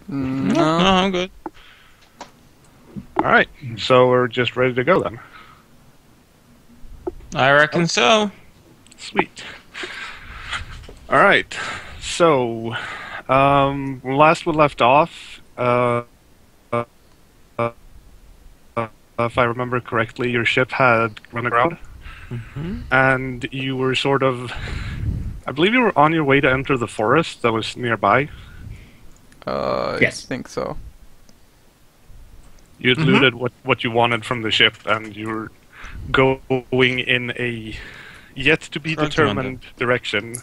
No, I'm good. All right, so we're just ready to go then. I reckon so. Sweet. All right, so last we left off, if I remember correctly, your ship had run aground, and you were sort of, I believe you were on your way to enter the forest that was nearby. Yes. I think so. You had looted what you wanted from the ship, and you were going in a yet-to-be-determined direction.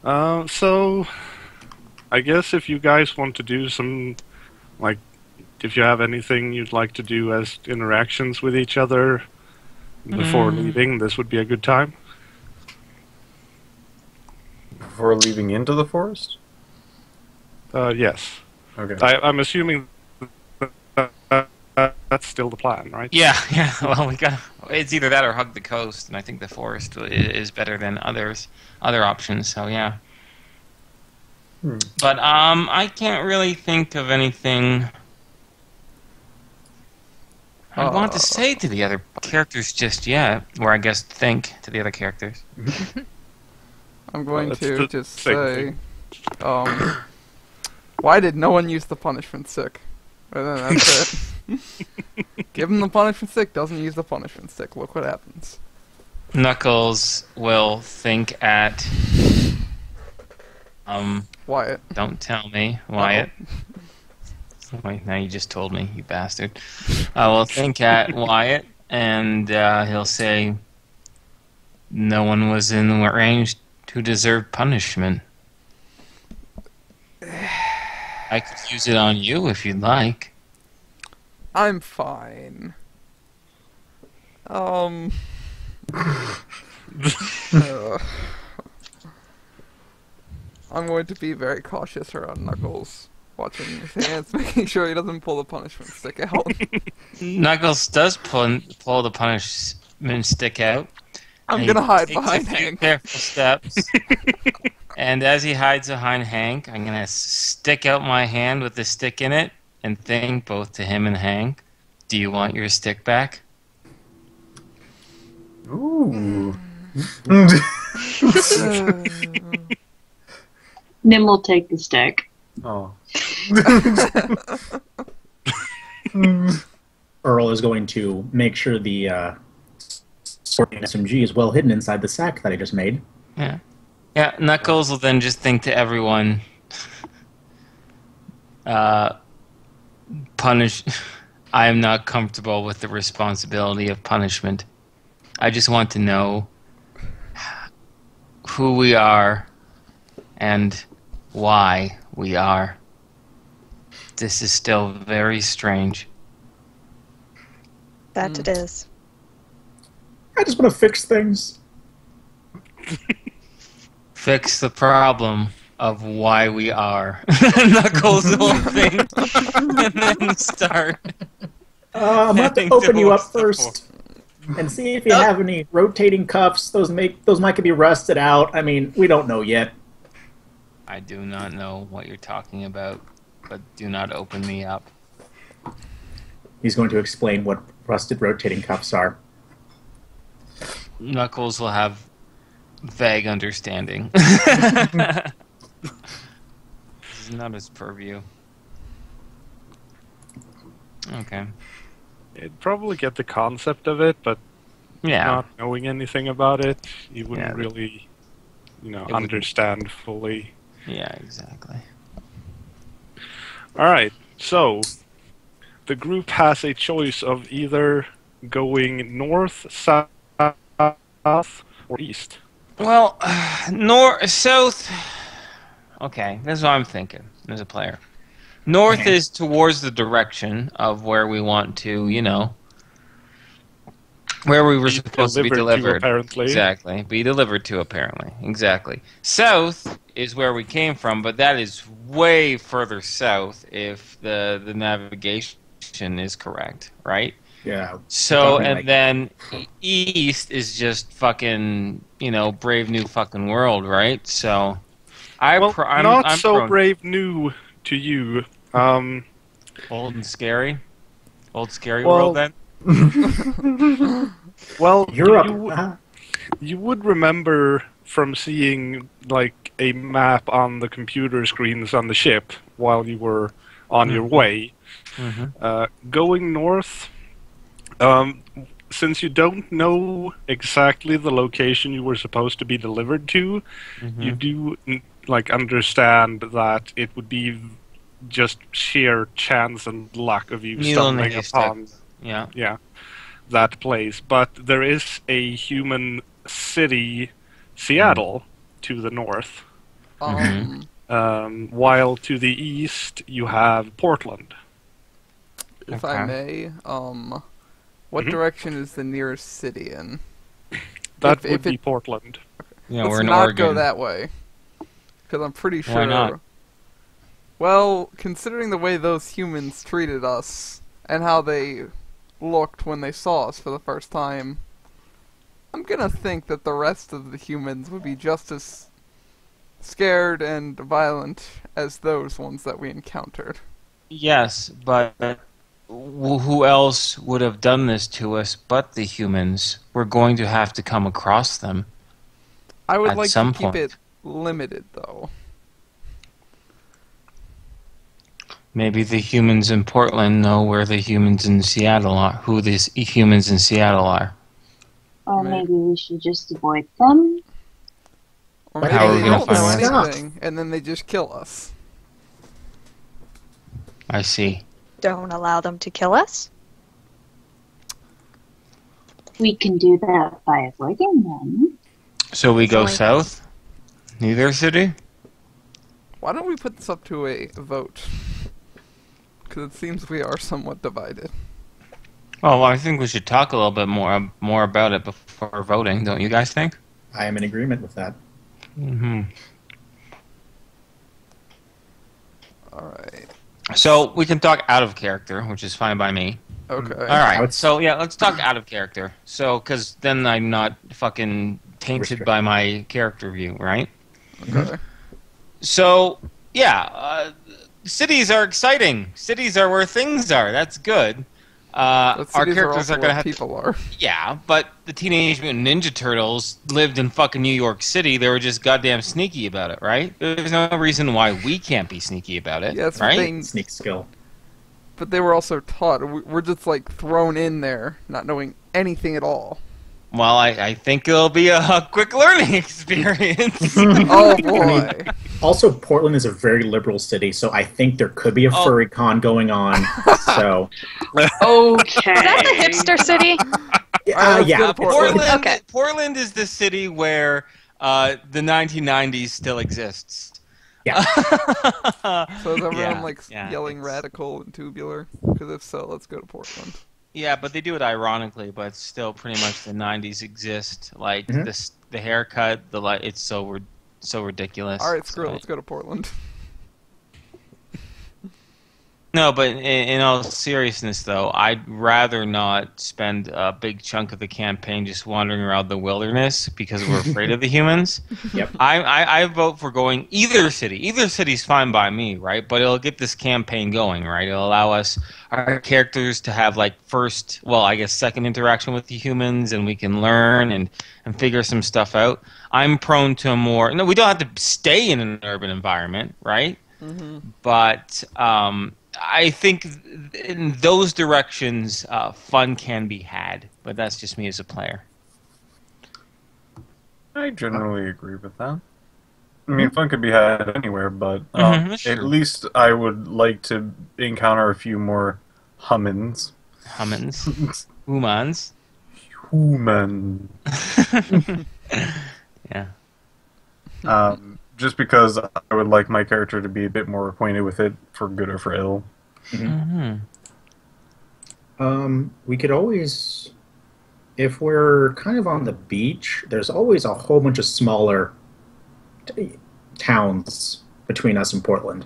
So, I guess if you guys want to do some, like, if you have anything you'd like to do as interactions with each other before leaving, this would be a good time. Before leaving into the forest? Yes. Okay. I'm assuming that's still the plan, right? Yeah. Well, it's either that or hug the coast, and I think the forest is better than other options. So yeah. But I can't really think of anything I want to say to the other characters just yet, or I guess think to the other characters. I'm going to just say, why did no one use the punishment stick? And then that's it. Give him the punishment stick, doesn't use the punishment stick. Look what happens. Knuckles will think at... Wyatt. Don't tell me, Wyatt. Wait, now you just told me, you bastard. I will think at Wyatt, and he'll say, no one was in the range who deserved punishment. I could use it on you if you'd like. I'm fine. I'm going to be very cautious around Knuckles, watching his hands, making sure he doesn't pull the punishment stick out. Knuckles does pull the punishment stick out. I'm gonna hide behind Hank. Careful steps. And as he hides behind Hank, I'm gonna stick out my hand with the stick in it and think both to him and Hank, do you want your stick back? Ooh. Nim will take the stick. Oh. Earl is going to make sure the sorting SMG is well hidden inside the sack that I just made. Yeah, Knuckles will then just think to everyone, punish. I am not comfortable with the responsibility of punishment. I just want to know who we are and why we are. This is still very strange. That it is. I just want to fix things. Fix the problem of why we are. Knuckles will think and then start. I'm going to open you up first and see if you have any rotating cuffs. Those might be rusted out. I mean, we don't know yet. I do not know what you're talking about, but do not open me up. He's going to explain what rusted rotating cuffs are. Knuckles will have vague understanding. This is not his purview. Okay. You'd probably get the concept of it, but not knowing anything about it, you wouldn't really, understand fully. Yeah, exactly. Alright, so the group has a choice of either going north, south, or east. Well, north, south... Okay, this is what I'm thinking as a player. North is towards the direction of where we want to, where we were supposed to be delivered. Apparently. Exactly. Be delivered to, apparently. Exactly. South is where we came from, but that is way further south if the navigation is correct, right? Yeah. So, Talking and like- then east is just fucking, Brave New fucking World, right? So, I'm not I'm so prone- brave new to you. Old and scary. Old scary Well, world then? Well, Europe. you would remember from seeing like a map on the computer screens on the ship while you were on your way. Going north, since you don't know exactly the location you were supposed to be delivered to, you do understand that it would be just sheer chance and luck of you Needle in the stumbling haystack. upon Yeah. that place. But there is a human city, Seattle, to the north. While to the east you have Portland. If I may, what direction is the nearest city in? That If would be it- Portland. Yeah, Let's we're in not Oregon. go that way, because I'm pretty sure. Why not? Well, considering the way those humans treated us and how they looked when they saw us for the first time, I'm gonna think that the rest of the humans would be just as scared and violent as those ones that we encountered. Yes, but who else would have done this to us but the humans? We're going to have to come across them. I would At like to some keep point. it limited, though. Maybe the humans in Portland know where the humans in Seattle are, who the humans in Seattle are. Or Right. maybe we should just avoid them. Or But maybe how are we they gonna don't find know out? anything, and then they just kill us. I see. Don't allow them to kill us. We can do that by avoiding them. So we go Only- south? Neither city? Why don't we put this up to a vote? Because it seems we are somewhat divided. Well, I think we should talk a little bit more about it before voting, don't you guys think? I am in agreement with that. Alright. So we can talk out of character, which is fine by me. Okay. All right. Outs- So yeah, let's talk out of character. So because then I'm not fucking tainted Restricted. by my character view, right? Okay. So yeah, cities are exciting. Cities are where things are. That's good. But Our cities characters also are gonna where have people are. yeah, but the Teenage Mutant Ninja Turtles lived in fucking New York City. They were just goddamn sneaky about it, right? There's no reason why we can't be sneaky about it, Yeah, that's what right? Sneak skill. But they were also taught. We're just like thrown in there, not knowing anything at all. Well, I think it'll be a quick learning experience. Oh boy! Also, Portland is a very liberal city, so I think there could be a Oh. furry con going on. So, Okay. Is that the hipster city? Let's yeah. go to Portland. Okay. Portland is the city where the 1990s still exists. Yeah. So is everyone Yeah, like yeah, yelling it's- radical and tubular? Because if so, let's go to Portland. Yeah, but they do it ironically, but it's still pretty much the 90s exist. Like Mhm. the haircut, it's so ridiculous. All right, screw it. So- Let's go to Portland. No, but in all seriousness, though, I'd rather not spend a big chunk of the campaign just wandering around the wilderness because we're afraid of the humans. Yep. I vote for going either city. Either city's fine by me, right? But it'll get this campaign going, right? It'll allow our characters to have second interaction with the humans, and we can learn and figure some stuff out. I'm prone to no, we don't have to stay in an urban environment, right? But I think in those directions, fun can be had. But that's just me as a player. I generally agree with that. I mean, fun could be had anywhere, but that's at true. least I would like to encounter a few more humans. Humans. Humans. Human. Yeah. Just because I would like my character to be a bit more acquainted with it, for good or for ill. We could always, if we're kind of on the beach, there's always a whole bunch of smaller towns between us and Portland.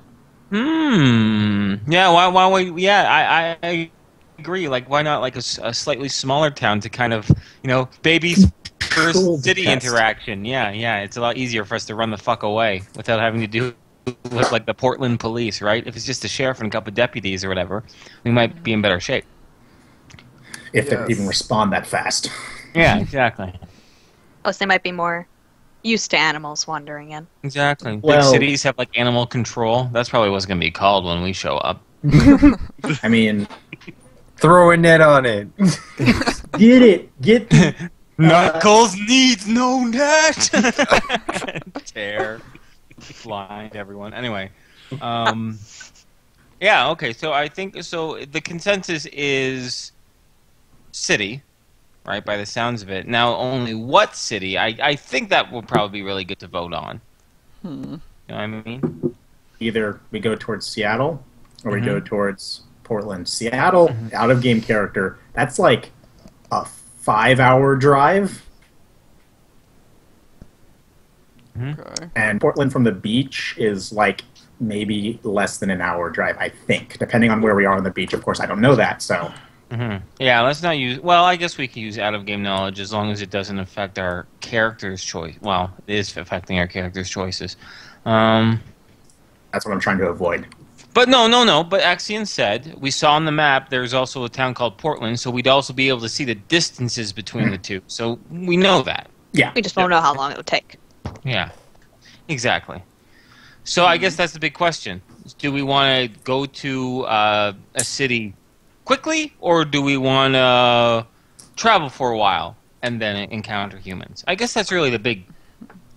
Yeah. Why? Yeah. agree. Like, why not like a slightly smaller town to kind of, baby's first Cool city test. interaction. Yeah. It's a lot easier for us to run the fuck away without having to do with like the Portland police, right? If it's just the sheriff and a couple of deputies or whatever, we might be in better shape. If they Yes. even respond that fast. Yeah, exactly. Plus, they might be more used to animals wandering in. Exactly. Well- Big cities have like animal control. That's probably what's going to be called when we show up. I mean, Throw a net on it. get it. Get the, Knuckles needs no net. Tear. Blind everyone. Anyway. Yeah, okay. So I think the consensus is city, right, by the sounds of it. Now only what city? I think that will probably be really good to vote on. You know what I mean? either we go towards Seattle or we go towards Portland. Seattle, out of game character, that's like a 5-hour drive. Okay. And Portland from the beach is like maybe less than an hour drive, I think, depending on where we are on the beach. Of course, I don't know that, so. Yeah, let's not use... Well, I guess we can use out-of-game knowledge as long as it doesn't affect our character's choice. Well, it is affecting our character's choices. That's what I'm trying to avoid. But no. But Axion said, we saw on the map there's also a town called Portland, so we'd also be able to see the distances between the two. So we know that. Yeah. We just won't know how long it would take. Yeah, exactly. So I guess that's the big question. Do we want to go to a city quickly, or do we want to travel for a while and then encounter humans? I guess that's really the big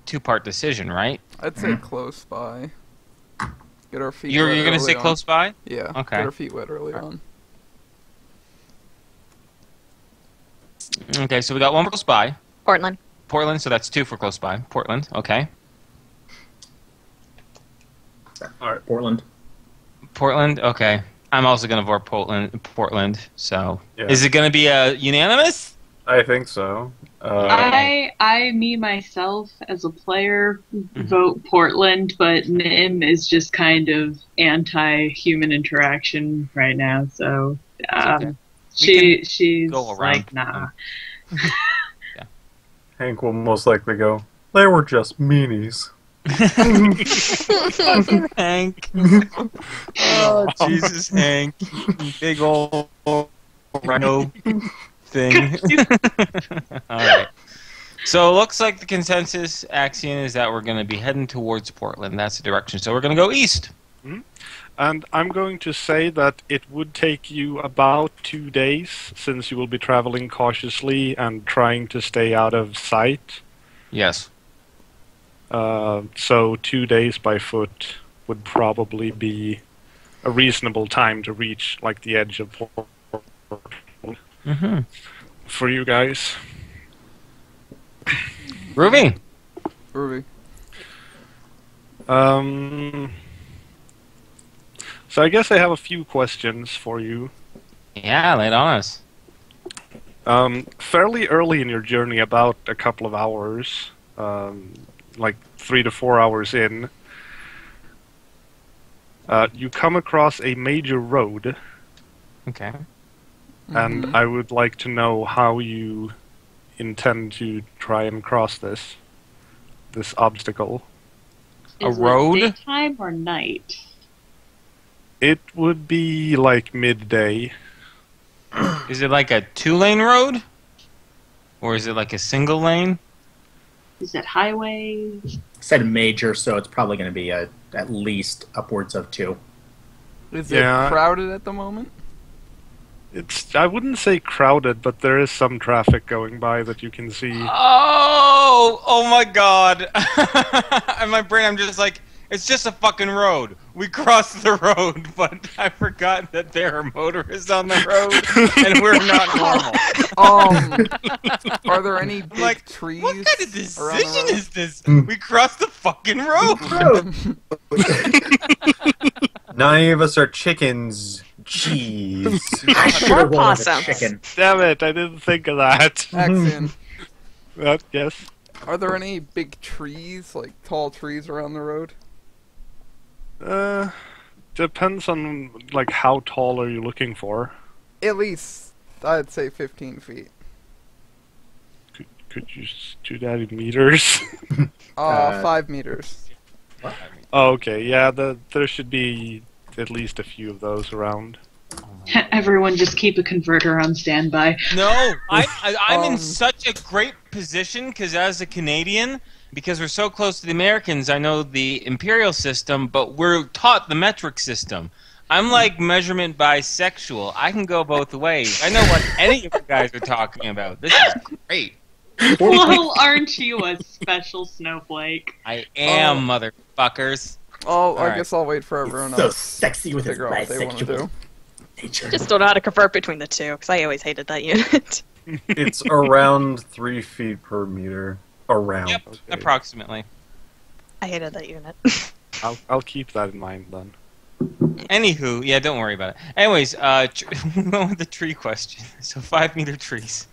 two-part decision, right? I'd say close by. Get our feet You're wet going to early say on. close by? Yeah. Okay. Get our feet wet early on. Okay, so we got one close by. Portland. Portland, so that's two for close by. Portland, okay. Portland. Portland, okay. I'm also going to vote Portland, so... Yeah. Is it going to be unanimous? I think so. Me myself as a player vote Portland, but Nim is just kind of anti-human interaction right now, so okay. she's go around. like, nah. Hank will most likely go, they were just meanies. Fucking Hank. Oh, Jesus, Hank. Big old rhino thing. Alright. So it looks like the consensus, Axion, is that we're going to be heading towards Portland. That's the direction. So we're going to go east. And I'm going to say that it would take you about 2 days, since you will be traveling cautiously and trying to stay out of sight. Yes. So 2 days by foot would probably be a reasonable time to reach, like, the edge of Portland for you guys. Ruby. Ruby. So I guess I have a few questions for you. Yeah, lay it on us. Fairly early in your journey, about a couple of hours, like 3 to 4 hours in, you come across a major road, Okay. and I would like to know how you intend to try and cross this obstacle. A Is it road? daytime or night? It would be like midday. Is it like a 2-lane road? Or is it like a single lane? Is it highway? Said major, so it's probably going to be at least upwards of 2. Is Yeah. it crowded at the moment? I wouldn't say crowded, but there is some traffic going by that you can see. Oh my god. In my brain I'm just like, it's just a fucking road. We crossed the road, but I forgot that there are motorists on the road, and we're not normal. Are there any big Like, trees? what kind of around the decision road? is this? We crossed the fucking road! Not any of us are chickens. Jeez. I should Or have wanted a possums. chicken. Damn it, I didn't think of that. Axion, Yes. are there any big trees, like tall trees around the road? Depends on, like, how tall are you looking for? At least, I'd say 15 feet. Could you do that in meters? 5 meters. Oh, okay, yeah, there should be at least a few of those around. Everyone just keep a converter on standby. No, I'm in Um, such a great position because as a Canadian, because we're so close to the Americans, I know the imperial system, but we're taught the metric system. I'm like measurement bisexual. I can go both ways. I know what any of you guys are talking about. This is great. Well, aren't you a special snowflake? I am, motherfuckers. I Alright. guess I'll wait for everyone So else sexy with to his figure out what they want to bisexual do. nature. Just don't know how to convert between the two, because I always hated that unit. It's around 3 feet per meter. Around. Yep, Okay. approximately. I hated that unit. I'll keep that in mind then. Anywho, yeah, don't worry about it. Anyways, we went with the tree question. So 5-meter trees.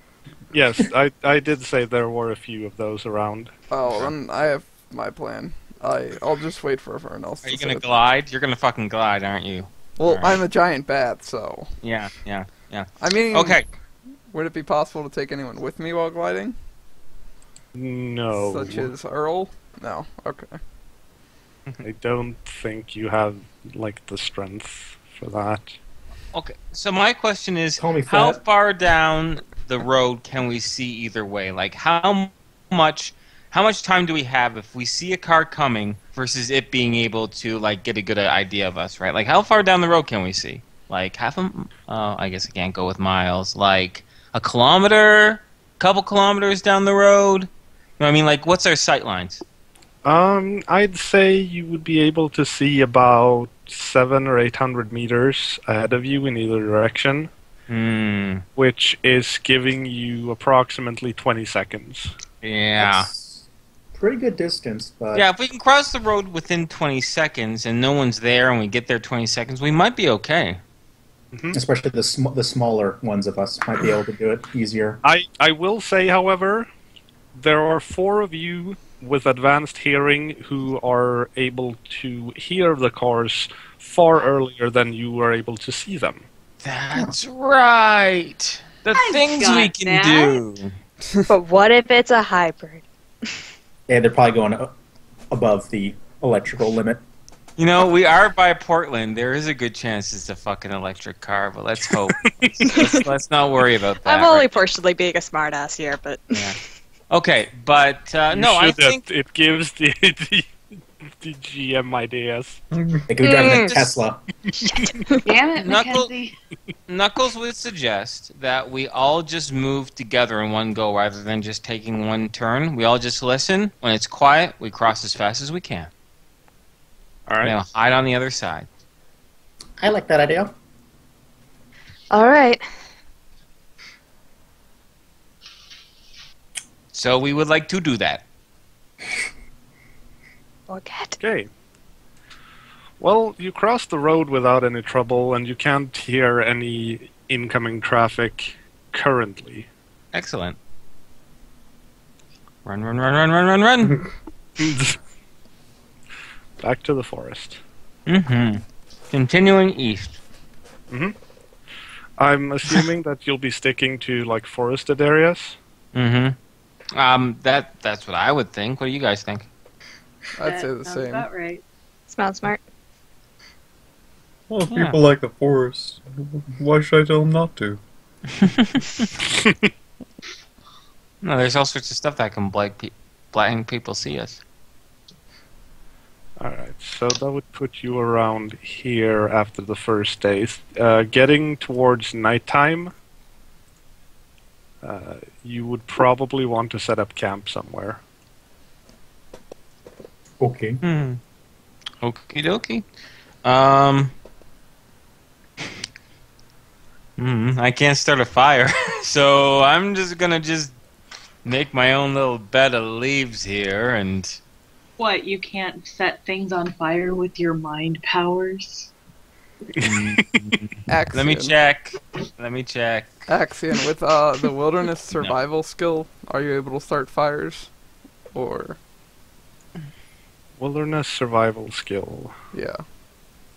Yes, I did say there were a few of those around. Oh, then I have my plan. I'll just wait for everyone else Are to you say gonna it. glide? You're gonna fucking glide, aren't you? Well, Alright. I'm a giant bat, so... Yeah. I mean, Okay. would it be possible to take anyone with me while gliding? No, Such as Earl? No. Okay. I don't think you have like the strength for that. Okay. So my question is, Call me how fat. far down the road can we see either way? Like, how much time do we have if we see a car coming versus it being able to like get a good idea of us, right? Like, how far down the road can we see? Like I guess I can't go with miles. Like a kilometer, couple kilometers down the road. You know what I mean? Like, what's our sight lines? I'd say you would be able to see about 700 or 800 meters ahead of you in either direction, which is giving you approximately 20 seconds. Yeah. That's pretty good distance, but Yeah, if we can cross the road within 20 seconds and no one's there and we get there 20 seconds, we might be okay. especially the smaller ones of us might be able to do it easier. I will say, however, there are 4 of you with advanced hearing who are able to hear the cars far earlier than you were able to see them. That's right. The I've things got we can that. do. But what if it's a hybrid? Yeah, they're probably going above the electrical limit. You know, we are by Portland. There is a good chance it's a fucking electric car, but let's hope. let's not worry about that. I'm only right? partially being a smartass here, but Yeah. Okay, but You no, I should, think it gives the GM ideas. They could be driving a Tesla. Damn it, Knuckle- Mackenzie. Knuckles would suggest that we all just move together in one go rather than just taking one turn. We all just listen. When it's quiet, we cross as fast as we can. All right. Now hide on the other side. I like that idea. all right. So we would like to do that. Or cat. Okay. Well, you cross the road without any trouble, and you can't hear any incoming traffic currently. Excellent. Run, run, run, run, run, run, run. Back to the forest. Mm-hmm. Continuing east. I'm assuming that you'll be sticking to like forested areas. Mm-hmm. That's what I would think. What do you guys think? I'd say the That sounds same. about right. Sounds smart. Well, if Yeah. people like the forest, why should I tell them not to? No, there's all sorts of stuff that can blind people see us. Alright, so that would put you around here after the first day. Getting towards nighttime, you would probably want to set up camp somewhere. Okay. Hmm. Okie dokie. I can't start a fire, so I'm just gonna make my own little bed of leaves here and. What, you can't set things on fire with your mind powers? Axion. Let me check. Axion, with the wilderness survival skill, are you able to start fires? Or, Wilderness survival skill. yeah.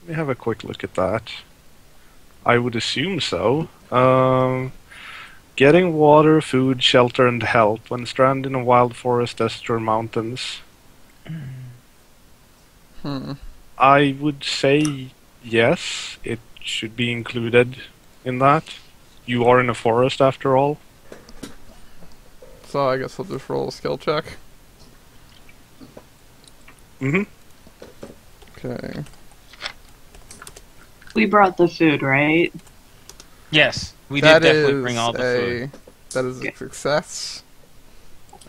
Let me have a quick look at that. I would assume so. Getting water, food, shelter, and help when stranded in a wild forest, desert, or mountains. I would say yes, it should be included in that. You are in a forest after all. So I guess I'll just roll a skill check. Mm-hmm. Okay. We brought the food, right? Yes, we That did definitely is bring all the food. That is a success.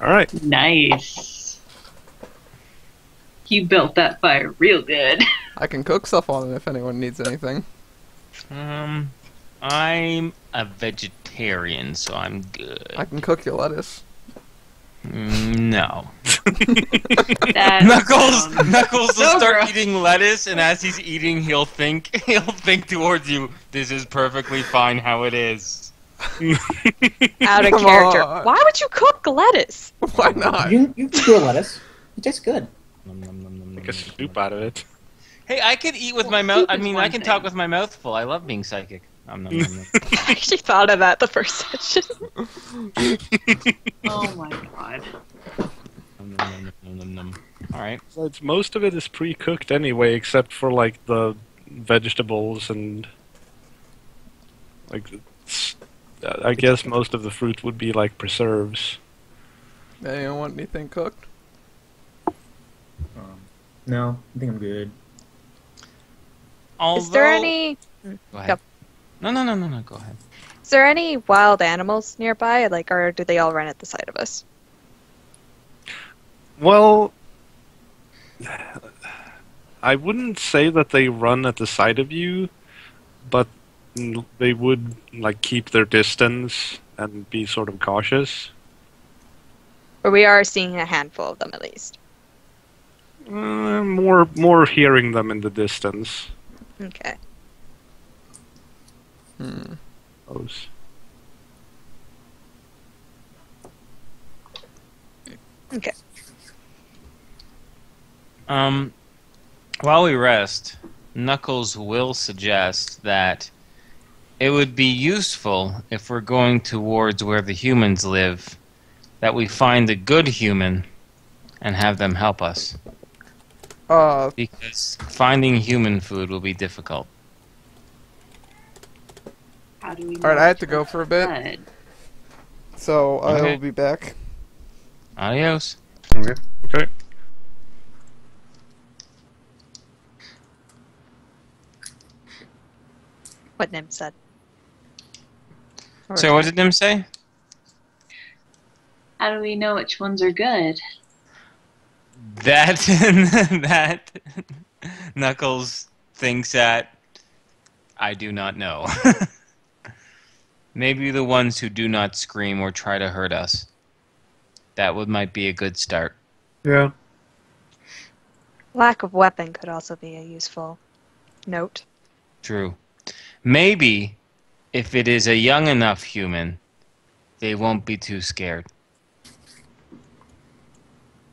Alright. Nice. You built that fire real good. I can cook stuff on it if anyone needs anything. I'm a vegetarian, so I'm good. I can cook your lettuce. No. That sounds Knuckles will so start gross. eating lettuce, and as he's eating, he'll think towards you. This is perfectly fine how it is. Out of Come character. on. Why would you cook lettuce? Why not? You can do a lettuce. It tastes good. Make a soup out of it. Hey, I could eat with my mouth. soup I is mean, one I can talk thing. with my mouth full. I love being psychic. Nom, nom, nom, nom. I actually thought of that the first session. Oh my god. Nom, nom, nom, nom, nom. All right. Most of it is pre-cooked anyway, except for like the vegetables and like. I guess most of the fruit would be like preserves. Anyone want anything cooked? No, I think I'm good. Although... Is there any? Go ahead. No. Go ahead. Is there any wild animals nearby, like, or do they all run at the sight of us? Well, I wouldn't say that they run at the sight of you, but they would like keep their distance and be sort of cautious. Or we are seeing a handful of them at least. More hearing them in the distance. Okay. Those. Okay. While we rest, Knuckles will suggest that it would be useful if we're going towards where the humans live, that we find a good human and have them help us. Because finding human food will be difficult. How do we Alright, I have to go for a bit, Good. so I Okay. will be back. Adios. Okay. Okay. What Nim said. Or So what did Nim say? How do we know which ones are good? That that Knuckles thinks that I do not know. Maybe the ones who do not scream or try to hurt us. That might be a good start. Yeah. Lack of weapon could also be a useful note. True. Maybe if it is a young enough human, they won't be too scared.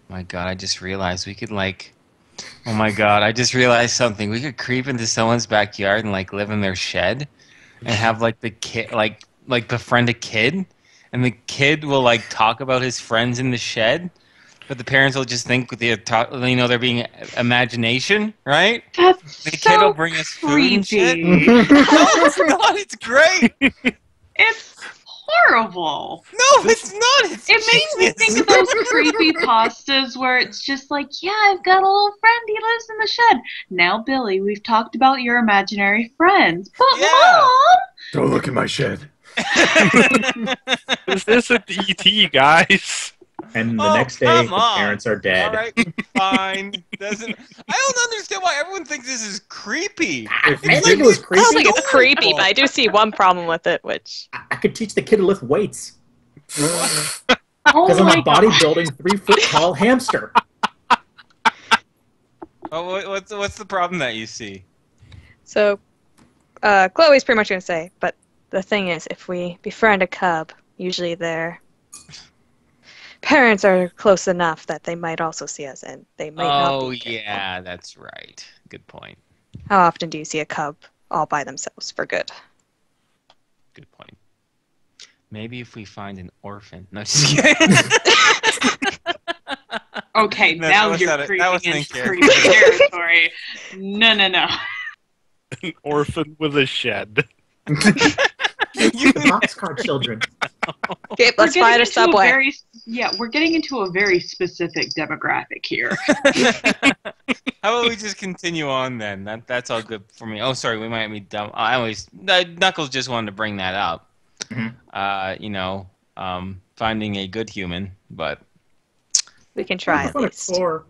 My god, I just realized we could oh my god, I just realized something. We could creep into someone's backyard and live in their shed and have the kid befriend a kid, and the kid will talk about his friends in the shed, but the parents will just think they're being imagination, right? That's The kid so will bring us food and shit. creepy. No, it's not. It's great. It's horrible. No, it's not. It's It makes me genius. think of those creepy pastas where it's just like, yeah, I've got a little friend. He lives in the shed. Now, Billy, we've talked about your imaginary friends. But Yeah. Mom! Don't look at my shed. Is this a DT, guys? And the Oh, next day, come the on. parents are dead. All right, fine. I don't understand why everyone thinks this is creepy. I didn't think it was I creepy. don't think it's creepy, but I do see one problem with it, which I could teach the kid to lift weights. Oh Because I'm my a bodybuilding 3-foot tall hamster. Oh, what's the problem that you see? so Chloe's pretty much gonna say, but the thing is, if we befriend a cub, usually their parents are close enough that they might also see us, and they might not Oh, be careful. yeah, that's right. Good point. How often do you see a cub all by themselves for good? a good point. Maybe if we find an orphan. No, just kidding. Okay, No, now that you're was creeping in into character. creepy territory. No. An orphan with a shed. You- The boxcar children. Okay, let's find a subway. We're getting into a very specific demographic here. How about we just continue on then? That's all good for me. Oh, sorry, we might be dumb. Knuckles just wanted to bring that up. Mhm. Finding a good human, but We can try I at found a least. car.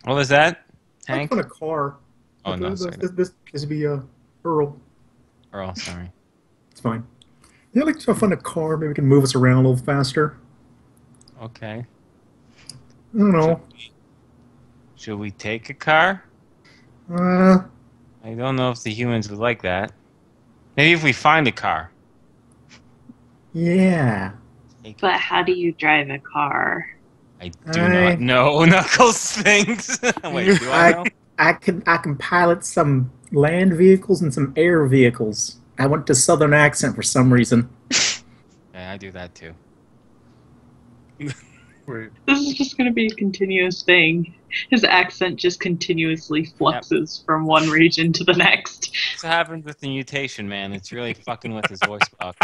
what was that, I Hank? found a car. Oh no, sorry, This would be Earl. Earl. Sorry. It's fine. Yeah, like to find a car. Maybe we can move us around a little faster. Okay. I don't know. Should we take a car? Uh, I don't know if the humans would like that. Maybe if we find a car. yeah. But how do you drive a car? I do not know Knuckles thinks. Wait, do I know? I can pilot some land vehicles and some air vehicles. I went to Southern accent for some reason. Yeah, I do that too. Wait. This is just going to be a continuous thing. His accent just continuously fluxes from one region to the next. That's what happens with the mutation, man. It's really fucking with his voice box.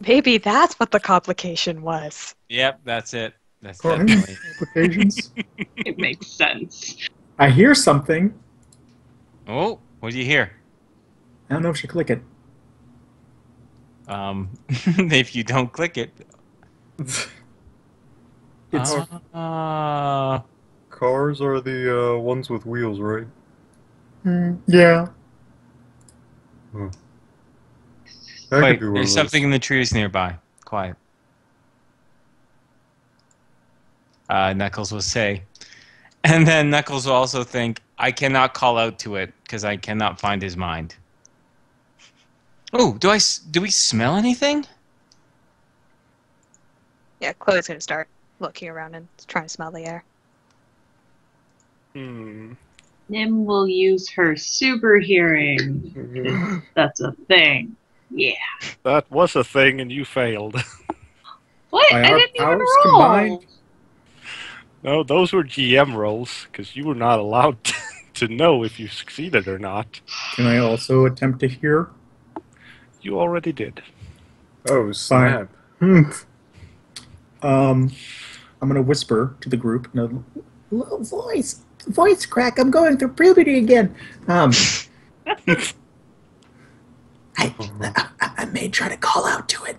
Maybe that's what the complication was. Yep, that's it. That's Car definitely. applications. It makes sense. I hear something. Oh, what do you hear? I don't know if she click it. If you don't click it. It's Cars are the ones with wheels, right? yeah. That Wait, could be one there's of those. something in the trees nearby. Quiet. Knuckles will say. And then Knuckles will also think, I cannot call out to it because I cannot find his mind. Oh, do we smell anything? Yeah, Chloe's gonna start looking around and trying to smell the air. Hmm. Nim will use her super hearing. That's a thing. Yeah. That was a thing, and you failed. What? By I our didn't even powers roll. combined? No, those were GM rolls, because you were not allowed to know if you succeeded or not. Can I also attempt to hear? You already did. Oh, snap. I'm gonna whisper to the group. No, low voice crack. I'm going through puberty again. I may try to call out to it.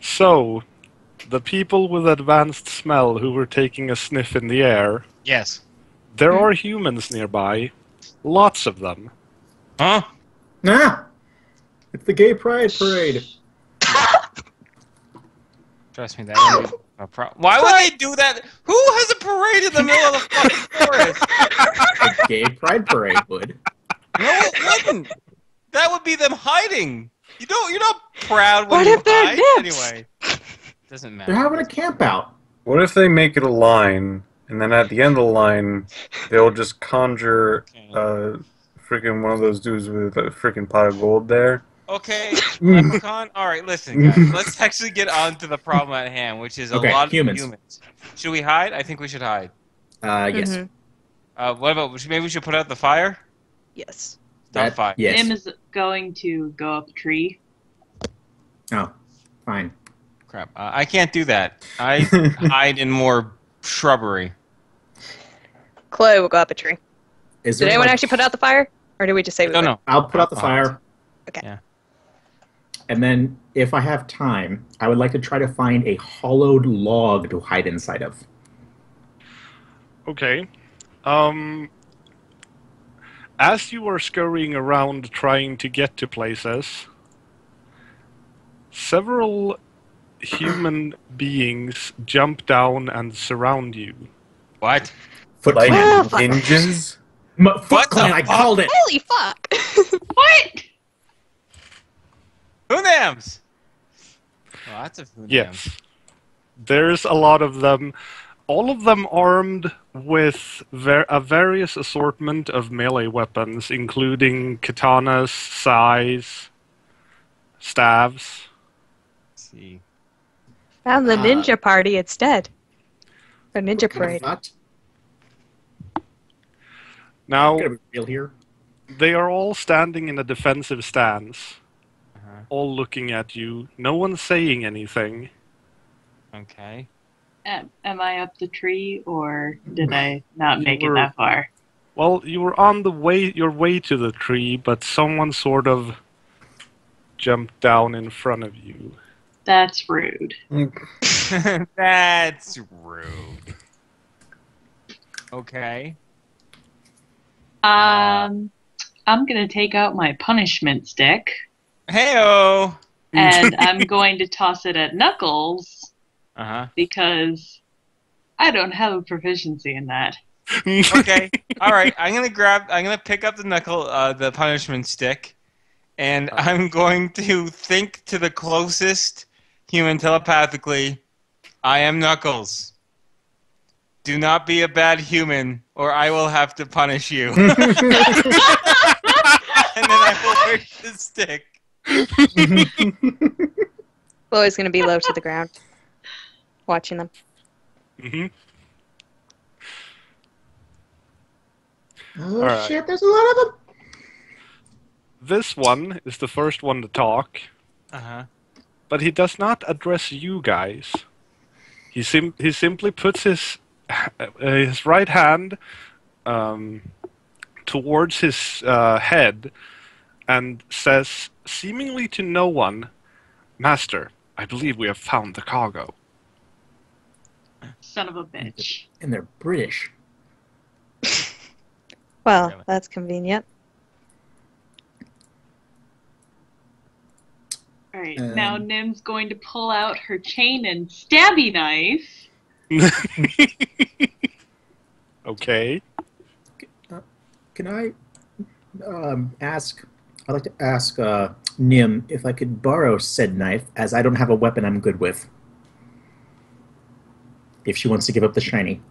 So, the people with advanced smell who were taking a sniff in the air, Yes. there are humans nearby. Lots of them. Huh? Ah, it's the gay pride parade. Trust me, that would be a problem. Why would they do that? Who has a parade in the middle of the fucking forest? The gay pride parade would. No, it wouldn't. That would be them hiding. You're not proud when What you if they're hide nymphs? anyway. Doesn't matter. They're having a camp out. What if they make it a line, and then at the end of the line, they'll just conjure freaking one of those dudes with a freaking pot of gold there? Okay, Leprechaun. All right, listen, guys. Let's actually get on to the problem at hand, which is a Okay, lot of humans. humans. Should we hide? I think we should hide. Yes. Mhm. What about maybe we should put out the fire? Yes. Stop fire. Yes. Nim is going to go up a tree. Oh, fine. Crap. I can't do that. I hide in more shrubbery. Chloe will go up a tree. Is Did there anyone like- actually put out the fire? Or did we just say we No, would? no. I'll put out the fire. Okay. Yeah. And then, if I have time, I would like to try to find a hollowed log to hide inside of. Okay. As you are scurrying around trying to get to places, several human beings jump down and surround you. What? Foot Like Clan. fuck. ninjas? Foot What Clan, the I fuck? called it! Holy fuck! What? Hunams! Oh, that's a Hunam. Yes. There's a lot of them. all of them armed with a various assortment of melee weapons, including katanas, sais, staves. Let's see. Found the ninja party instead. The ninja parade. Not Now, gonna be real here. they are all standing in a defensive stance, Uh-huh. all looking at you. No one's saying anything. Okay. Am I up the tree, or did I not make it were- that far? Well, you were on your way to the tree, but someone sort of jumped down in front of you. That's rude. That's rude. Okay. I'm gonna take out my punishment stick, Heyo. and I'm going to toss it at Knuckles Uh-huh. because I don't have a proficiency in that. Okay. All right. I'm gonna pick up the punishment stick, and I'm going to think to the closest human telepathically. I am Knuckles. Do not be a bad human, or I will have to punish you. And then I will hurt the stick. Chloe's gonna be low to the ground, watching them. Mhm. Oh Alright. shit! There's a lot of them. This one is the first one to talk, Uh-huh. but he does not address you guys. He simply puts his right hand towards his head and says, seemingly to no one, "Master, I believe we have found the cargo." Son of a bitch. And they're British. Well, Really? that's convenient. Alright, now Nim's going to pull out her chain and stabby knife. Okay. Can I ask? I'd like to ask Nim if I could borrow said knife, as I don't have a weapon I'm good with. If she wants to give up the shiny.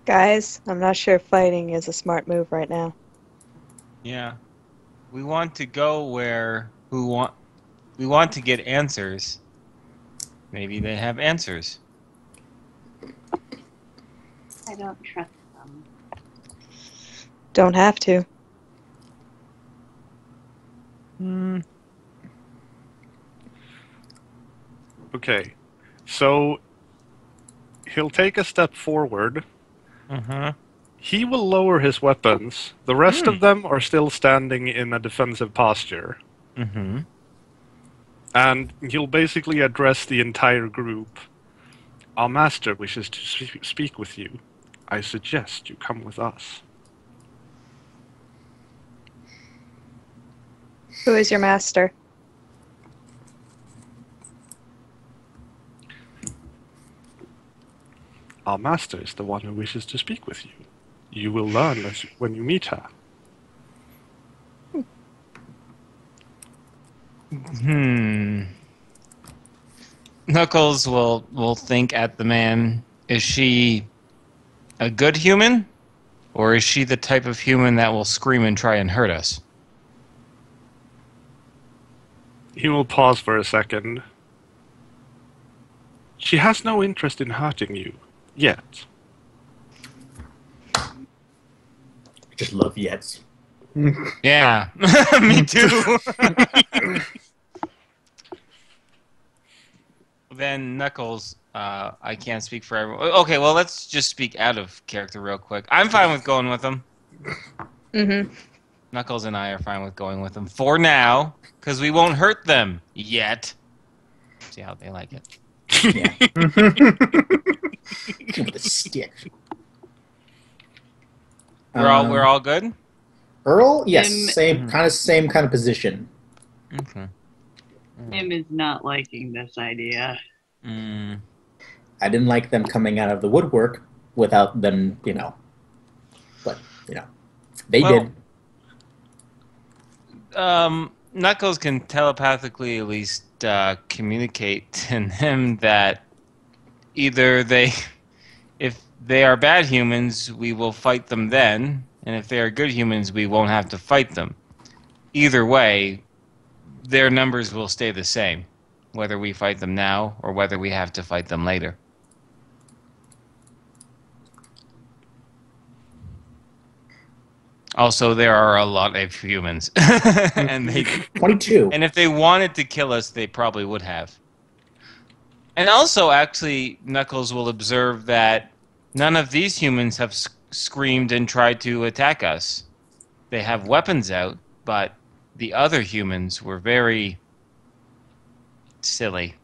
Guys, I'm not sure fighting is a smart move right now. Yeah. We want to go where we want to get answers. Maybe they have answers. I don't trust them. Don't have to. Okay. So he'll take a step forward. Uh-huh. He will lower his weapons. The rest of them are still standing in a defensive posture. Mm-hmm. And he'll basically address the entire group. Our master wishes to speak with you. I suggest you come with us. Who is your master? Our master is the one who wishes to speak with you. You will learn when you meet her. Knuckles will think at the man. Is she a good human? Or is she the type of human that will scream and try and hurt us? He will pause for a second. She has no interest in hurting you. Yet. Just love yets. Yeah, me too. Then Knuckles, I can't speak for everyone. Okay, well, let's just speak out of character real quick. I'm fine with going with them. Mm-hmm. Knuckles and I are fine with going with them for now, because we won't hurt them yet. See how they like it. Yeah. With a stick. We're all good. Earl, yes, Nim- same kind of position. Okay. Nim is not liking this idea. Mm. I didn't like them coming out of the woodwork without them, but they Well, did. Knuckles can telepathically at least communicate to him that either if they are bad humans, we will fight them then, and if they are good humans, we won't have to fight them. Either way, their numbers will stay the same, whether we fight them now or whether we have to fight them later. Also, there are a lot of humans, and 22. and if they wanted to kill us, they probably would have. And also, actually, Knuckles will observe that none of these humans have screamed and tried to attack us. They have weapons out, but the other humans were very silly.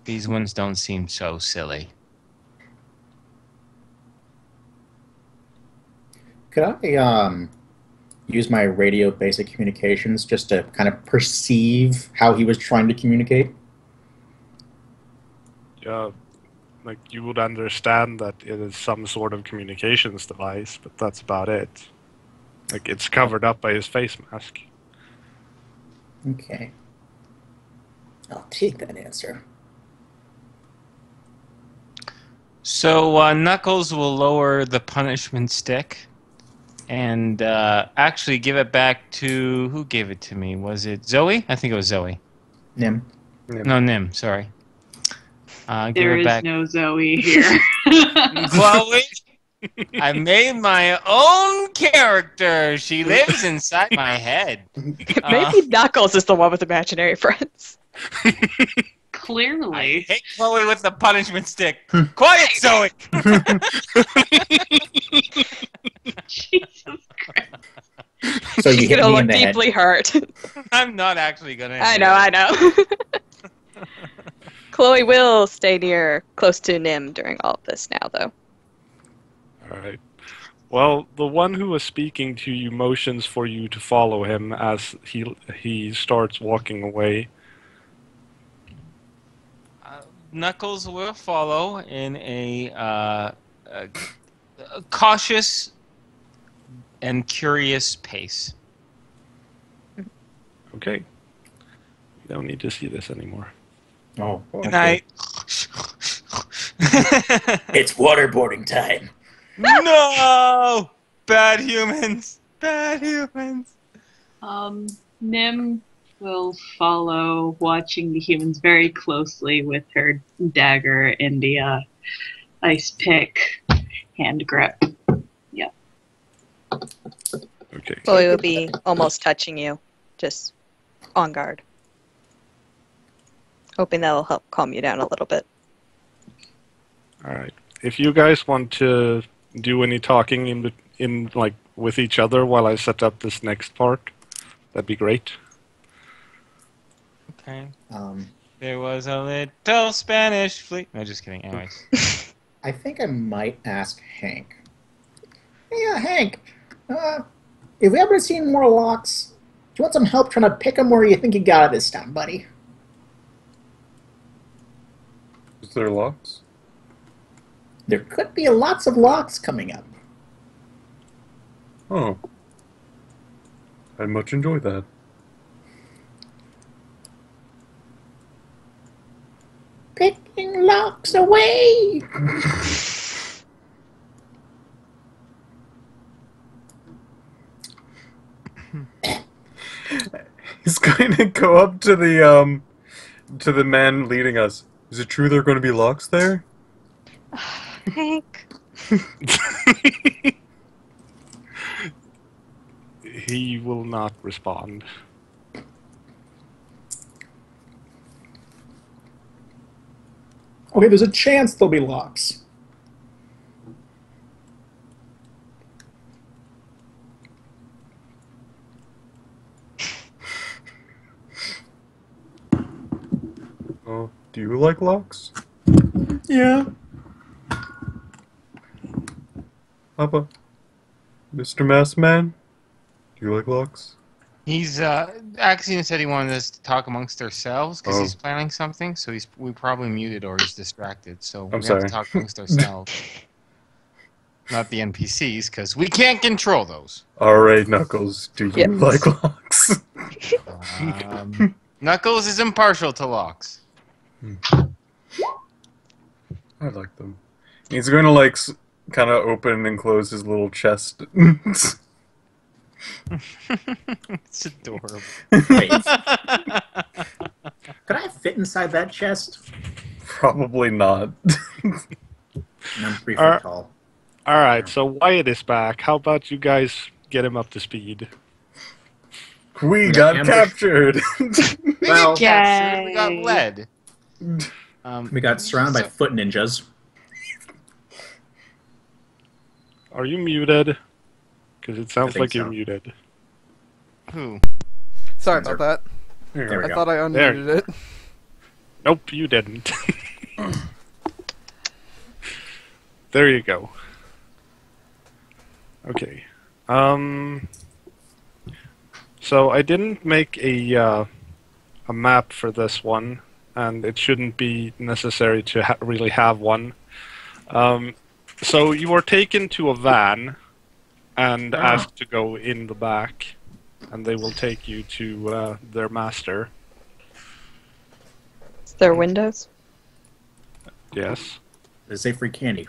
These ones don't seem so silly. Could I use my radio basic communications just to kind of perceive how he was trying to communicate? Yeah, like you would understand that it is some sort of communications device, but that's about it. Like it's covered up by his face mask. Okay. I'll take that answer. So Knuckles will lower the punishment stick and actually give it back to... Who gave it to me? Was it Zoe? I think it was Zoe. Nim. No, Nim, sorry. Give There it is back. no Zoe here. Chloe, I made my own character. She lives inside my head. Maybe Knuckles is the one with imaginary friends. I Clearly. hate Chloe with the punishment stick. Quiet, Zoe! Jesus Christ. So you He's hit gonna me look in the head. deeply hurt. I'm not actually gonna. I know. Chloe will stay close to Nim during all of this now, though. Alright. Well, the one who was speaking to you motions for you to follow him as he starts walking away. Knuckles will follow in a cautious and curious pace. Okay. You don't need to see this anymore. Oh, okay. And I... It's waterboarding time. No! Bad humans! Bad humans! Nim will follow, watching the humans very closely with her dagger in the ice pick hand grip. Yep. Okay. Chloe will be almost touching you, just on guard. Hoping that will help calm you down a little bit. Alright. If you guys want to do any talking in like with each other while I set up this next part, that'd be great. Okay. Um, There was a little Spanish fleet. No, just kidding. Anyways. I think I might ask Hank. Yeah, Hank. If we ever seen more locks, do you want some help trying to pick them, or you think you got it this time, buddy? Is there locks? There could be lots of locks coming up. Oh. I'd much enjoy that. Picking locks away! He's going to go up to the man leading us. Is it true there are going to be locks there? Hank. He will not respond. Okay, there's a chance there'll be locks. Oh, do you like locks? Yeah. Papa? Mr. Masked Man? Do you like locks? He's Axiom said he wanted us to talk amongst ourselves because Oh. he's planning something. So we probably muted or he's distracted. So we I'm have sorry. to talk amongst ourselves, not the NPCs, because we can't control those. Alright, Knuckles, do you Yes. like locks? Knuckles is impartial to locks. I like them. He's going to like kind of open and close his little chest. It's adorable. Wait, could I fit inside that chest? Probably not. I'm 3 Alright. foot tall. Alright, so Wyatt is back. How about you guys get him up to speed? We got ambush. captured. Well, Captured, we got Yay. led. we got surrounded by foot ninjas. Are you muted? Because it sounds think like you're so. muted. Who? Sorry about that. There we I go. thought I unmuted it. Nope, you didn't. There you go. Okay. So I didn't make a map for this one, and it shouldn't be necessary to really have one. So you are taken to a van and asked to go in the back, and they will take you to their master. Is there windows? Yes. They say free candy.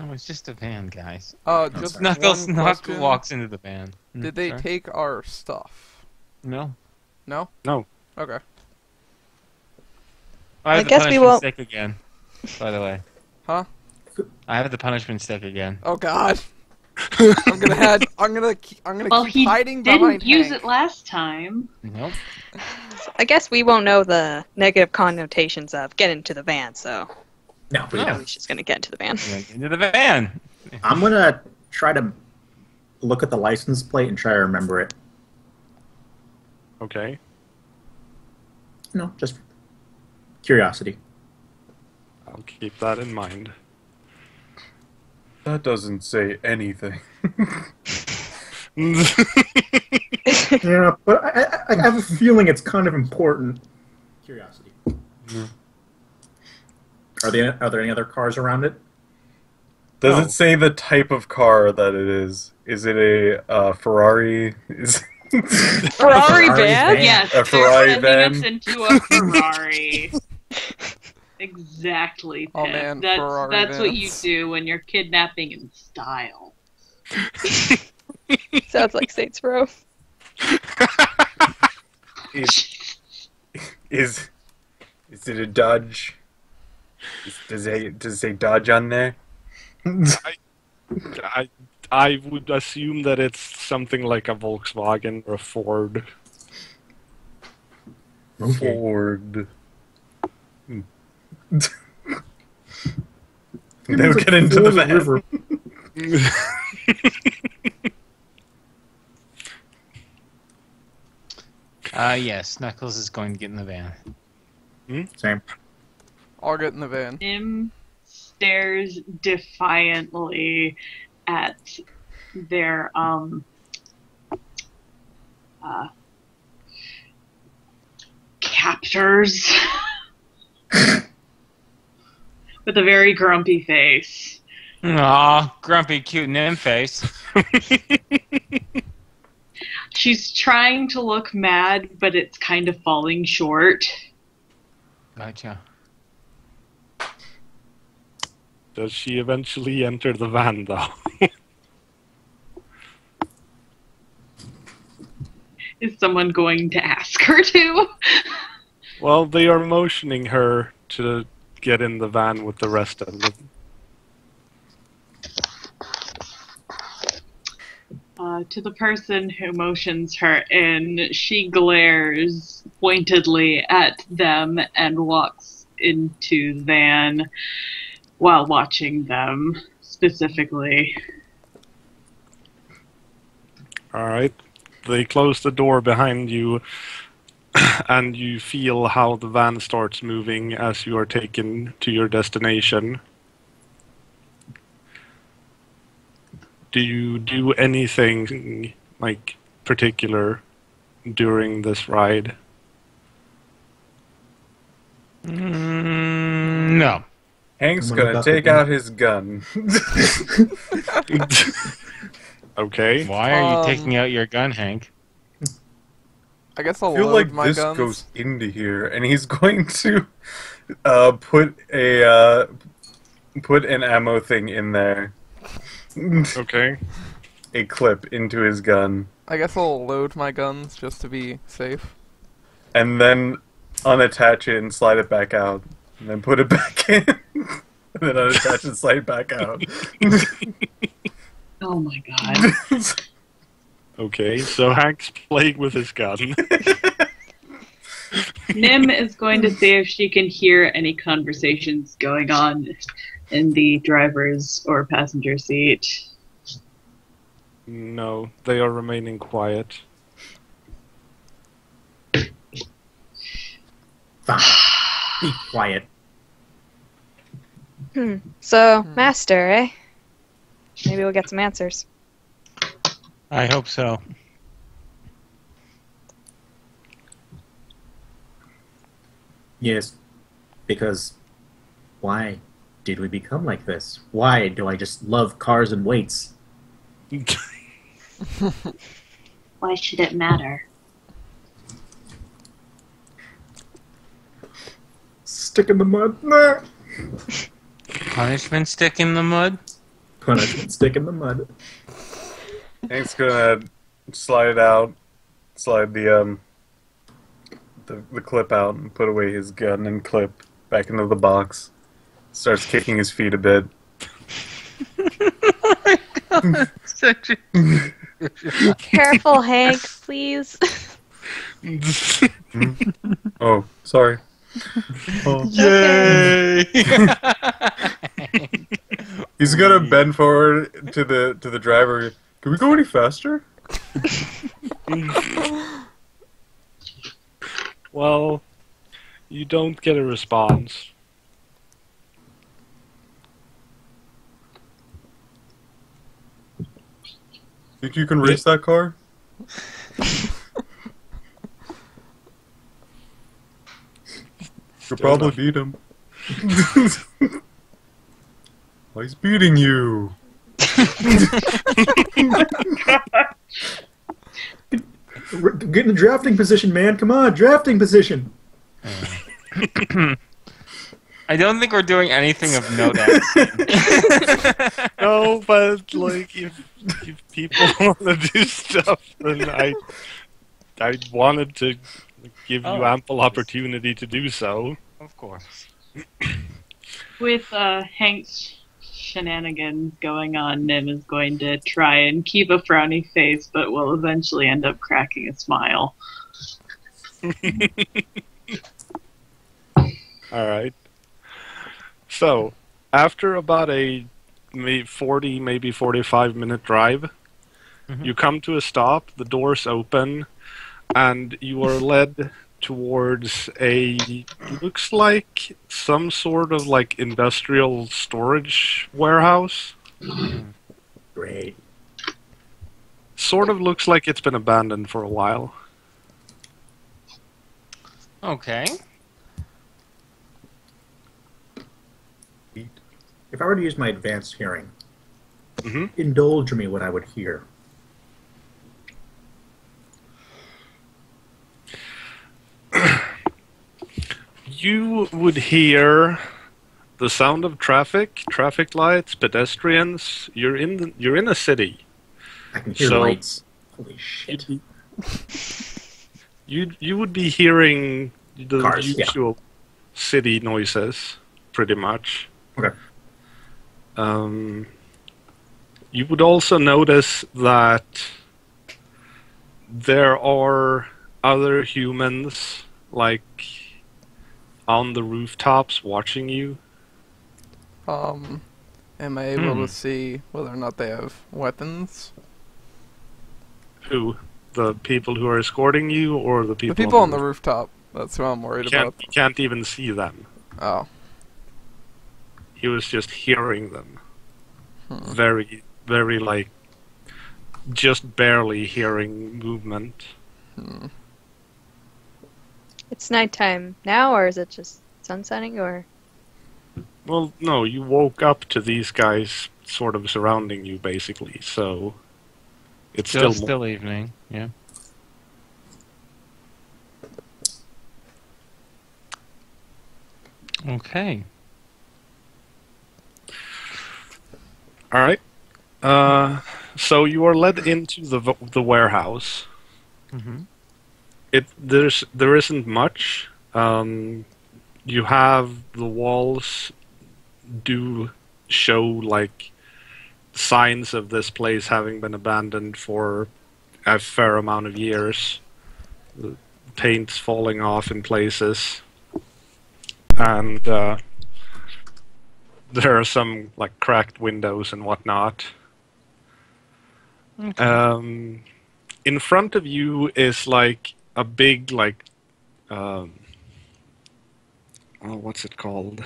Oh, it's just a van, guys. Just sorry. Knuckles one question. walks into the van. Did they Sorry? take our stuff? No. No? No. Okay. I have I the guess we punishment won't- stick again. By the way. Huh? I have the punishment stick again. Oh God. I'm gonna Well, keep he hiding didn't behind use Hank. it last time. Nope. I guess we won't know the negative connotations of get into the van, so No, we No. don't. we're just gonna get into the van. We went into the van. I'm gonna try to look at the license plate and try to remember it. Okay. No, just curiosity. I'll keep that in mind. That doesn't say anything. Yeah, but I have a feeling it's kind of important. Curiosity. Are there any other cars around it? Does No. it say the type of car that it is? Is it a Ferrari? Is Ferrari Ferrari van? van. Yes, A they're Ferrari sending van? us into a Ferrari. Exactly, Pip. Oh, man, that's Ferrari that's what you vans. do when you're kidnapping in style. Sounds like Saints Row. is it a Dodge? Does it say Dodge on there? I would assume that it's something like a Volkswagen or a Ford. Okay. Ford. They'll get into the van. River. Yes, Knuckles is going to get in the van. Same. I'll get in the van. Nim stares defiantly at their captors with a very grumpy face. Aw, grumpy, cute Nim face. She's trying to look mad, but it's kind of falling short. Gotcha. Does she eventually enter the van, though? Is someone going to ask her to? Well, they are motioning her to get in the van with the rest of them. To the person who motions her in, she glares pointedly at them and walks into the van while watching them specifically. Alright. They close the door behind you, and you feel how the van starts moving as you are taken to your destination. Do you do anything, like, particular during this ride? No. Hank's I'm gonna gonna duck take again. out his gun. Okay. Why are you Um, taking out your gun, Hank? I guess I'll I feel load like my this guns. goes into here, and he's going to put an ammo thing in there. Okay. A clip into his gun, I guess I'll load my guns just to be safe. and then unattach it and slide it back out, and then put it back in, and then unattach and slide it back out. Oh my god. Okay, so Hank's playing with his gun. Nim is going to see if she can hear any conversations going on in the driver's or passenger seat. No, they are remaining quiet. Fine. Be quiet. So, Master, eh? Maybe we'll get some answers. I hope so. Yes, because why did we become like this? Why do I just love cars and weights? Why should it matter? Stick in the mud. Nah. Punishment stick in the mud? Punishment, stick in the mud. Hank's gonna slide the clip out and put away his gun and clip back into the box. Starts kicking his feet a bit. Oh my god, such a... Careful, Hank, please. Oh, sorry. Oh. Yay! He's gonna bend forward to the driver. Can we go any faster? Well, you don't get a response. Think you can race that car? You'll probably beat him. Well, he's beating you. Get in the drafting position, man. Come on, drafting position. I don't think we're doing anything of note. Actually. No, but like if people want to do stuff, then I wanted to give you ample opportunity to do so. Of course. With Hank's shenanigans going on, Nim is going to try and keep a frowny face, but will eventually end up cracking a smile. Alright. So, after about a maybe 40, maybe 45-minute drive, you come to a stop, the doors open, and you are led towards looks like some sort of like industrial storage warehouse. Great. Sort of looks like it's been abandoned for a while. Okay. If I were to use my advanced hearing, Mm-hmm. indulge me what I would hear. You would hear the sound of traffic lights, pedestrians. You're in a city. I can hear So- lights. Holy shit. You would be hearing the Cars, yeah. usual city noises, pretty much. Okay. You would also notice that there are other humans, like, on the rooftops watching you. Am I able to see whether or not they have weapons? Who? The people who are escorting you, or the people? The people on the rooftop. That's who I'm worried about. You can't even see them. Oh. He was just hearing them. Very, very, like, just barely hearing movement. It's nighttime now, or is it just sun setting, or? Well, no, you woke up to these guys sort of surrounding you, basically, so it's So still still evening, yeah. Okay. All right. So you are led into the warehouse. Mm-hmm. There isn't much. You have the walls do show like signs of this place having been abandoned for a fair amount of years. The paint's falling off in places, and there are some like cracked windows and whatnot. Okay. In front of you is like a big like oh, what's it called?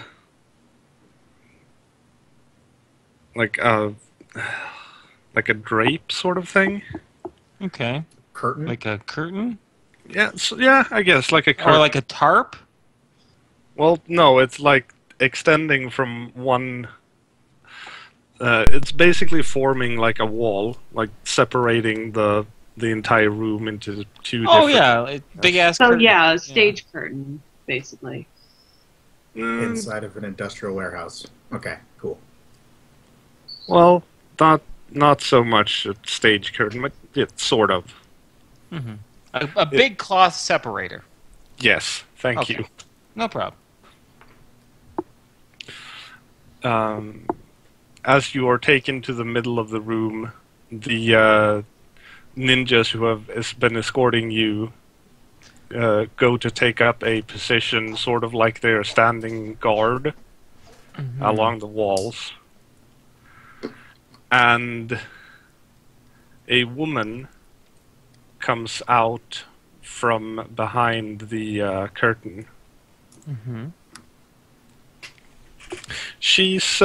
Like like a drape sort of thing. Okay. Curtain? Like a curtain? Yeah, so, yeah, I guess like a Or curtain. like a tarp? Well, no, it's like extending from one. It's basically forming like a wall, like separating the entire room into two Oh, different. yeah. Big ass So curtain. yeah, a stage curtain, basically. Inside of an industrial warehouse. Okay, cool. Well, not so much a stage curtain, but yeah, sort of. Mm-hmm. A big cloth separator. Yes, thank Okay. you. No problem. As you are taken to the middle of the room, the ninjas who have been escorting you go to take up a position sort of like they're standing guard along the walls. And a woman comes out from behind the curtain. Mm-hmm. She's,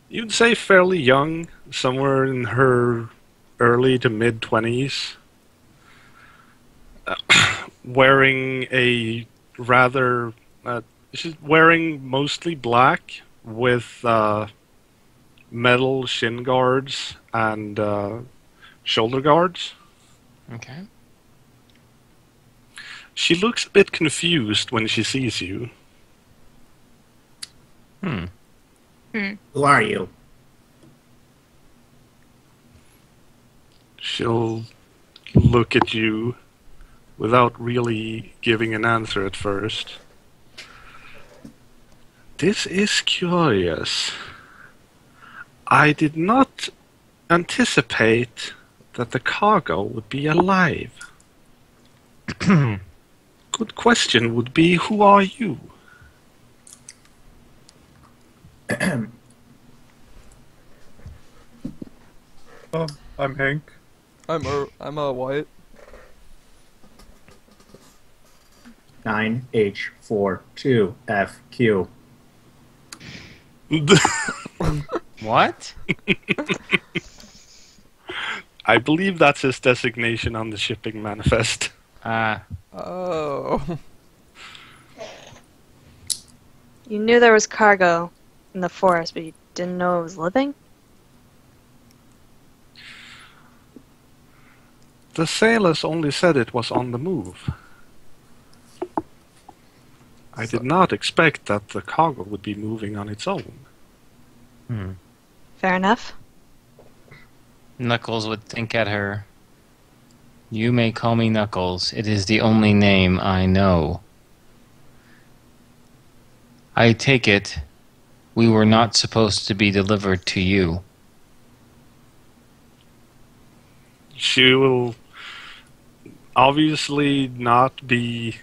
you'd say fairly young, somewhere in her early to mid-20s. Wearing a rather... she's wearing mostly black with metal shin guards and shoulder guards. Okay. She looks a bit confused when she sees you. Who are you? She'll look at you without really giving an answer at first. This is curious. I did not anticipate that the cargo would be alive. Good question would be, who are you? I'm Hank. I'm Wyatt. 9H42FQ. What? I believe that's his designation on the shipping manifest. Oh. You knew there was cargo in the forest, but you didn't know it was living? The sailors only said it was on the move. I did not expect that the cargo would be moving on its own. Fair enough. Knuckles would think at her. You may call me Knuckles. It is the only name I know. I take it we were not supposed to be delivered to you. She will obviously not be...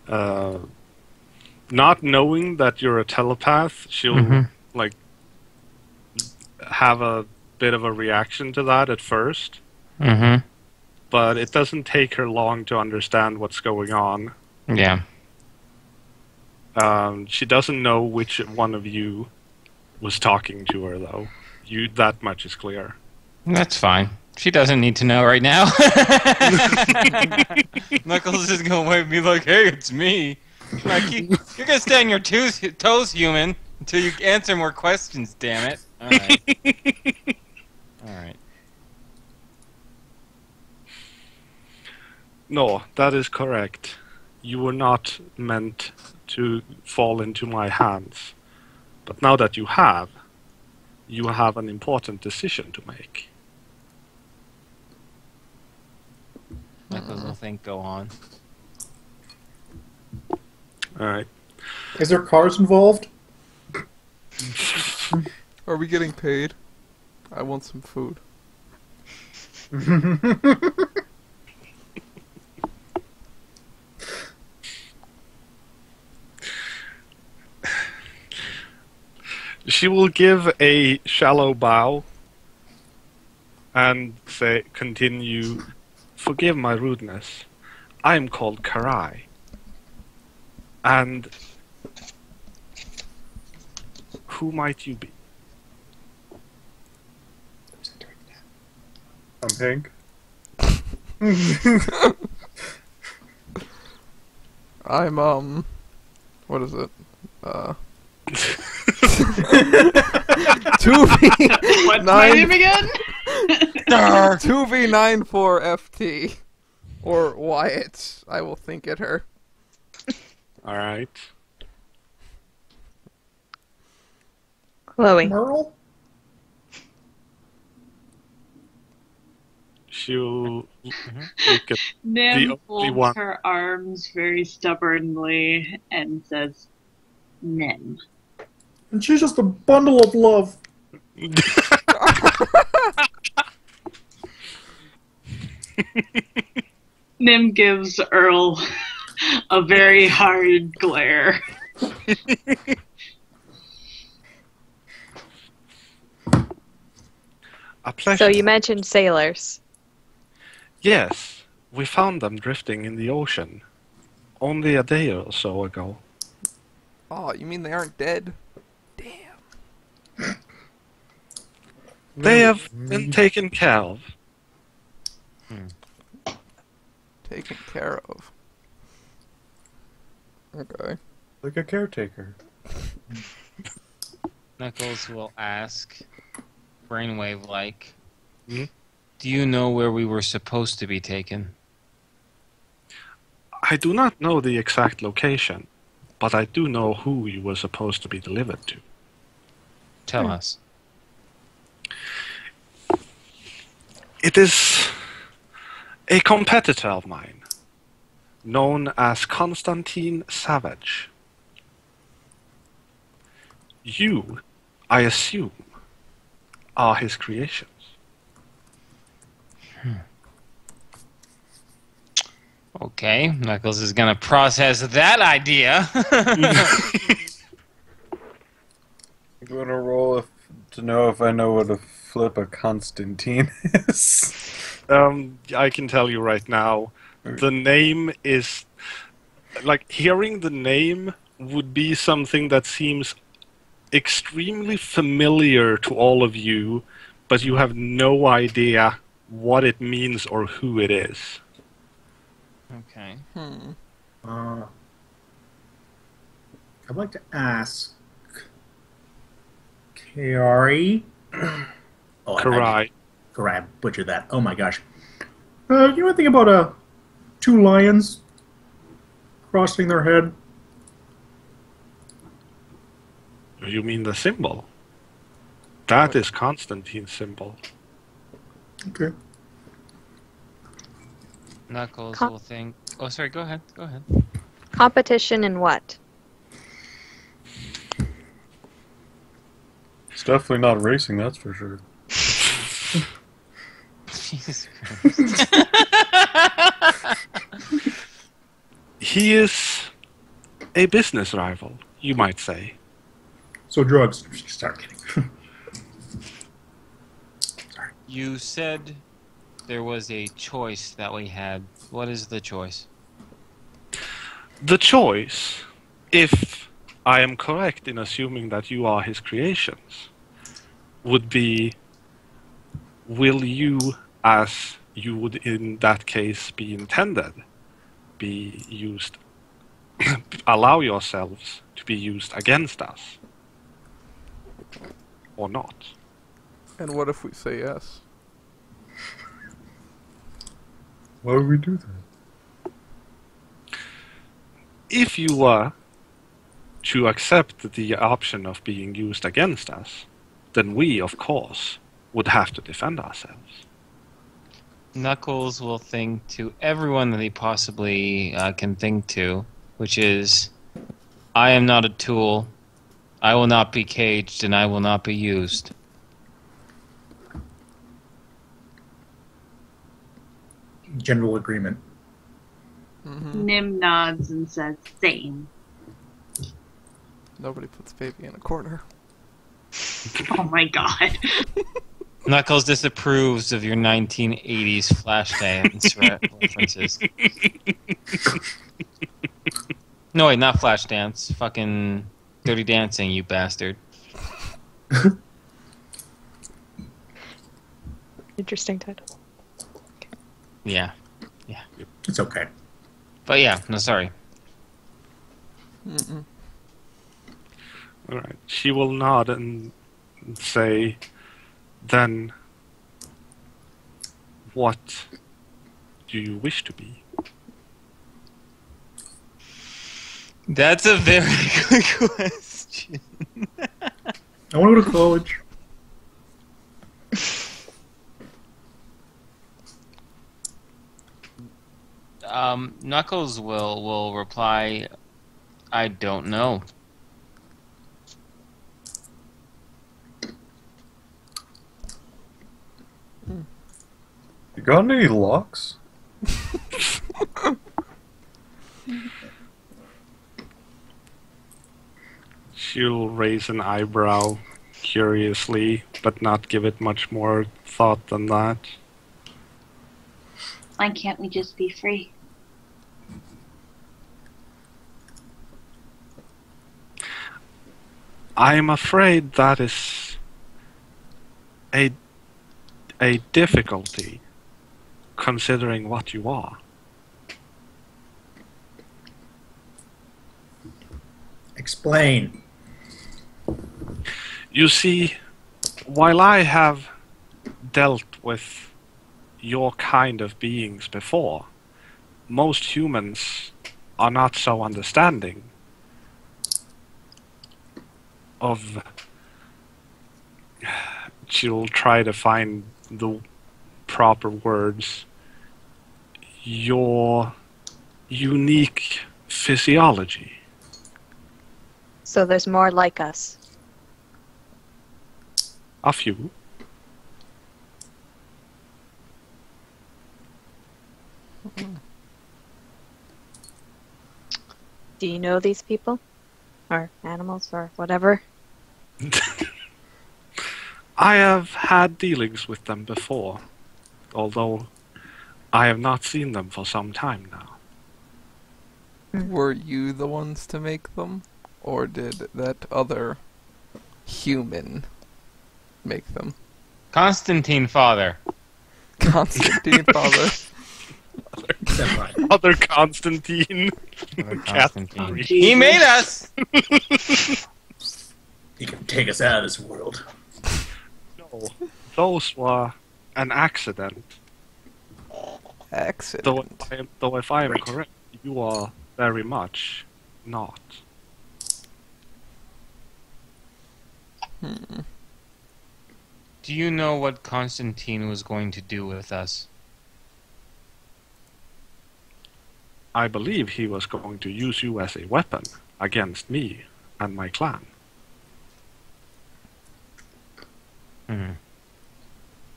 not knowing that you're a telepath, she'll like have a bit of a reaction to that at first. Mm-hmm. But it doesn't take her long to understand what's going on. Yeah. She doesn't know which one of you was talking to her, though. That much is clear. That's fine. She doesn't need to know right now. Knuckles is going to wave me like, hey, it's me. Like, you're going to stay on your toes, human, until you answer more questions, damn it. Alright. Alright. No, that is correct. You were not meant to fall into my hands. But now that you have an important decision to make. Knuckles will think, go on. Alright. Is there cars involved? Are we getting paid? I want some food. She will give a shallow bow and continue, forgive my rudeness. I am called Karai. And who might you be? I'm Hank. I'm, what is it? 2v What's my name again? 2v94FT. Or Wyatt. I will think at her. Alright. Chloe. Merle? She'll look at Nim The only one. folds her arms very stubbornly and says, Nim. And she's just a bundle of love. Nim gives Earl a very hard glare. a pleasure. So you mentioned sailors. Yes, we found them drifting in the ocean only a day or so ago. Oh, you mean they aren't dead? Damn. They have been taken care of. Taken care of. Okay. Like a caretaker. Knuckles will ask, brainwave-like, Hmm? do you know where we were supposed to be taken? I do not know the exact location, but I do know who you were supposed to be delivered to. Tell us. It is a competitor of mine, known as Constantine Savage. You, I assume, are his creations. Okay, Knuckles is gonna process that idea. I'm gonna roll to know if I know what a flip a Constantine is. I can tell you right now, the name is... Like, hearing the name would be something that seems extremely familiar to all of you, but you have no idea what it means or who it is. Okay. I'd like to ask Kaori. Oh, Karai. Karai, I butchered that. Oh my gosh. You know anything about two lions crossing their head? You mean the symbol? That is Constantine's symbol. Okay. Knuckles will think... Oh, sorry, go ahead. Go ahead. Competition in what? It's definitely not racing, that's for sure. Jesus Christ. He is a business rival, you might say. So drugs. Start kidding. Sorry. You said there was a choice that we had. What is the choice? The choice, if I am correct in assuming that you are his creations, would be, will you, as you would in that case be intended, be used, allow yourselves to be used against us? Or not? And what if we say yes? Why would we do that? If you were to accept the option of being used against us, then we, of course, would have to defend ourselves. Knuckles will think to everyone that he possibly can think to, which is, I am not a tool, I will not be caged, and I will not be used. General agreement. Nim nods and says, same. Nobody puts baby in a corner. Oh my god. Knuckles disapproves of your 1980s Flashdance references. No, wait, not Flashdance. Fucking Dirty Dancing, you bastard. Interesting title. Yeah. It's okay. But yeah, no, sorry. Alright. She will nod and say, then, what do you wish to be? That's a very good question. I want to go to college. Knuckles will reply, I don't know. You got any locks? She'll raise an eyebrow curiously, but not give it much more thought than that. Why can't we just be free? I'm afraid that is a difficulty, considering what you are. Explain. You see, while I have dealt with your kind of beings before, most humans are not so understanding of... She'll try to find the proper words. Your unique physiology. So there's more like us. A few. Do you know these people? Or animals, or whatever? I have had dealings with them before, although I have not seen them for some time now. Were you the ones to make them? Or did that other human make them? Constantine Father. Constantine Father. Other Constantine. Constantine. He made us! He can take us out of this world. No, those were an accident. Accident. Though if I am Right. correct, you are very much not. Do you know what Constantine was going to do with us? I believe he was going to use you as a weapon against me and my clan.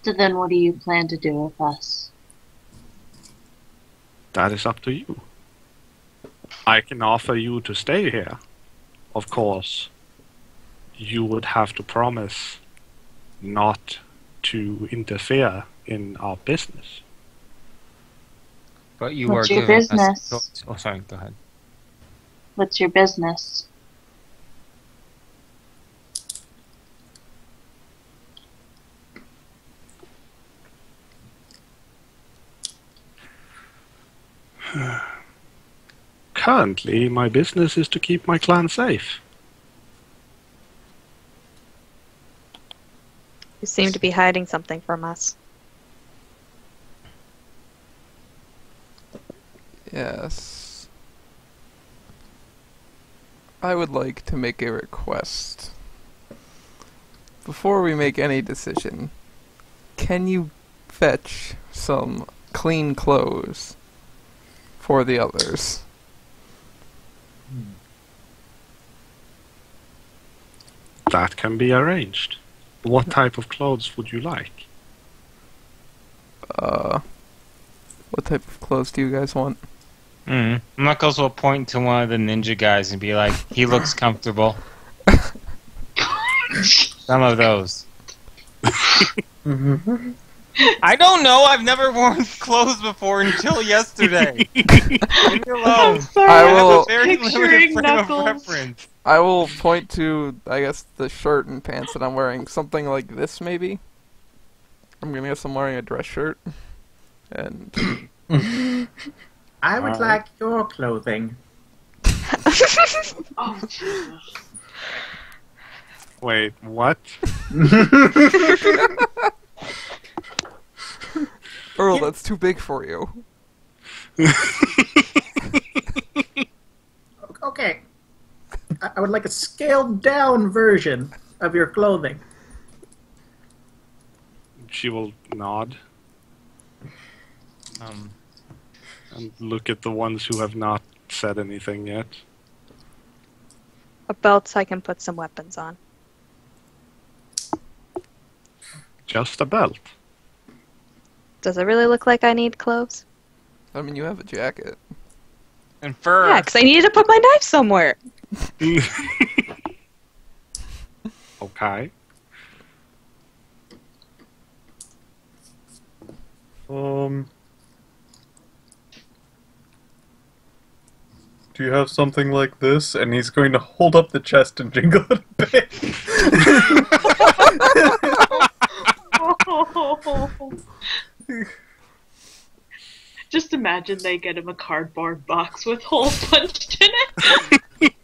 So then what do you plan to do with us? That is up to you. I can offer you to stay here. Of course, you would have to promise not to interfere in our business. But you What's are your giving business? us... Oh, sorry, go ahead. What's your business? Currently, my business is to keep my clan safe. You seem to be hiding something from us. Yes. I would like to make a request. Before we make any decision, can you fetch some clean clothes for the others? That can be arranged. What type of clothes would you like? What type of clothes do you guys want? Knuckles will point to one of the ninja guys and be like, he looks comfortable. Some of those. I don't know. I've never worn clothes before until yesterday. Leave me alone. I'm sorry, I I will- was Very limited picturing frame Knuckles. of reference. I will point to, I guess, the shirt and pants that I'm wearing. Something like this, maybe? I'm gonna guess I'm wearing a dress shirt. And I would Alright. like your clothing. Oh, Jesus. Wait, what? Earl, that's too big for you. Okay. I would like a scaled down version of your clothing. She will nod and look at the ones who have not said anything yet. A belt I can put some weapons on. Just a belt. Does it really look like I need clothes? I mean, you have a jacket. And fur. Yeah, because I need to put my knife somewhere. Okay. Do you have something like this? And he's going to hold up the chest and jingle it a bit. Just imagine they get him a cardboard box with holes punched in it.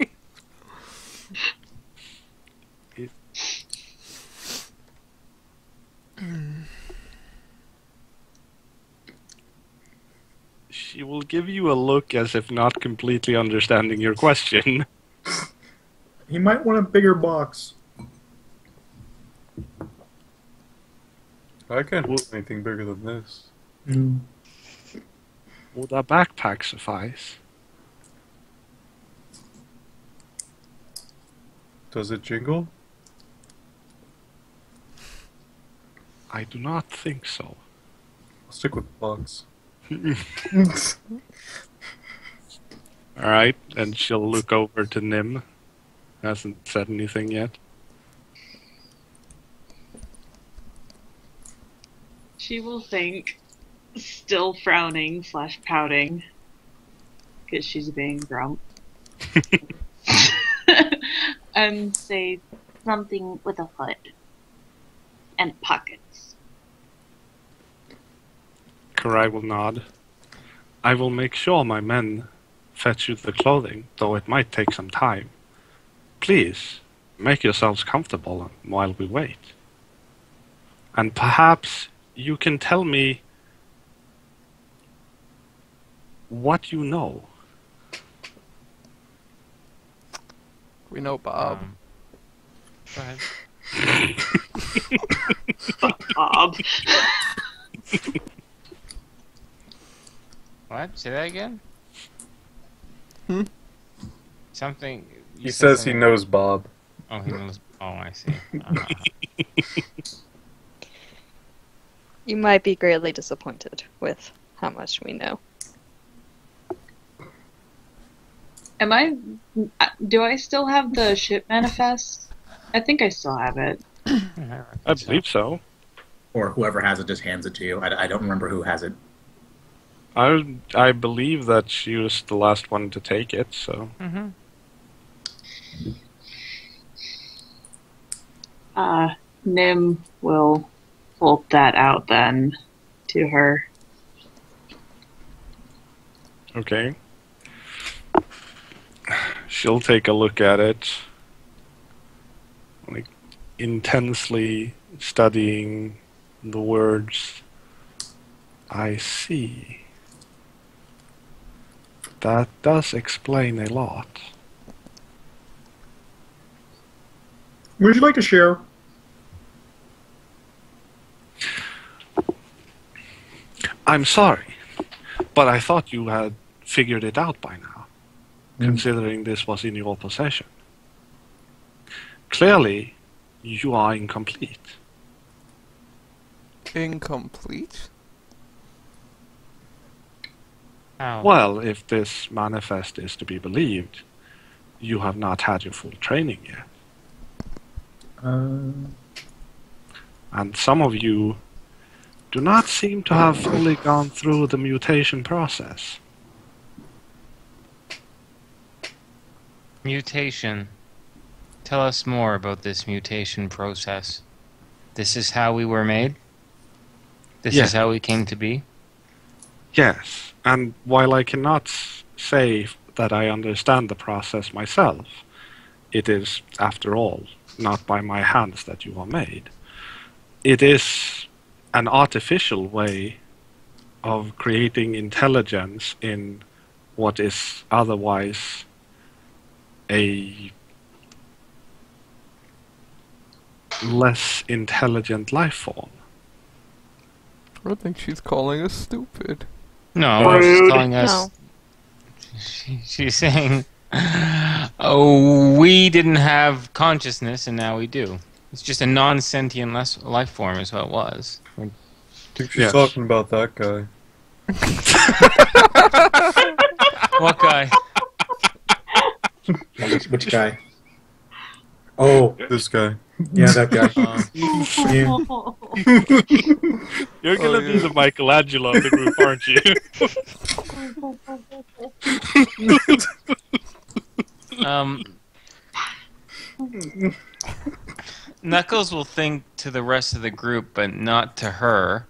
She will give you a look as if not completely understanding your question. He might want a bigger box. I can't hold anything bigger than this. Would a backpack suffice? Does it jingle? I do not think so. I'll stick with the box. Alright, and she'll look over to Nim. Hasn't said anything yet. She will think, still frowning / pouting, because she's being grump, and say something with a hood and pockets. Karai will nod. I will make sure my men fetch you the clothing, though it might take some time. Please, make yourselves comfortable while we wait. And perhaps you can tell me what you know. We know Bob. Go ahead. Bob. What? Say that again? Hmm? Something. He says he knows Bob. Oh, he knows. Oh, I see. You might be greatly disappointed with how much we know. Do I still have the ship manifest? I think I still have it. I believe so. Or whoever has it just hands it to you. I don't remember who has it. I believe that she was the last one to take it, so. Mm-hmm. Nim will hold that out then to her. Okay. She'll take a look at it, like intensely studying the words. I see. That does explain a lot. Would you like to share? I'm sorry, but I thought you had figured it out by now, considering this was in your possession. Clearly, you are incomplete. Incomplete? How? Well, if this manifest is to be believed, you have not had your full training yet. And some of you do not seem to have fully gone through the mutation process. Mutation. Tell us more about this mutation process. This is how we were made? This Yeah. is how we came to be? Yes, and while I cannot say that I understand the process myself, it is, after all, not by my hands that you are made. It is an artificial way of creating intelligence in what is otherwise a less intelligent life form. I think she's calling us stupid. No, she's Rude. calling us... No. She's saying, oh, we didn't have consciousness and now we do. It's just a non-sentient life form is what it was. I think she's Yes. talking about that guy. What guy? Which guy? Oh, This guy. yeah, that guy. Yeah. You're gonna Oh, be yeah. the Michelangelo of the group, aren't you? Knuckles will think to the rest of the group, but not to her.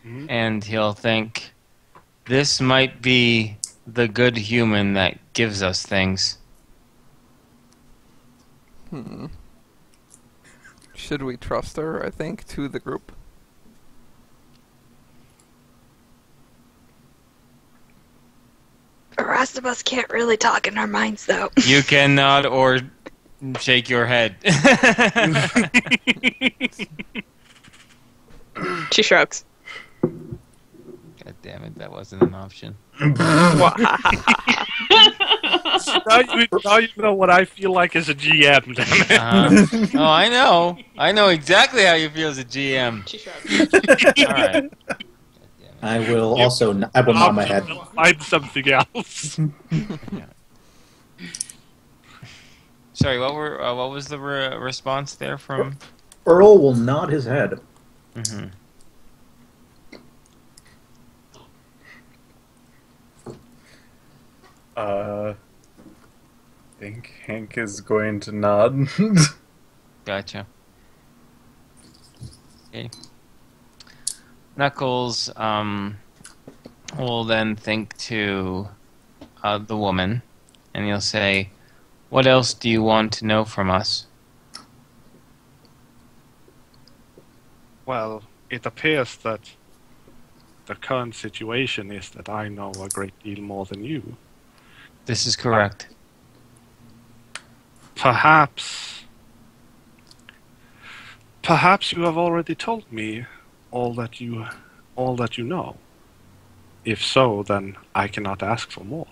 Mhm. And he'll think, this might be the good human that gives us things. Should we trust her, I think, to the group? The rest of us can't really talk in our minds, though. You cannot or shake your head. She shrugs. God damn it, that wasn't an option. now you know what I feel like as a GM, damn it. Oh, I know. I know exactly how you feel as a GM. She shrugs. Alright. I will also. I will nod my head. Find something else. Sorry, what was the response there from? Earl will nod his head. Mm-hmm. I think Hank is going to nod. Gotcha. Okay. Knuckles will then think to the woman, and he'll say, "What else do you want to know from us?" Well, it appears that the current situation is that I know a great deal more than you. This is correct. Perhaps you have already told me all that you know. If so, then I cannot ask for more.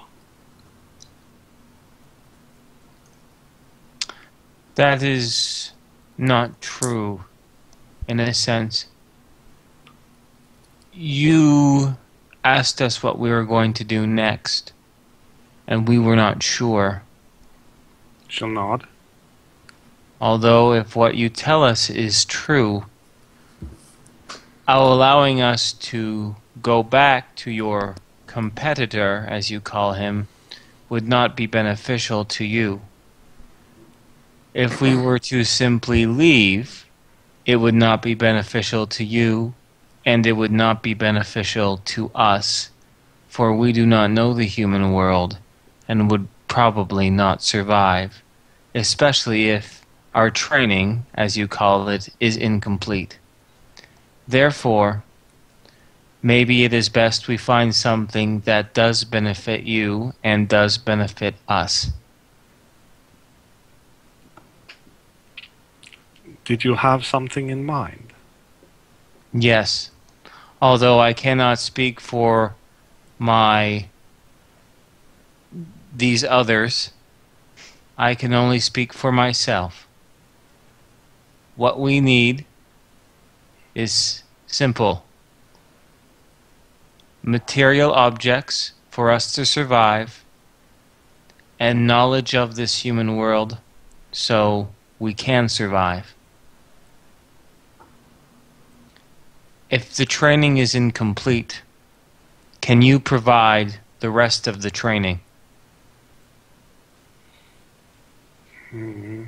That is not true, in a sense. You asked us what we were going to do next, and we were not sure. She'll nod. Although, if what you tell us is true, allowing us to go back to your competitor, as you call him, would not be beneficial to you. If we were to simply leave, it would not be beneficial to you, and it would not be beneficial to us, for we do not know the human world, and would probably not survive, especially if our training, as you call it, is incomplete. Therefore, maybe it is best we find something that does benefit you and does benefit us. Did you have something in mind? Yes. Although I cannot speak for these others, I can only speak for myself. What we need is simple. Material objects for us to survive, and knowledge of this human world so we can survive. If the training is incomplete, can you provide the rest of the training? Hmm.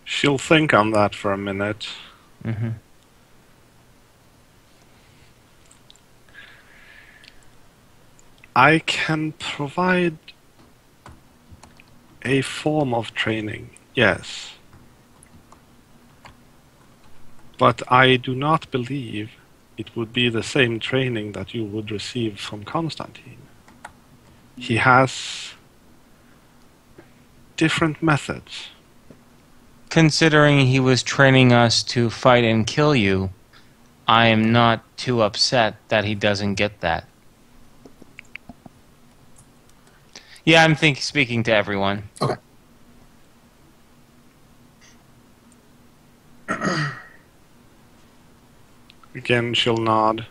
She'll think on that for a minute. Mm-hmm. I can provide a form of training, yes. But I do not believe it would be the same training that you would receive from Constantine. He has different methods. Considering he was training us to fight and kill you, I am not too upset that he doesn't get that. Yeah, I'm speaking to everyone. Okay. Again, she'll nod.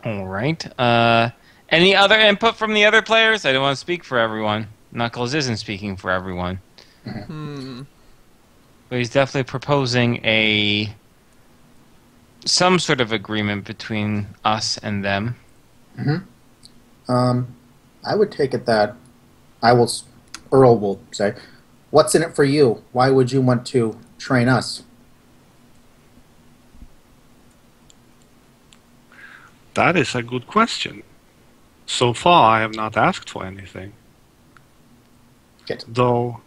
All right. Any other input from the other players? I don't want to speak for everyone. Knuckles isn't speaking for everyone. But he's definitely proposing some sort of agreement between us and them. I would take it that Earl will say, "What's in it for you? Why would you want to train us?" That is a good question. So far, I have not asked for anything. Good. Though,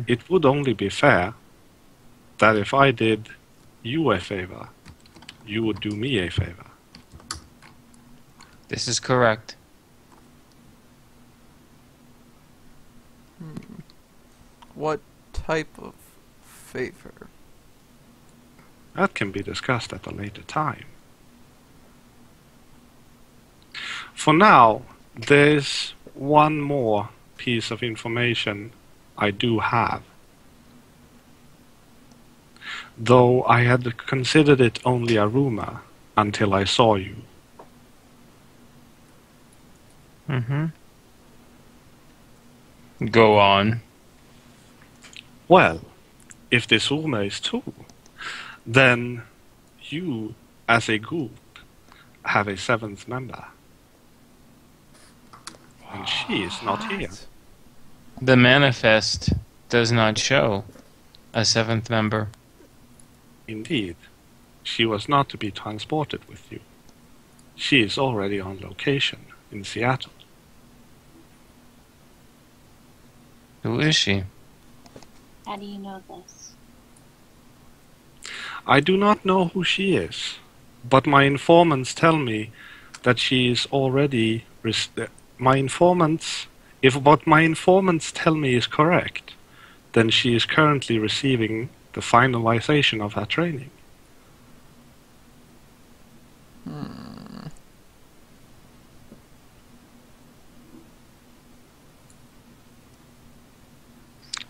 it would only be fair that if I did you a favor, you would do me a favor. This is correct. What type of favor? That can be discussed at a later time. For now, there's one more piece of information I do have. Though I had considered it only a rumor until I saw you. Go on. Well, if this rumor is true, then you, as a group, have a seventh member. And she is not here. The manifest does not show a seventh member. Indeed, she was not to be transported with you. She is already on location in Seattle. Who is she? How do you know this? I do not know who she is, but my informants tell me that she is already... If what my informants tell me is correct, then she is currently receiving the finalization of her training.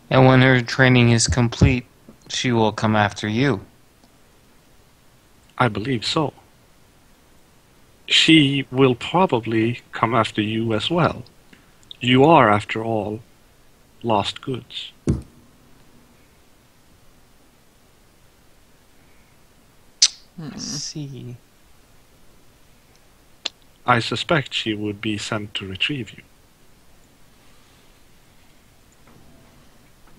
And when her training is complete, she will come after you. I believe so. She will probably come after you as well. You are, after all, lost goods. I see. I suspect she would be sent to retrieve you.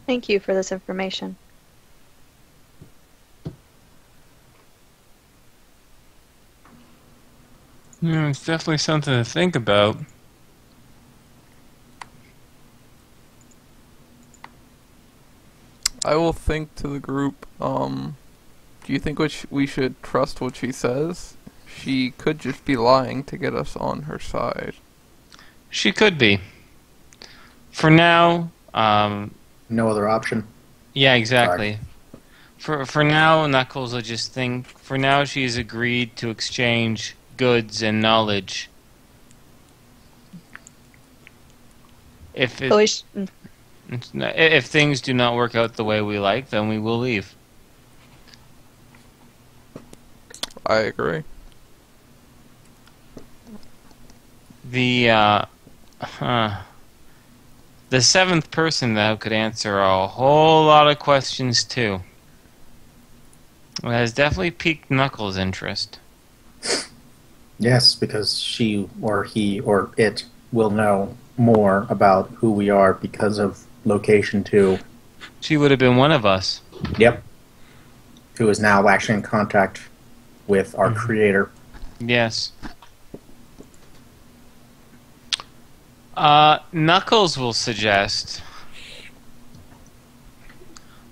Thank you for this information. Yeah, it's definitely something to think about. I will think to the group. Do you think we should trust what she says? She could just be lying to get us on her side. She could be. For now, No other option. yeah, exactly. For now, Knuckles will just think. For now, she's agreed to exchange goods and knowledge. If things do not work out the way we like, then we will leave. I agree. The seventh person, though, could answer a whole lot of questions, too. It has definitely piqued Knuckles' interest. Yes, because she or he or it will know more about who we are because of Location 2. She would have been one of us. Yep. Who is now actually in contact with our creator. Yes. Knuckles will suggest,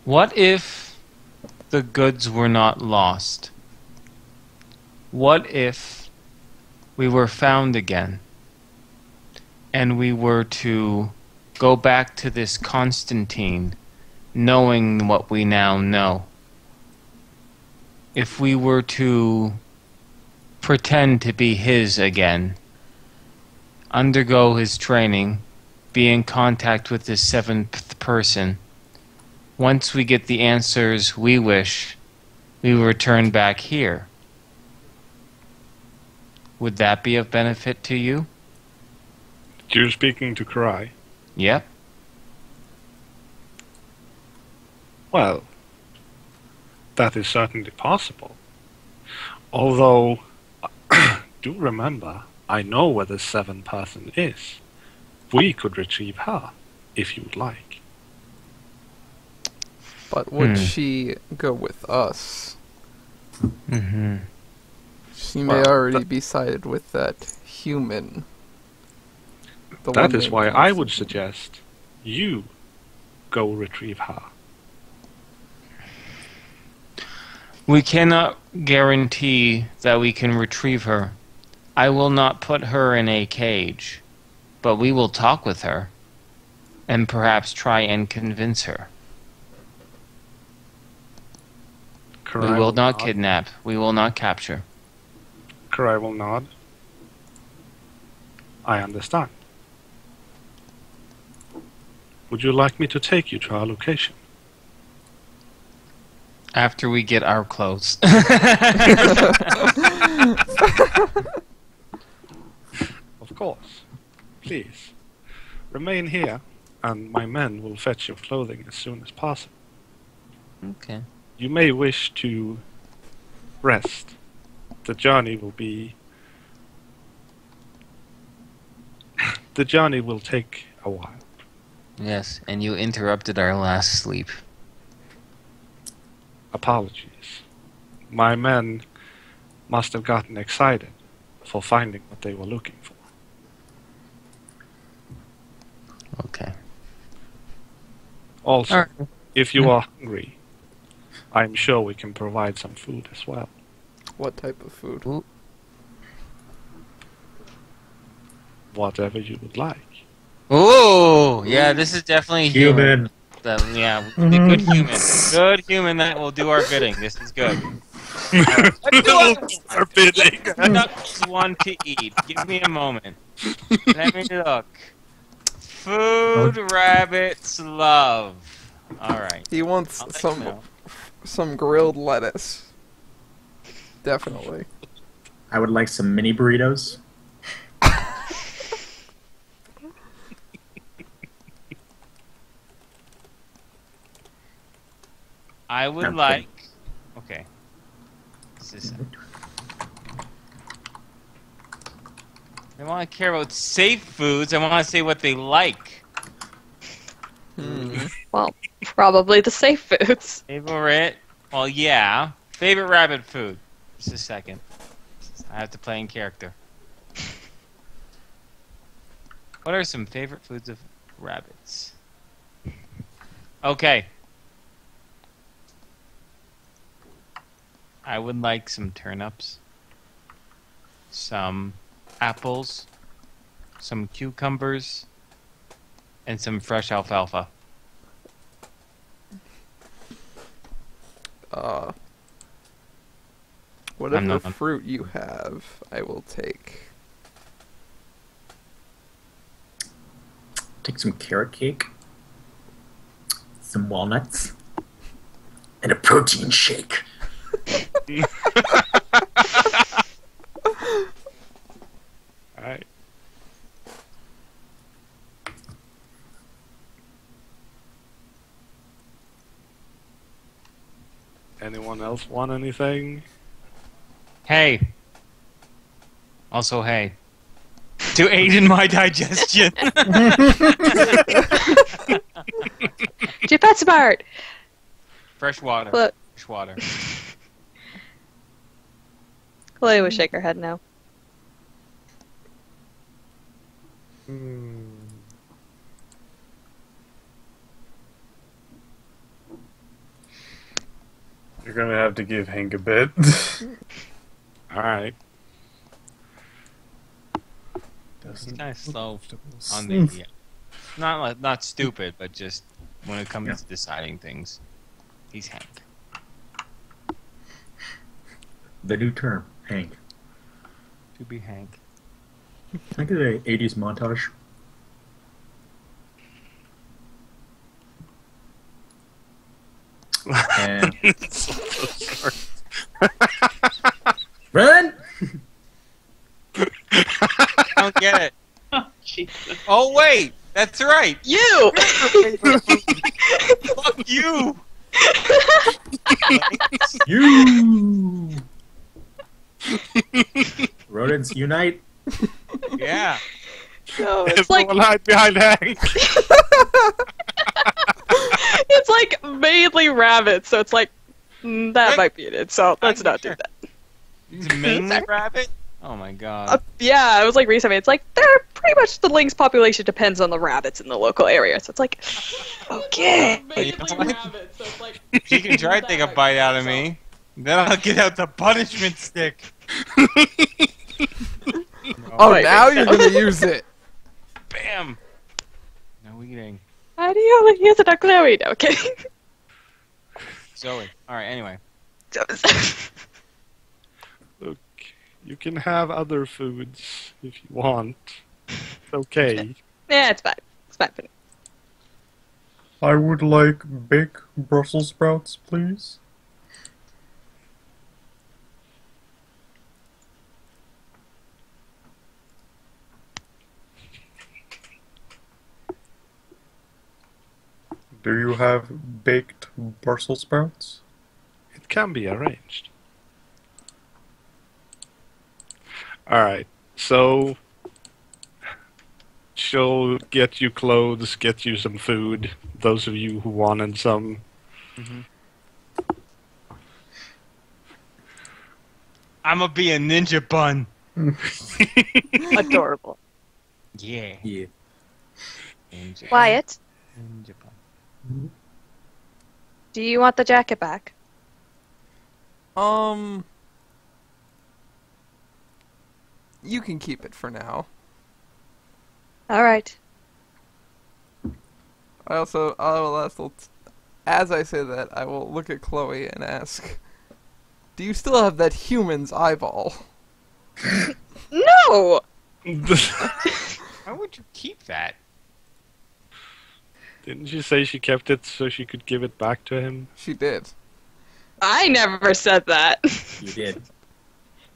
what if the goods were not lost? What if we were found again and we were to go back to this Constantine knowing what we now know? If we were to pretend to be his again, undergo his training, be in contact with this seventh person, once we get the answers we wish, we will return back here. Would that be of benefit to you? You're speaking to Karai. Yep. Well, that is certainly possible. Although, do remember, I know where the seventh person is. We could retrieve her, if you would like. But would she go with us? Mm-hmm. She may already be sided with that human. That is why I would suggest you go retrieve her. We cannot guarantee that we can retrieve her. I will not put her in a cage, but we will talk with her and perhaps try and convince her. Karai We will not kidnap. We will not capture. Karai will nod. I understand. Would you like me to take you to our location? After we get our clothes. Of course. Please. Remain here, and my men will fetch your clothing as soon as possible. Okay. You may wish to rest. The journey will be... the journey will take a while. Yes, and you interrupted our last sleep. Apologies. My men must have gotten excited for finding what they were looking for. Okay. Also, Alright. if you are hungry, I'm sure we can provide some food as well. What type of food? Ooh. Whatever you would like. Ooh, yeah, this is definitely Human. Yeah, the good human. Good human that will do our bidding. This is good. Our bidding. Knuckles want to eat. Give me a moment. Let me look. Food rabbits love. Alright. He wants I'll let you know. some grilled lettuce. Definitely. I would like some mini burritos. I would Okay. like... Okay. I want to care about safe foods. I want to say what they like. Well, probably the safe foods. Favorite? Well, yeah. Favorite rabbit food? Just a second. I have to play in character. What are some favorite foods of rabbits? Okay. I would like some turnips, some apples, some cucumbers, and some fresh alfalfa. Whatever fruit you have, I will take. Take some carrot cake, some walnuts, and a protein shake. Alright. Anyone else want anything? Hay. Also hay. To aid in my digestion. Your pet smart. Fresh water. Look. Fresh water. Chloe would shake her head no. You're gonna have to give Hank a bit. Alright. He's kind of slow on the not stupid, but just when it comes to deciding things, he's Hank. The new term, Hank. To be Hank. Can I get an 80s montage? And run! I don't get it. Oh, Jesus. Oh wait, that's right. You! Fuck you. You! Rodents unite. Yeah. No, it's like Everyone hide behind Hank. it's like mainly rabbits, so it's like that might be it. So let's not do that. It's mainly rabbit. Oh my god. Yeah, it was like recently. It's like they're pretty much the lynx population depends on the rabbits in the local area. So it's like, okay. You know what? She can try to take a bite out of me. Then I'll get out the punishment stick. Oh, now you're gonna use it. Bam. No eating. How do you only use it on Chloe? No, okay. Zoe. Alright, anyway. Look, you can have other foods if you want. It's okay. Yeah, it's fine. It's fine for me. I would like baked Brussels sprouts, please. Do you have baked Brussels sprouts? It can be arranged. Alright, so she'll get you clothes, get you some food, those of you who wanted some. I'ma be a ninja bun. Adorable. Yeah. Yeah. Ninja. Wyatt, Ninja bun. do you want the jacket back? You can keep it for now. All right. I will also, as I say that, I will look at Chloe and ask, do you still have that human's eyeball? No. Why would you keep that? Didn't she say she kept it so she could give it back to him? She did. I never said that. You did.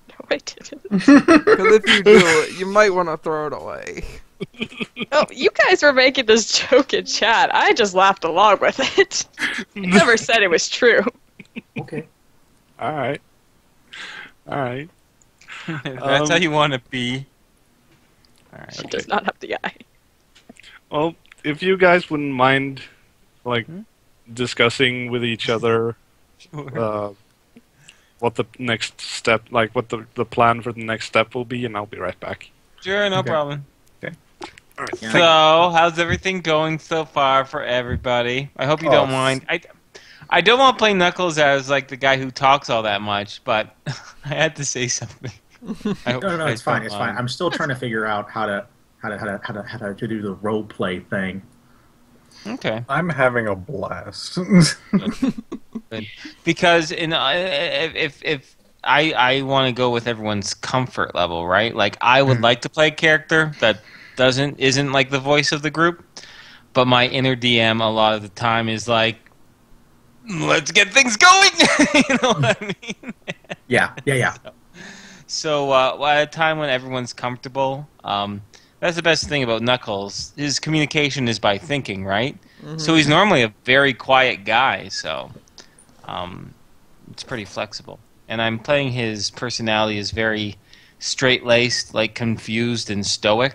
No, I didn't. Because if you do, you might want to throw it away. Oh, you guys were making this joke in chat. I just laughed along with it. I never said it was true. Okay. Alright. Alright. If that's how you want to be. Alright. She does not have the eye. Well, if you guys wouldn't mind, like, discussing with each other Sure. what the next step, like, what the plan for the next step will be, and I'll be right back. Sure, no Okay. problem. Alright. Yeah. So, how's everything going so far for everybody? I hope you don't mind. I don't want to play Knuckles as like the guy who talks all that much, but I had to say something. No, it's fine. It's fine. mind. I'm still trying to figure out how to do the role play thing. Okay. I'm having a blast. Because if I want to go with everyone's comfort level, right? Like I would like to play a character that isn't like the voice of the group, but my inner DM a lot of the time is like, let's get things going. You know what I mean? Yeah. So at a time when everyone's comfortable, that's the best thing about Knuckles. His communication is by thinking, right? So he's normally a very quiet guy, so it's pretty flexible. And I'm playing his personality as very straight-laced, like confused and stoic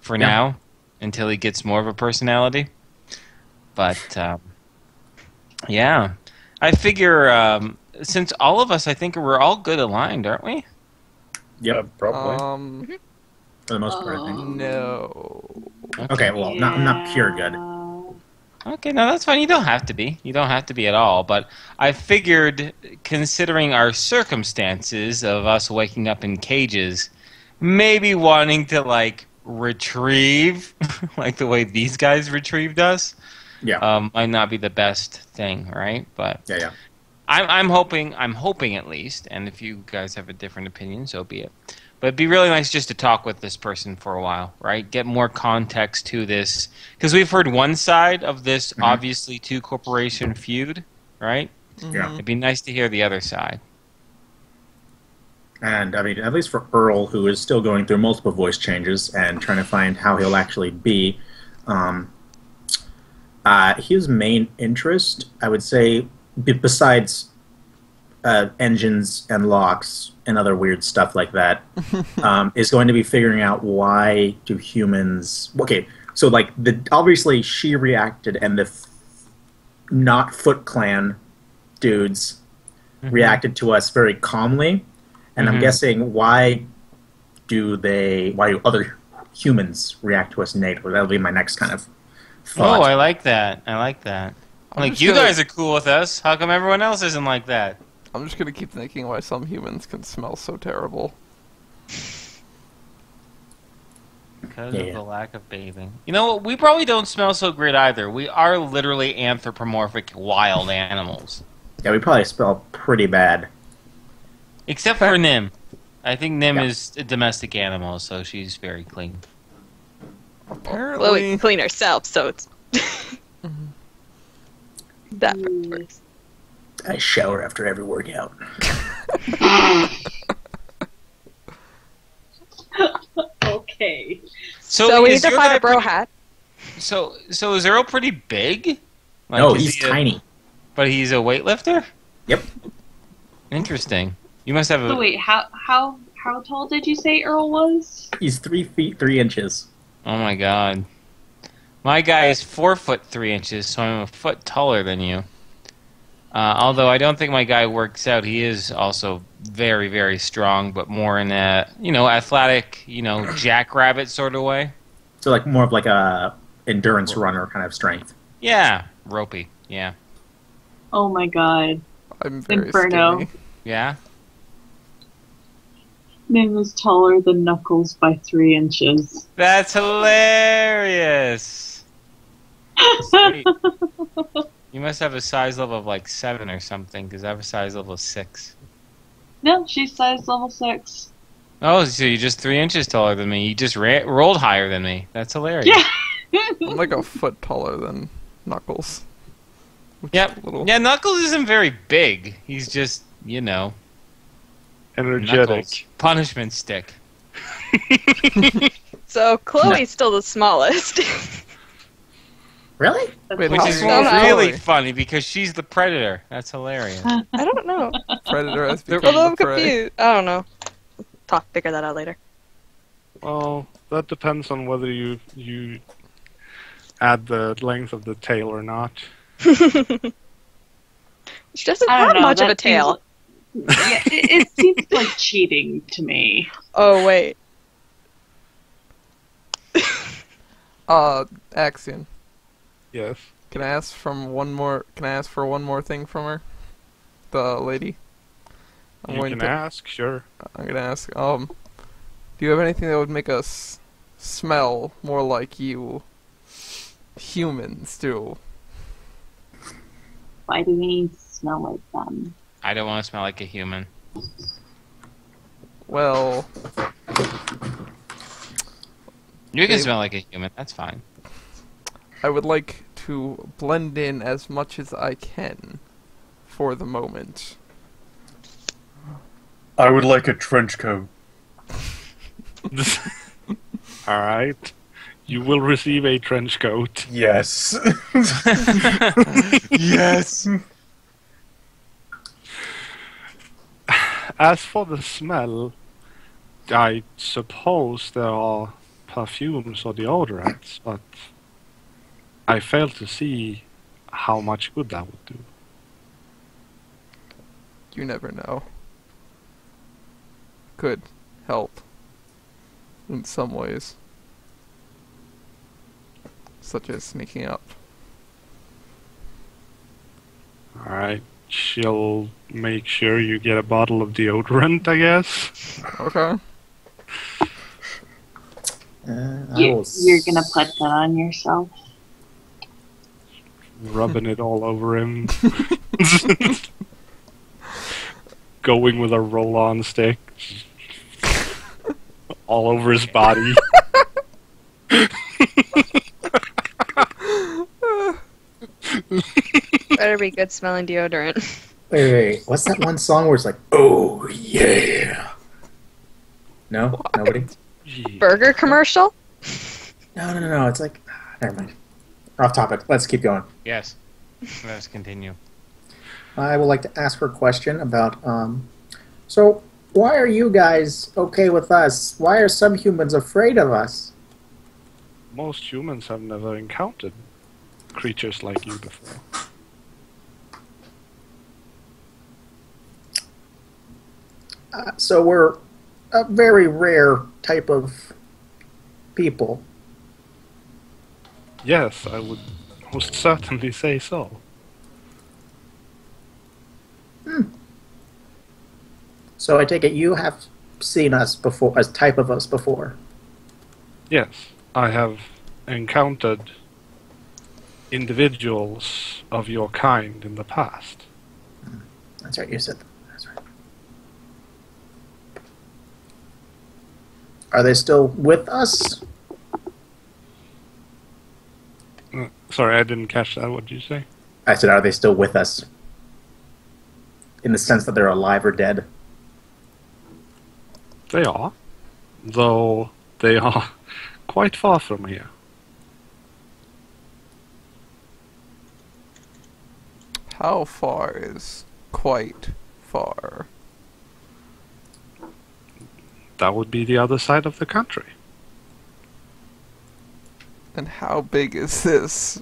for now, until he gets more of a personality. But, yeah. I figure, since all of us, I think we're all good aligned, aren't we? Yep. Probably. For the most part, I think. No. Okay, well, not pure good. Okay, no, that's fine. You don't have to be. You don't have to be at all. But I figured, considering our circumstances of us waking up in cages, maybe wanting to, like, retrieve, like the way these guys retrieved us, might not be the best thing, right? But Yeah. I'm hoping at least, and if you guys have a different opinion, so be it. But it'd be really nice just to talk with this person for a while, right? Get more context to this. Because we've heard one side of this obviously two-corporation feud, right? Yeah. It'd be nice to hear the other side. And, I mean, at least for Earl, who is still going through multiple voice changes and trying to find how he'll actually be, his main interest, I would say, besides engines and locks and other weird stuff like that, is going to be figuring out why do humans... Okay, so, like, obviously she reacted and the not Foot Clan dudes reacted to us very calmly. And I'm guessing why do other humans react to us negatively? That'll be my next kind of thought. Oh, I like that. Like, you guys are cool with us. How come everyone else isn't like that? I'm just gonna keep thinking why some humans can smell so terrible. Because of the lack of bathing. You know what? We probably don't smell so great either. We are literally anthropomorphic wild animals. Yeah, we probably smell pretty bad. Except for Nim. I think Nim is a domestic animal, so she's very clean. Apparently, Well, we can clean ourselves, so it's that works. I shower after every workout. Okay. So we need is to your find guy a bro pretty- hat. So is Earl pretty big? Like, No, is he's he tiny. But he's a weightlifter? Yep. Interesting. You must have a... So wait, how tall did you say Earl was? He's 3 feet 3 inches. Oh my god. My guy is 4 foot 3 inches, so I'm a foot taller than you. Although I don't think my guy works out. He is also very, very strong, but more in a, athletic, jackrabbit sort of way. So like more of like a endurance runner kind of strength. Yeah, ropey. Yeah. Oh my god. I'm very Inferno. skinny. Yeah? Nim is taller than Knuckles by 3 inches. That's hilarious! Sweet. You must have a size level of like 7 or something, because I have a size level of 6. No, she's size level 6. Oh, so you're just 3 inches taller than me. You just rolled higher than me. That's hilarious. Yeah. I'm like a foot taller than Knuckles. Which Yep. is a little... Yeah, Knuckles isn't very big. He's just, Energetic. Knuckles. Punishment stick. So Chloe's still the smallest. Really? Wait, Which how is small is really Chloe? funny because she's the predator. That's hilarious. I don't know. Predator has become Although I'm the prey. confused. I don't know. Figure that out later. Well, that depends on whether you add the length of the tail or not. She doesn't I don't have know, much of a that tail. Yeah, it seems like cheating to me. Oh, wait. Axion. Yes. Can I ask from one more? Can I ask for one more thing from her, the lady? You can ask, sure. I'm gonna ask. Do you have anything that would make us smell more like you humans do? Why do we need to smell like them? I don't want to smell like a human. Well, You can They- smell like a human. That's fine. I would like to blend in as much as I can for the moment. I would like a trench coat. Alright. You will receive a trench coat. Yes. Yes. As for the smell, I suppose there are perfumes or deodorants, but I fail to see how much good that would do. You never know. Could help in some ways, such as sneaking up. Alright, she'll make sure you get a bottle of deodorant, I guess. Okay. You're gonna put that on yourself? Rubbing it all over him. Going with a roll-on stick. All over his body. Better be good smelling deodorant. Wait. What's that one song where it's like, oh, yeah? No? Nobody? Gee. Burger commercial? No. It's like, never mind. We're off topic. Let's keep going. Yes. Let's continue. I would like to ask her a question about, so why are you guys okay with us? Why are some humans afraid of us? Most humans have never encountered creatures like you before. So we're a very rare type of people. Yes, I would most certainly say so. So I take it you have seen us before, as type of us before. Yes, I have encountered individuals of your kind in the past. That's right, you said that. That's right. Are they still with us? Sorry, I didn't catch that. What did you say? I said, are they still with us? In the sense that they're alive or dead? They are, though they are quite far from here. How far is quite far? That would be the other side of the country. And how big is this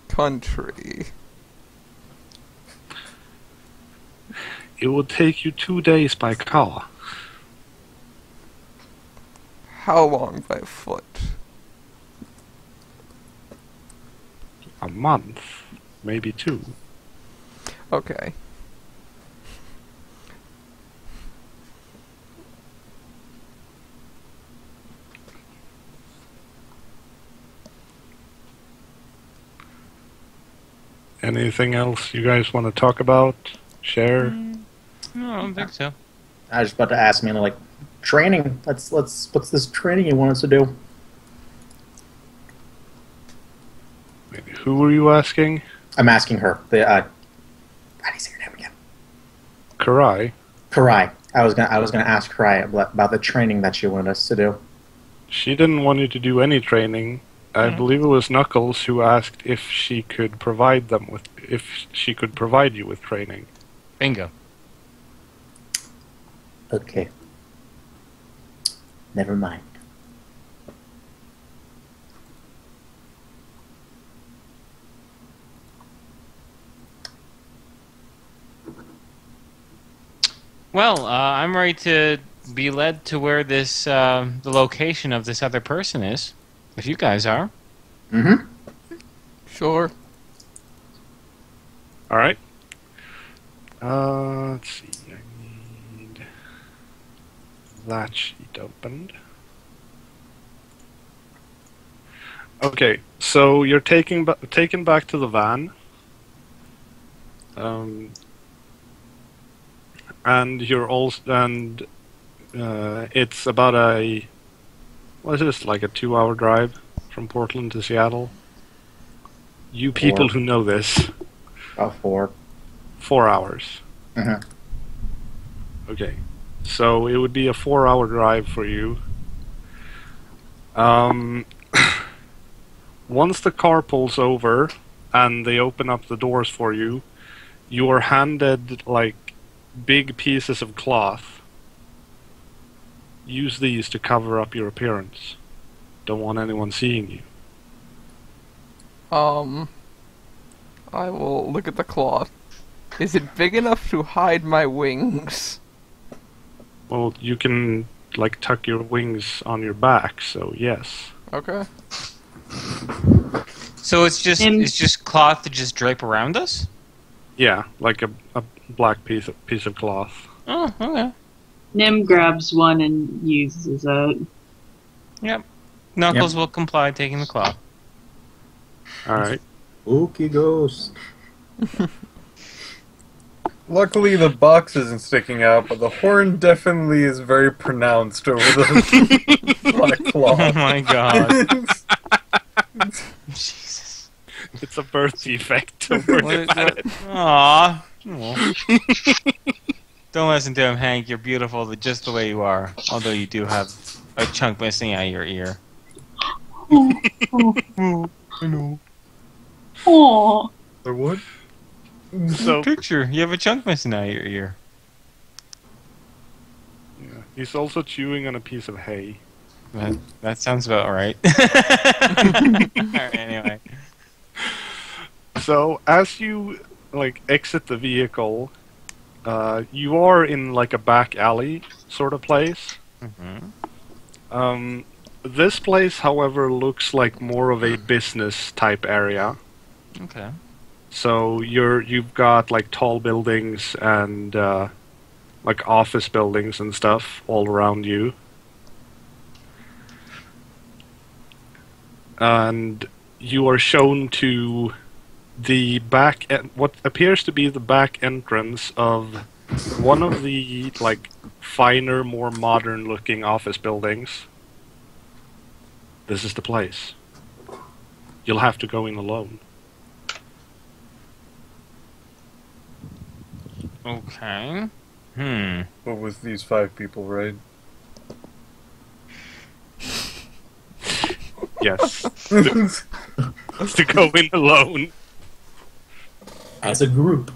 country? It would take you 2 days by car. How long by foot? A month, maybe 2. Okay. Anything else you guys want to talk about? Share? No, I don't think so. I was about to ask me, like, training. Let's. What's this training you want us to do? Wait, who were you asking? I'm asking her. How do you say your name again? Karai. Karai. I was gonna ask Karai about the training that she wanted us to do. She didn't want you to do any training. I believe it was Knuckles who asked if she could provide you with training. Bingo. Okay. Never mind. Well, I'm ready to be led to where this, the location of this other person is. If you guys are. Mm-hmm. Sure. All right. Let's see. I need that sheet opened. Okay, so you're taken back to the van. And you're also it's about what is this, like a 2-hour drive from Portland to Seattle? You people who know this. About 4. 4 hours. Mhm. Okay, so it would be a 4-hour drive for you. Once the car pulls over and they open up the doors for you, you are handed like big pieces of cloth. Use these to cover up your appearance. Don't want anyone seeing you. I will look at the cloth. Is it big enough to hide my wings? Well, you can like tuck your wings on your back, so yes. Okay. So it's just cloth to just drape around us? Yeah, like a black piece of cloth. Oh, okay. Nim grabs one and uses it. Yep. Knuckles will comply, taking the cloth. All right. Spooky ghost. Luckily, the box isn't sticking out, but the horn definitely is very pronounced over the black Oh cloth. my god. Jesus. It's a birth defect. Aww. Well. Don't listen to him, Hank. You're beautiful just the way you are. Although you do have a chunk missing out of your ear. I know. Aww. Or what? So Picture, you have a chunk missing out of your ear. yeah, he's also chewing on a piece of hay. That sounds about right. Alright, anyway. So as you like exit the vehicle, you are in like a back alley sort of place. Mm-hmm. This place, however, looks like more of a business type area. Okay. So you've got like tall buildings and like office buildings and stuff all around you. And you are shown to the what appears to be the back entrance of one of the like finer, more modern looking office buildings. This is the place. You'll have to go in alone. Okay. But with these 5 people, right? Yes. To go in alone. As a group.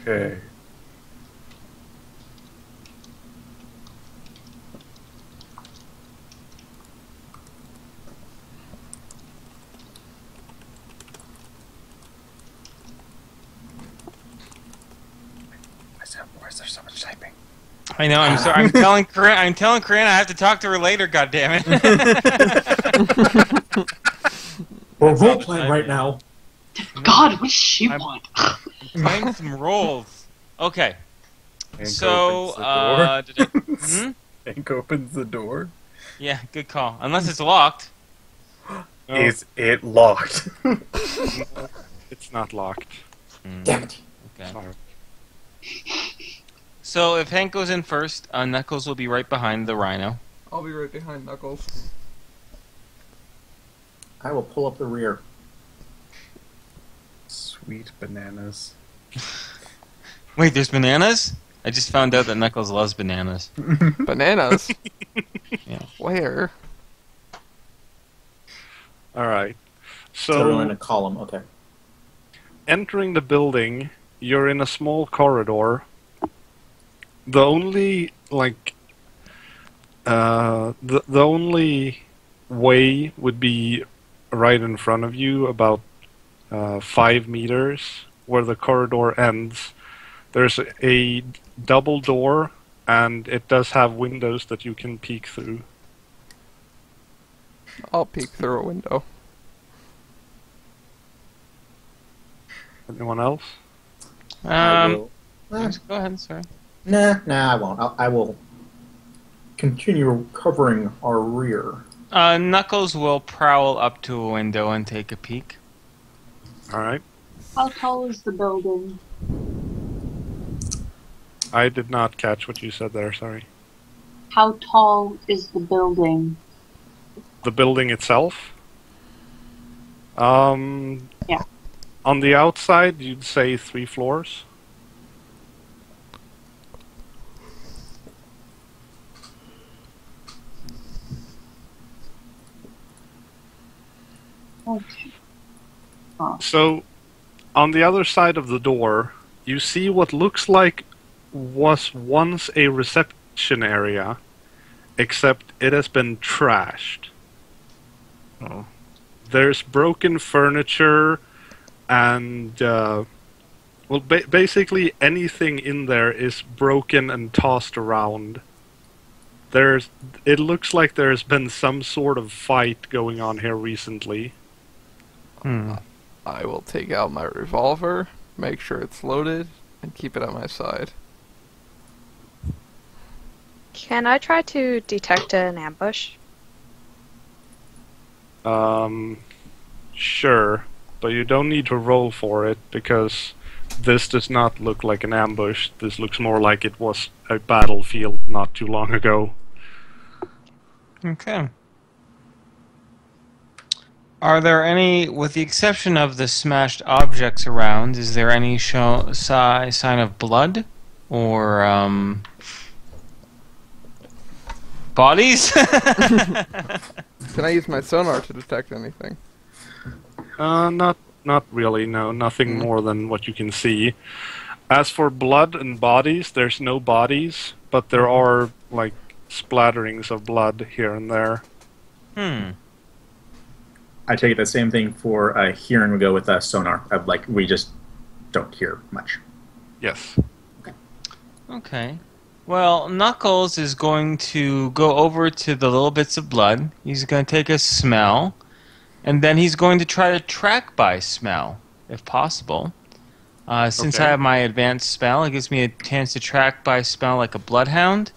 Okay. Why is there so much typing? I know, I'm sorry. I'm telling Corinne I have to talk to her later, goddammit. We're role playing right now. God, what does she want? Playing some roles. Okay. Hank So, opens the door. Hank Hank opens the door. Yeah, good call. Unless it's locked. No, Is it locked? it's not locked. Damn it. Okay. Sorry. So if Hank goes in first, Knuckles will be right behind the Rhino. I'll be right behind Knuckles. I will pull up the rear. Sweet bananas. Wait, there's bananas? I just found out that Knuckles loves bananas. Bananas? Yeah. Where? All right. So they're in So a column. Okay. entering the building, you're in a small corridor. The only the only way would be right in front of you, about 5 meters where the corridor ends. There's a double door, and it does have windows that you can peek through. I'll peek through a window. Anyone else? I will. Go ahead, sorry. Nah, I won't. I will continue covering our rear. Knuckles will prowl up to a window and take a peek. All right. How tall is the building? I did not catch what you said there. Sorry. How tall is the building? The building itself. Yeah. On the outside, you'd say 3 floors. Okay. So, on the other side of the door, you see what looks like was once a reception area, except it has been trashed. Oh. There's broken furniture, and basically anything in there is broken and tossed around. It looks like there's been some sort of fight going on here recently. I will take out my revolver, make sure it's loaded, and keep it at my side. Can I try to detect an ambush? Sure, but you don't need to roll for it, because this does not look like an ambush. This looks more like it was a battlefield not too long ago. Okay. Are there any, with the exception of the smashed objects around, is there any sign of blood? Or, bodies? Can I use my sonar to detect anything? Not really, no. Nothing more than what you can see. As for blood and bodies, there's no bodies, but there are, like, splatterings of blood here and there. I take it the same thing for hearing would go with sonar. We just don't hear much. Yes. Okay. Well, Knuckles is going to go over to the little bits of blood. He's going to take a smell, and then he's going to try to track by smell, if possible. Since I have my advanced spell, it gives me a chance to track by smell like a bloodhound.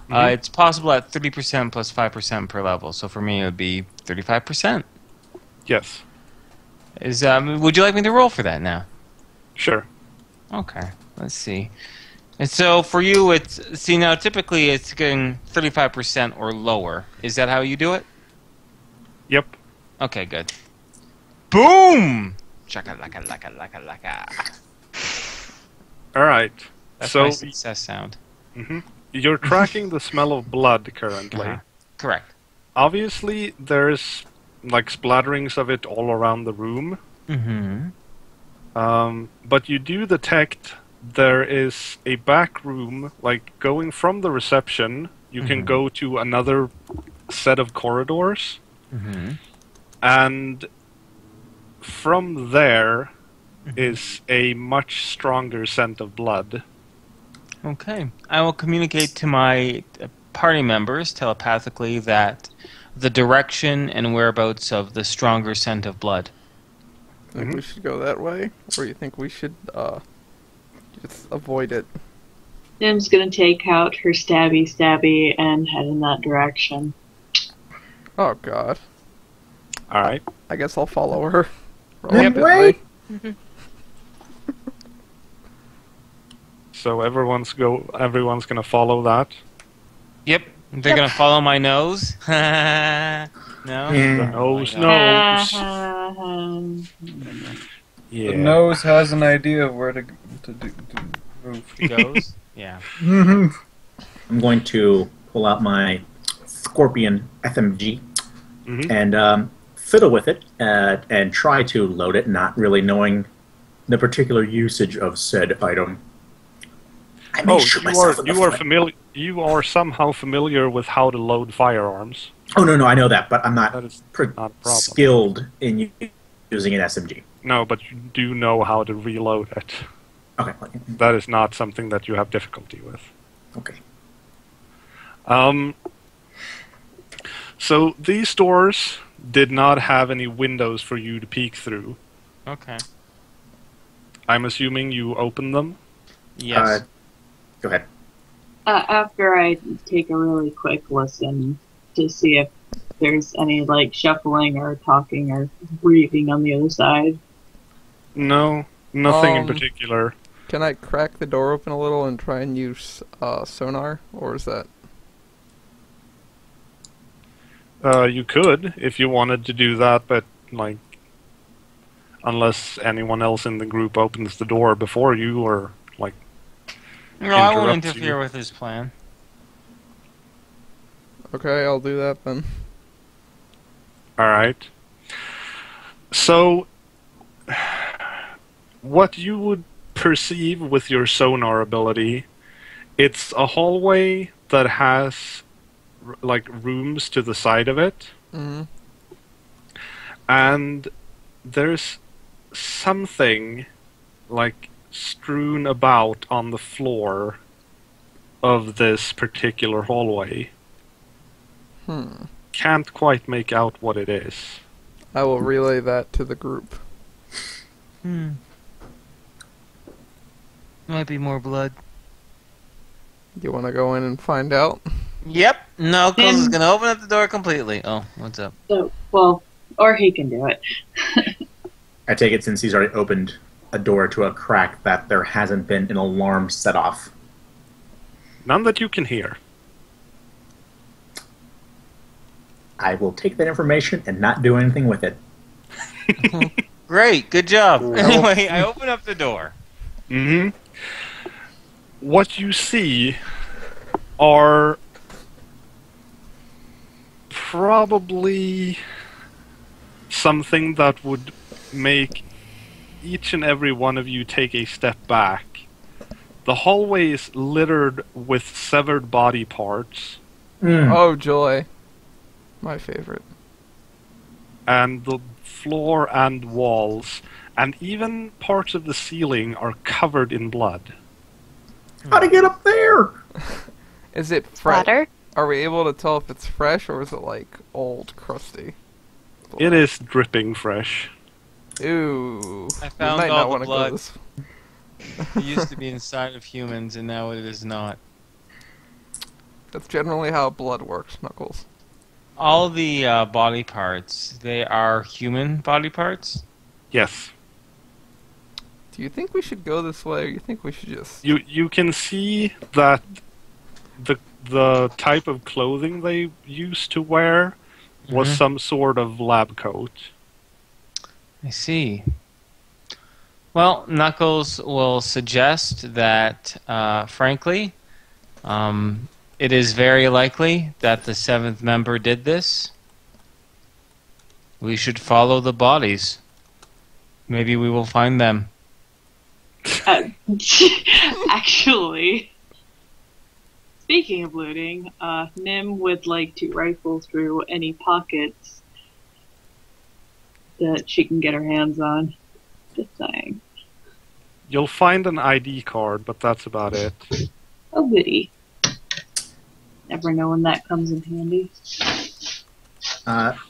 It's possible at 30% plus 5% per level, so for me it would be 35%. Yes. Would you like me to roll for that now? Sure. Okay, let's see. And so for you, now typically it's getting 35% or lower. Is that how you do it? Yep. Okay, good. Boom! Chaka-laka-laka-laka-laka. Alright. That's So my success sound. you're tracking the smell of blood currently. Correct. Obviously, there's like splatterings of it all around the room. But you do detect there is a back room, like going from the reception, you can go to another set of corridors. And from there is a much stronger scent of blood. Okay. I will communicate to my party members telepathically that the direction and whereabouts of the stronger scent of blood. Think we should go that way, or you think we should just avoid it? Nim's gonna take out her stabby and head in that direction. Oh God! All right. I guess I'll follow her. Wait. So everyone's gonna follow that. Yep. They're gonna follow my nose. No. The nose knows. Yeah. The nose has an idea of where to move. He goes. Yeah. I'm going to pull out my Scorpion FMG and fiddle with it and try to load it, not really knowing the particular usage of said item. I may shoot myself in the foot. You are somehow familiar with how to load firearms. Oh no, I know that, but I'm not, That is not a problem. skilled in using an SMG. No, but you do know how to reload it. Okay. That is not something that you have difficulty with. Okay. So these doors did not have any windows for you to peek through. Okay. I'm assuming you open them? Yes. Go ahead. After I take a really quick listen to see if there's any like shuffling or talking or breathing on the other side. No, nothing in particular. Can I crack the door open a little and try and use sonar, or is that? You could, if you wanted to do that, but, like, unless anyone else in the group opens the door before you, or, like, No, I won't interrupts interfere you. with his plan. Okay, I'll do that then. Alright. So, what you would perceive with your sonar ability, it's a hallway that has, like, rooms to the side of it. Mm-hmm. And there's something, like, strewn about on the floor of this particular hallway. Can't quite make out what it is. I will relay that to the group. Might be more blood. You want to go in and find out? Yep. Knuckles is gonna open up the door completely. Oh, what's up? So, well, or he can do it. I take it since he's already opened a door to a crack that there hasn't been an alarm set off. None that you can hear. I will take that information and not do anything with it. Great, good job. Anyway, I open up the door. Mm-hmm. What you see are probably something that would make each and every one of you take a step back. The hallway is littered with severed body parts, Oh, joy. My favorite. and the floor and walls, and even parts of the ceiling are covered in blood. How'd it get up there? Is it fresh? Flatter? Are we able to tell if it's fresh or is it like old, crusty? It is dripping fresh. Ooh. I found we might all not the want to blood. go this. It used to be inside of humans, and now it is not. That's generally how blood works, Knuckles. All the body parts, they are human body parts? Yes. Do you think we should go this way, or you think we should just... You can see that the type of clothing they used to wear was Mhm. some sort of lab coat. I see. Well, Knuckles will suggest that, frankly, it is very likely that the seventh member did this. We should follow the bodies. Maybe we will find them. Actually, speaking of looting, Nim would like to rifle through any pockets that she can get her hands on. Just saying. You'll find an ID card, but that's about it. Oh, goody. Never know when that comes in handy.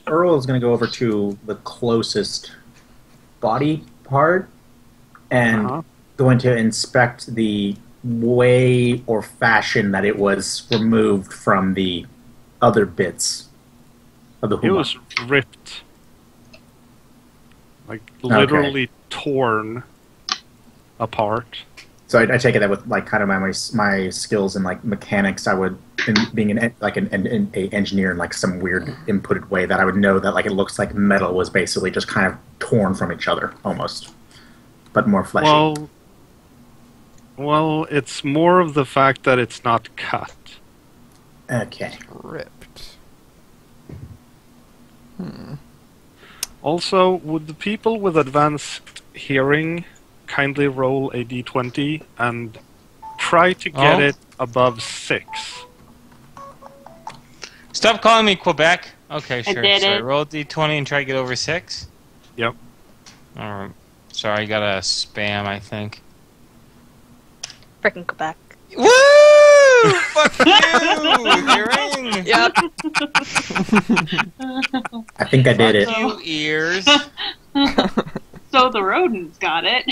Earl is going to go over to the closest body part and Uh-huh. going to inspect the way or fashion that it was removed from the other bits of the It Huma. was ripped. Like, literally torn apart. So I take it that with like kind of my skills in like mechanics, I would, in being an engineer in like some weird inputted way, that I would know that like it looks like metal was basically just kind of torn from each other almost, but more fleshy. Well, it's more of the fact that it's not cut. Okay. Ripped. Also, would the people with advanced hearing kindly roll a d20 and try to get it above 6? Stop calling me Quebec. Okay, I sure. did Sorry. it. Roll D20 and try to get over 6. Yep. Alright. Sorry, I got a spam, I think. Frickin' Quebec. Woo! Fuck you! Hearing! Yep. I think I did it. Fuck you, ears. So the rodents got it.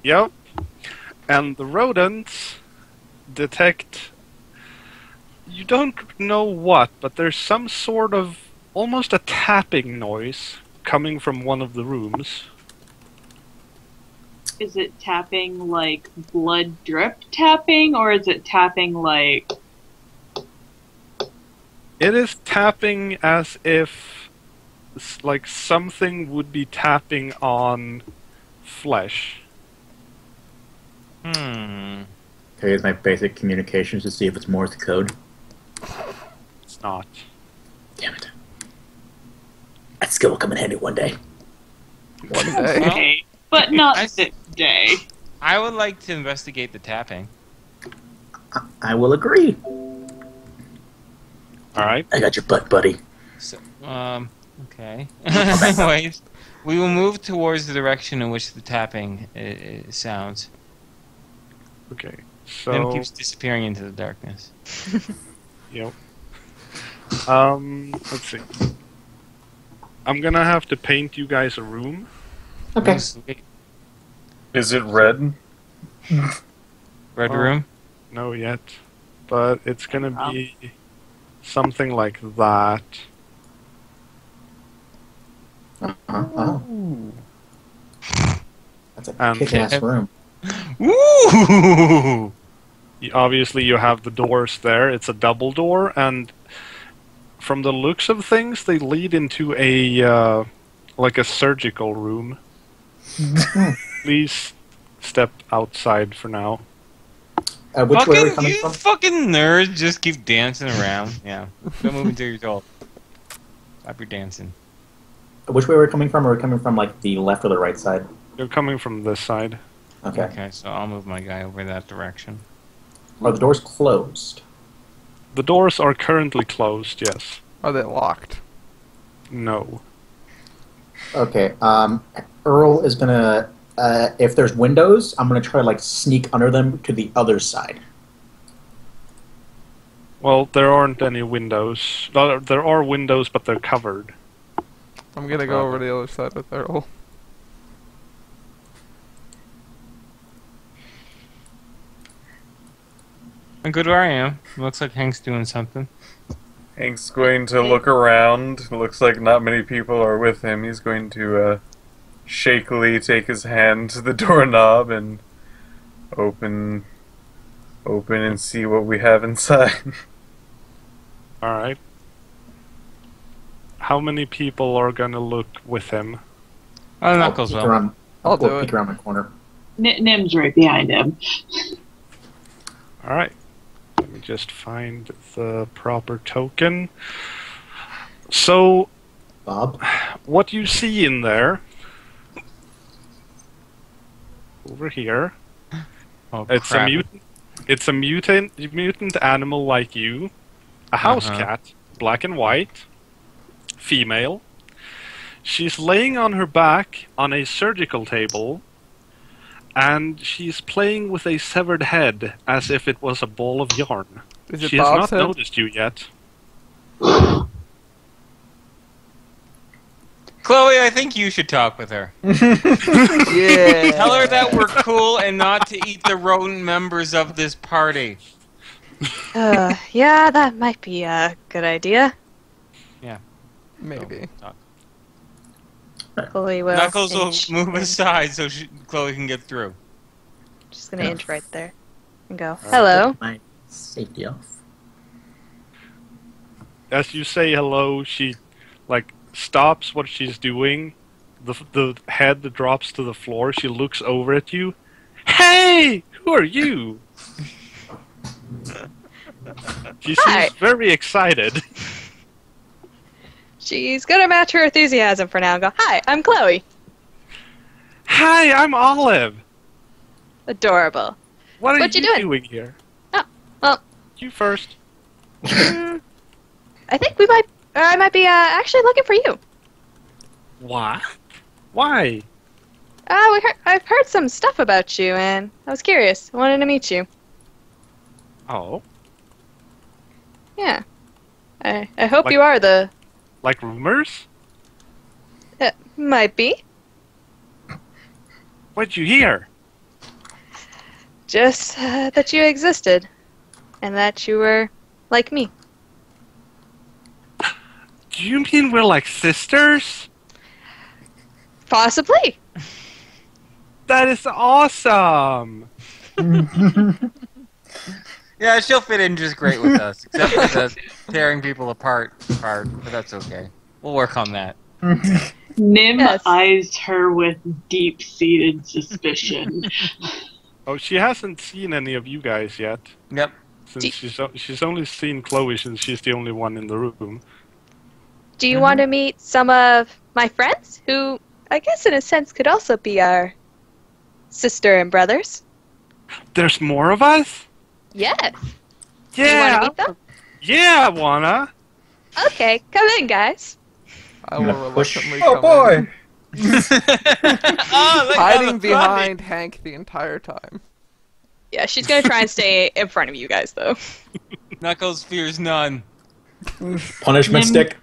Yep. And the rodents detect, you don't know what, but there's some sort of almost a tapping noise coming from one of the rooms. Is it tapping like blood drip tapping, or is it tapping like... It is tapping as if like something would be tapping on flesh. Hmm. Okay, use my basic communications to see if it's Morse code. It's not. Damn it. That skill will come in handy one day. One day. Okay, but not I- this day. I would like to investigate the tapping. I will agree. Alright. I got your butt, buddy. So, okay. Wait. We will move towards the direction in which the tapping sounds. Okay. Then So, keeps disappearing into the darkness. yep. Let's see. I'm gonna have to paint you guys a room. Okay. Sweet. Is it red? Red Oh. room? No yet. But it's gonna be something like that. Oh. That's a And- kick-ass room. Ooh! Obviously, you have the doors there. It's a double door, and from the looks of things, they lead into a like a surgical room. Please step outside for now. Which way are we coming You from? fucking nerds just keep dancing around. Yeah. Don't move until you're told. Stop your dancing. Which way are we coming from? Are we coming from like the left or the right side? You're coming from this side. Okay. Okay, so I'll move my guy over that direction. Are the doors closed? The doors are currently closed. Yes. Are they locked? No. Okay. Earl is gonna. If there's windows, I'm gonna try to like sneak under them to the other side. Well, there aren't any windows. There are windows, but they're covered. I'm gonna go over to the other side with Earl. I'm good where I am. Looks like Hank's doing something. Hank's going to look around. Looks like not many people are with him. He's going to shakily take his hand to the doorknob and open and see what we have inside. Alright. How many people are gonna look with him? Oh, Knuckles peek will. around. I'll do peek it. around my corner. Nim's right behind him. Alright. Let me just find the proper token. So, Bob. what you see in there, over here, Oh, it's crap. a mutant animal like you, a house Uh-huh. cat, black and white, female. She's laying on her back on a surgical table, and she's playing with a severed head as if it was a ball of yarn. Is it She has Bob's not head? noticed you yet. Chloe, I think you should talk with her. Yeah. Tell her that we're cool and not to eat the rodent members of this party. Yeah, that might be a good idea. Maybe. Talk. Chloe will. Knuckles will inch move in. aside so Chloe can get through. Just gonna inch right there and go. Hello. My safety off. As you say hello, she stops what she's doing. The head drops to the floor. She looks over at you. Hey, who are you? She Hi. seems very excited. She's gonna match her enthusiasm for now and go, hi, I'm Chloe. Hi, I'm Olive. Adorable. What are What you doing? here? Oh, well. You first. I think I might be actually looking for you. What? Why? I've heard some stuff about you, and I was curious. I wanted to meet you. Oh, Yeah. I hope Like- you are the... like rumors? might be. What'd you hear? Just that you existed. And that you were like me. Do you mean we're like sisters? Possibly. That is awesome! Yeah, she'll fit in just great with us, except for the tearing people apart part, but that's okay. We'll work on that. Nim Yes. eyes her with deep-seated suspicion. Oh, she hasn't seen any of you guys yet. Yep. Since she's only seen Chloe since she's the only one in the room. Do you want to meet some of my friends who, I guess in a sense, could also be our sister and brothers? There's more of us? Yes. Yeah! You want to meet them? Yeah, I wanna! Okay, come in, guys. I I'm will gonna push- reluctantly Oh come boy! in, Oh, look, hiding that's behind Hank the entire time. Yeah, she's gonna try and stay in front of you guys, though. funny. Knuckles fears none. Punishment Nim- stick.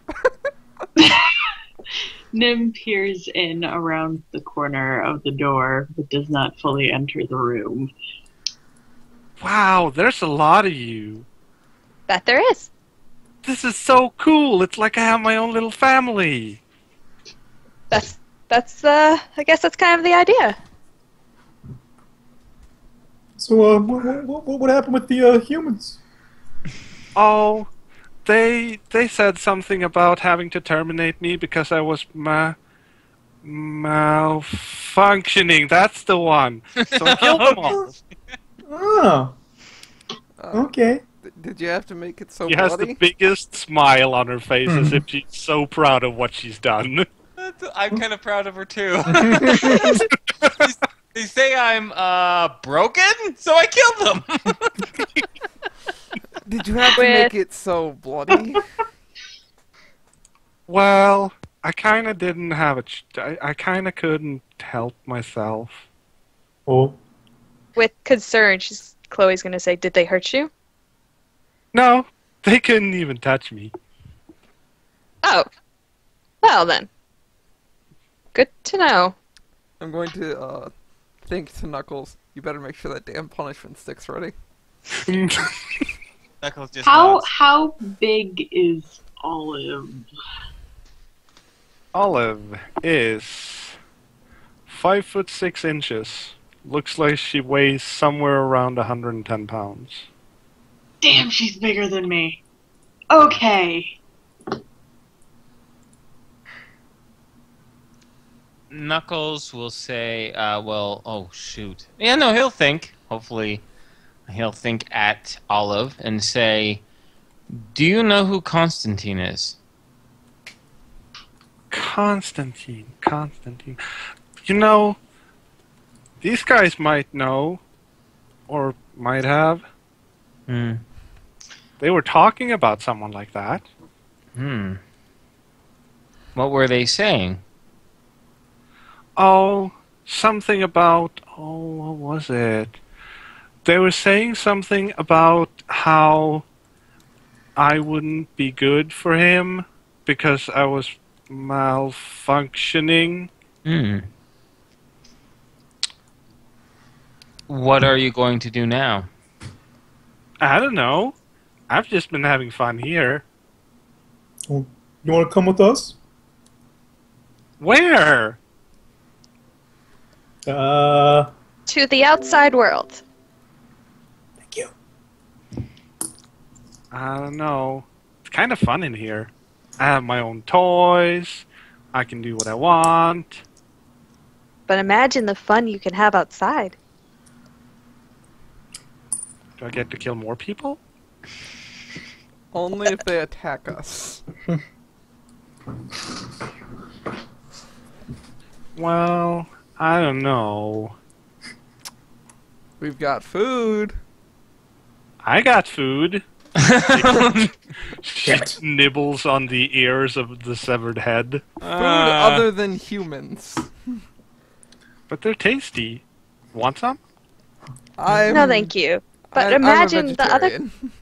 Nim peers in around the corner of the door, but does not fully enter the room. Wow, there's a lot of you. Bet there is. This is so cool. It's like I have my own little family. That's I guess that's kind of the idea. So, what happened with the humans? Oh, they said something about having to terminate me because I was malfunctioning. That's the one. So I killed them all. Oh, okay. Did you have to make it so She has the bloody? biggest smile on her face as if she's so proud of what she's done. I'm kind of proud of her too. They say I'm broken, so I killed them. Did you have to With- make it so bloody? Well, I kind of didn't have a... I kind of couldn't help myself. Oh, With concern, Chloe's gonna say, "Did they hurt you?" No, they couldn't even touch me. Oh, well then. Good to know. I'm going to think to Knuckles, you better make sure that damn punishment stick's ready. Knuckles just How nods. how big is Olive? Olive is 5'6". Looks like she weighs somewhere around 110 pounds. Damn, she's bigger than me. Okay. Knuckles will say, oh shoot. Yeah, no, he'll think. Hopefully, he'll think at Olive and say, "Do you know who Constantine is?" Constantine. You know, these guys might know, or might have. Hmm. They were talking about someone like that. What were they saying? Oh, something about... Oh, what was it? They were saying something about how I wouldn't be good for him because I was malfunctioning. What are you going to do now? I don't know. I've just been having fun here. you want to come with us? Where? To the outside world. Thank you. I don't know. It's kind of fun in here. I have my own toys. I can do what I want. But imagine the fun you can have outside. Do I get to kill more people? Only if they attack us. Well, I don't know. We've got food. I got food. She Damn it. nibbles on the ears of the severed head. Food other than humans. But they're tasty. Want some? No, thank you. But I'm a imagine the other. vegetarian.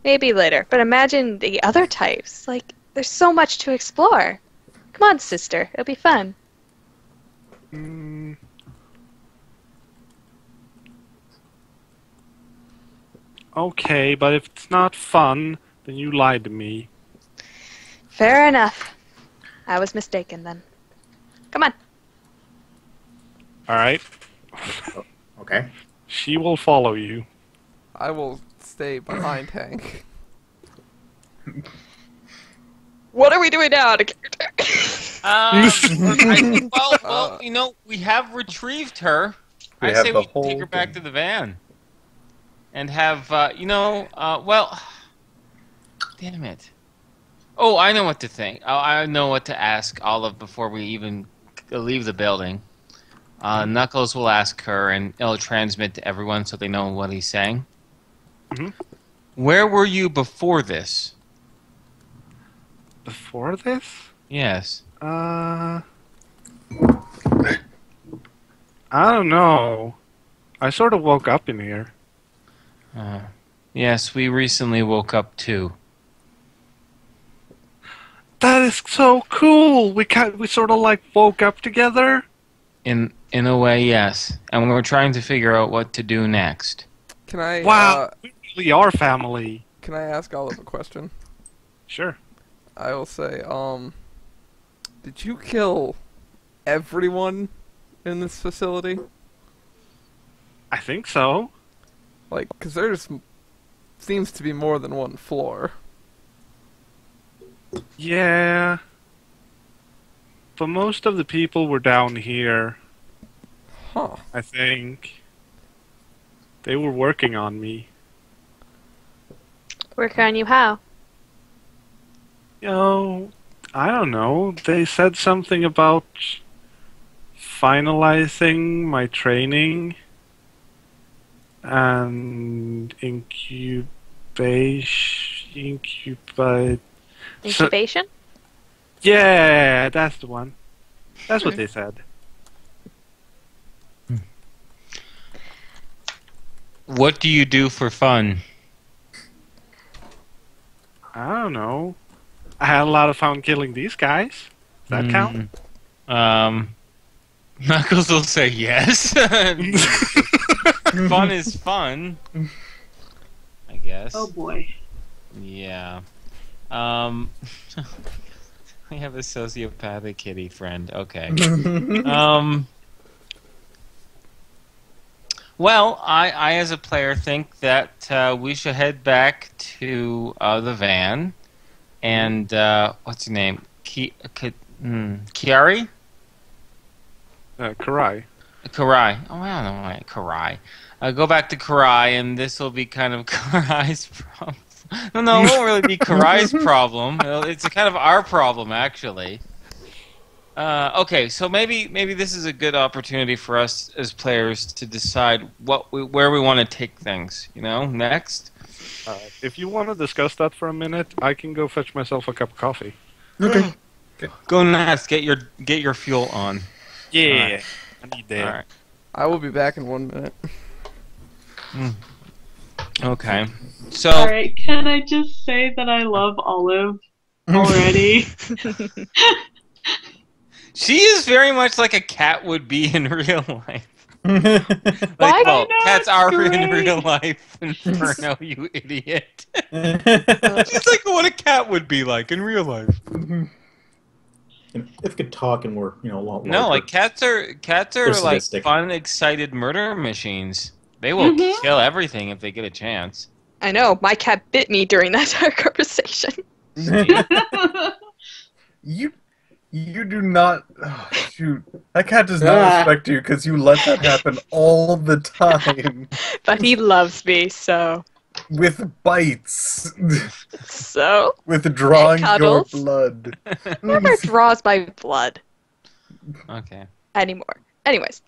Maybe later. But imagine the other types. Like, there's so much to explore. Come on, sister. It'll be fun. Okay, but if it's not fun, then you lied to me. Fair enough. I was mistaken then. Come on. Alright? Okay. She will follow you. I will stay behind Hank. What are we doing now out of character? Well, you know, we have retrieved her. We I have say the we whole take her back thing. to the van. And have, well... Damn it. Oh, I know what to think. Oh, I know what to ask Olive before we even leave the building. Knuckles will ask her, and it'll transmit to everyone so they know what he's saying. Mhm. Where were you before this? Before this? Yes. I don't know. I sort of woke up in here. Yes, we recently woke up too. That is so cool! We sort of like woke up together? In a way, yes. And we're trying to figure out what to do next. Can I? Wow, we really are family. Can I ask Olive a question? Sure. I will say, did you kill everyone in this facility? I think so. Like, 'cause there's seems to be more than one floor. Yeah. But most of the people were down here, Huh. I think. They were working on me. Work on you how? You know, I don't know. They said something about finalizing my training and Incubation? Yeah, that's the one. That's what they said. What do you do for fun? I don't know. I had a lot of fun killing these guys. Does that count? Knuckles will say yes. Fun is fun. I guess. Oh boy. Yeah. I have a sociopathic kitty friend. Okay. Well, I as a player think that we should head back to the van, and what's her name? Kiari? Karai. Karai. Oh, I don't know why. Karai. Go back to Karai, and this will be kind of Karai's problem. No, it won't really be Karai's problem. It's kind of our problem, actually. Okay, so maybe this is a good opportunity for us as players to decide where we want to take things. You know, next. If you want to discuss that for a minute, I can go fetch myself a cup of coffee. Okay. Go nuts. Get your fuel on. Yeah, I need that. All right. I will be back in 1 minute. Okay. So. Alright, can I just say that I love Olive already? She is very much like a cat would be in real life. Like, Why? well, I know, cats it's are in great. real life. Inferno, you idiot. She's like what a cat would be like in real life. If it could talk and were, a lot larger. No, like cats are They're like sadistic. fun, excited murder machines. They will kill everything if they get a chance. I know, my cat bit me during that entire conversation. You do not. Oh, shoot. That cat does not respect you because you let that happen all the time. But he loves me, so. With bites. So? With drawing your Cuddles. blood. Never draws my blood Okay. anymore. Anyways.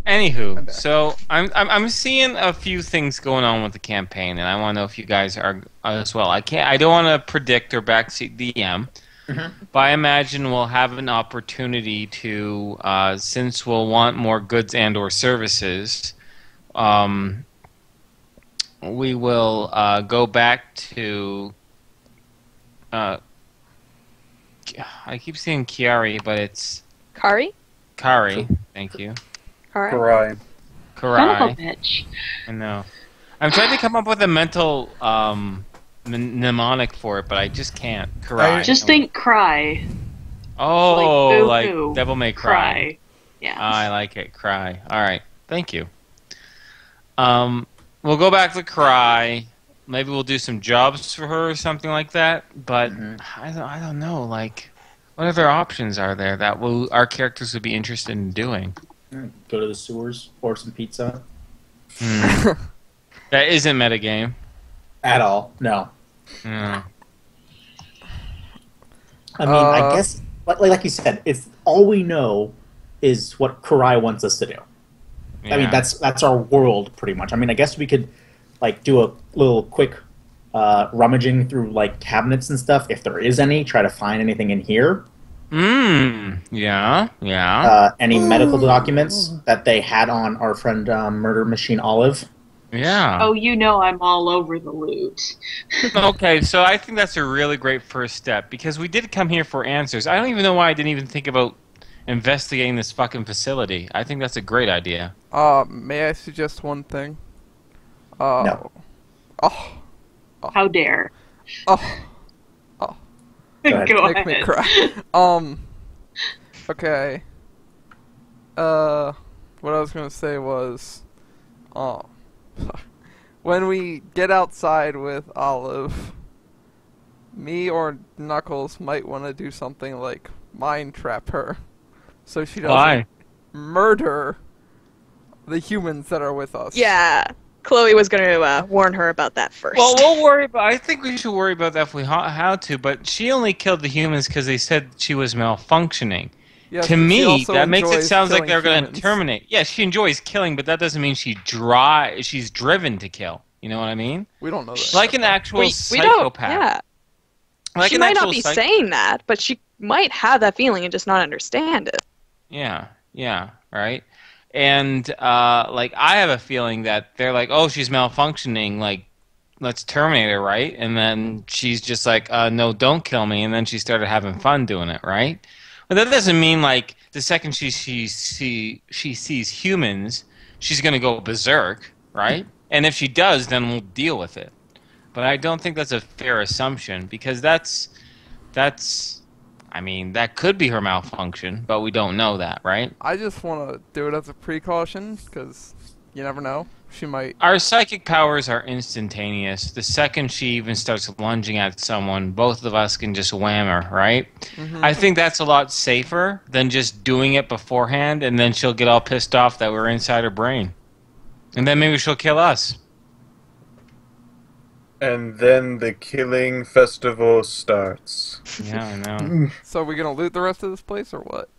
Anywho, so I'm seeing a few things going on with the campaign, and I want to know if you guys are as well. I don't want to predict or backseat DM, but I imagine we'll have an opportunity to, since we'll want more goods and or services, we will go back to. I keep saying Kiari, but it's Kari? Kari. Thank you. Alright. Karai. Son of a Karai. bitch. I know. I'm trying to come up with a mental mnemonic for it, but I just can't. Cry. Just think cry. Oh, like boo-hoo. Devil May Cry. Yeah. I like it. Cry. All right. Thank you. We'll go back to Cry. Maybe we'll do some jobs for her or something like that. But I don't know. Like, what other options are there that our characters would be interested in doing? Go to the sewers, order some pizza. That isn't metagame. At all, no. Yeah. I mean, I guess, like you said, if all we know is what Karai wants us to do. Yeah. I mean, that's our world, pretty much. I mean, I guess we could, like, do a little quick rummaging through, like, cabinets and stuff, if there is any, try to find anything in here. Yeah. Any medical documents that they had on our friend Murder Machine Olive. Yeah. Oh, you know I'm all over the loot. Okay, so I think that's a really great first step, because we did come here for answers. I don't even know why I didn't even think about investigating this fucking facility. I think that's a great idea. May I suggest one thing? No. Oh. How dare. Oh. Go ahead. Go Make me ahead. cry. Okay. What I was gonna say was, when we get outside with Olive, me or Knuckles might want to do something like mind trap her, so she doesn't murder the humans that are with us. Yeah. Chloe was going to warn her about that first. Well, we'll worry about. I think we should worry about that if we how to. But she only killed the humans because they said she was malfunctioning. Yeah, To but she me, also that makes it enjoys sound like killing they're going to humans. terminate. Yeah, she enjoys killing, but that doesn't mean she's driven to kill. You know what I mean? We don't know that. Like an actual we don't. psychopath. Yeah. Like She an might not actual be saying that, but she might have that feeling and just not understand it. Yeah, right. And like I have a feeling that they're like, oh, she's malfunctioning. Like, let's terminate her, right? And then she's just like, no, don't kill me. And then she started having fun doing it, right? But that doesn't mean like the second she sees humans, she's gonna go berserk, right? And if she does, then we'll deal with it. But I don't think that's a fair assumption, because that's I mean, that could be her malfunction, but we don't know that, right? I just want to do it as a precaution, because you never know. She might... Our psychic powers are instantaneous. The second she even starts lunging at someone, both of us can just wham her, right? I think that's a lot safer than just doing it beforehand, and then she'll get all pissed off that we're inside her brain. And then maybe she'll kill us. And then the killing festival starts. Yeah, I know. So are we going to loot the rest of this place, or what?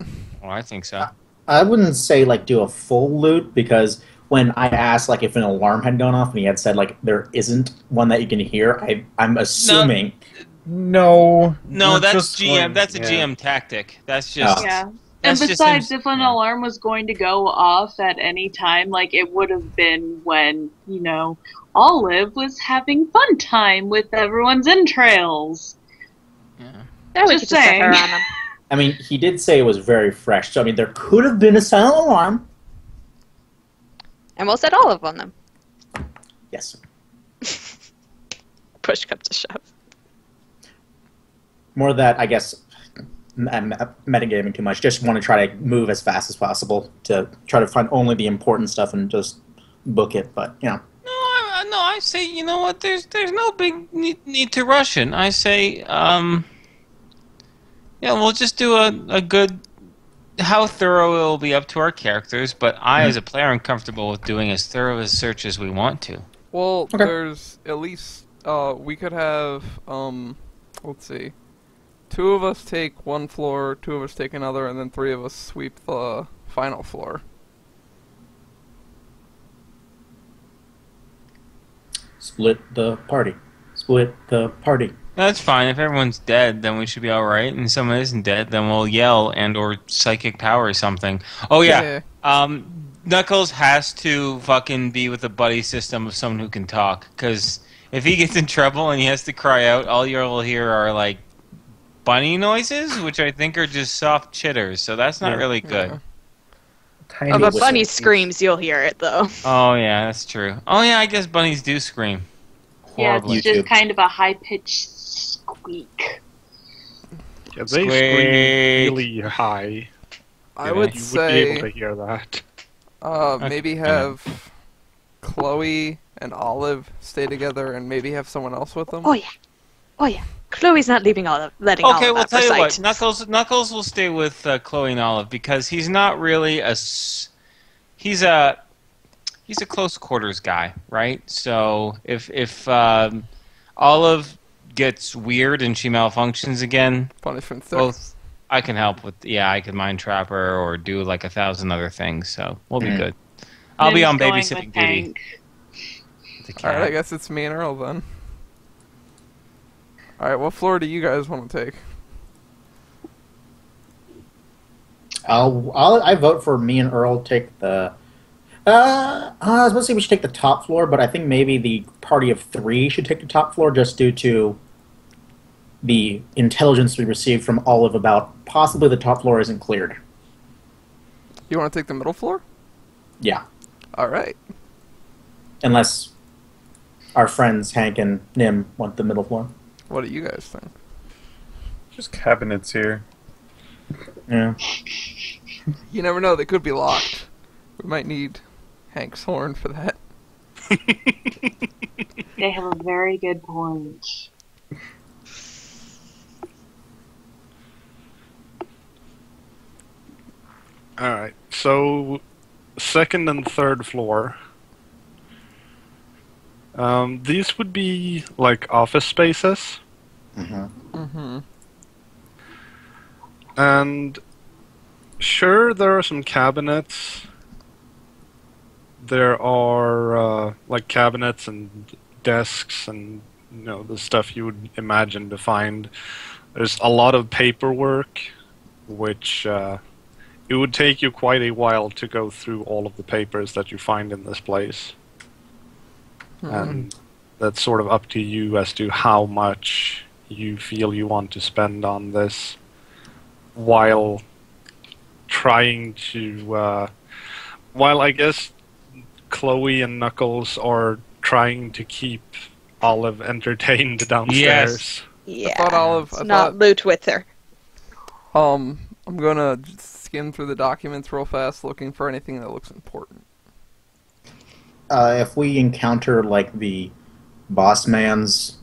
Well, I think so. I wouldn't say, like, do a full loot, because when I asked, like, if an alarm had gone off and he had said, like, there isn't one that you can hear, I'm assuming... No, that's GM. That's a GM tactic. That's just... Yeah. And That's just besides, him- if an alarm was going to go off at any time, like, it would have been when, you know, Olive was having fun time with everyone's entrails. Yeah. Yeah, we Just could just set her saying. on them. I mean, he did say it was very fresh, so, I mean, there could have been a silent alarm. And we'll set Olive on them. Yes. Push comes to shove. More that, I guess, I'm metagaming too much. Just want to try to move as fast as possible to try to find only the important stuff and just book it, but, you know. No, I say, you know what? There's no big need to rush in. I say, yeah, we'll just do a good. How thorough it will be up to our characters, but I, as a player, am comfortable with doing as thorough a search as we want to. Well, Okay. there's at least, we could have, let's see. 2 of us take one floor, 2 of us take another, and then 3 of us sweep the final floor. Split the party. Split the party. That's fine. If everyone's dead, then we should be all right. And if someone isn't dead, then we'll yell and/or psychic power or something. Oh yeah. Knuckles has to fucking be with a buddy system of someone who can talk. Because if he gets in trouble and he has to cry out, all you'll hear are like bunny noises, which I think are just soft chitters. So that's not really good. tiny If a whistle. bunny screams, you'll hear it though. Oh yeah, that's true. Oh yeah, I guess bunnies do scream. Yeah, Horribly. it's just YouTube. kind of a high-pitched squeak. Yeah, they Squeak. scream really high. I Do would You would be able to say hear that. maybe have Chloe and Olive stay together, and maybe have someone else with them. Oh yeah, oh yeah. Chloe's not leaving letting all Okay, of well, that for tell you sight. what. Knuckles will stay with Chloe and Olive because he's not really he's a close quarters guy, right? So if Olive gets weird and she malfunctions again, Punishment 6. both I can help with. Yeah, I can mind trap her or do like 1,000 other things. So we'll be good. I'll be Nim's on going babysitting with duty. Hank. with the Alright, I cat. guess it's me and Earl then. Alright, what floor do you guys want to take? I vote for me and Earl take the. I was going to say we should take the top floor, but I think maybe the party of 3 should take the top floor just due to the intelligence we received from Olive about possibly the top floor isn't cleared. You want to take the middle floor? Yeah. Alright. Unless our friends Hank and Nim want the middle floor. What do you guys think? Just cabinets here. Yeah. You never know, they could be locked. We might need Hank's horn for that. They have a very good point. Alright, so second and third floor. These would be like office spaces. Mm-hmm. And sure, there are some cabinets. There are like cabinets and desks and the stuff you would imagine to find. There's a lot of paperwork, which it would take you quite a while to go through all of the papers that you find in this place. And that's sort of up to you as to how much you feel you want to spend on this while trying to while I guess Chloe and Knuckles are trying to keep Olive entertained downstairs. Yeah. thought Olive- I not thought- loot with her. I'm gonna just skim through the documents real fast, looking for anything that looks important. If we encounter like the boss man's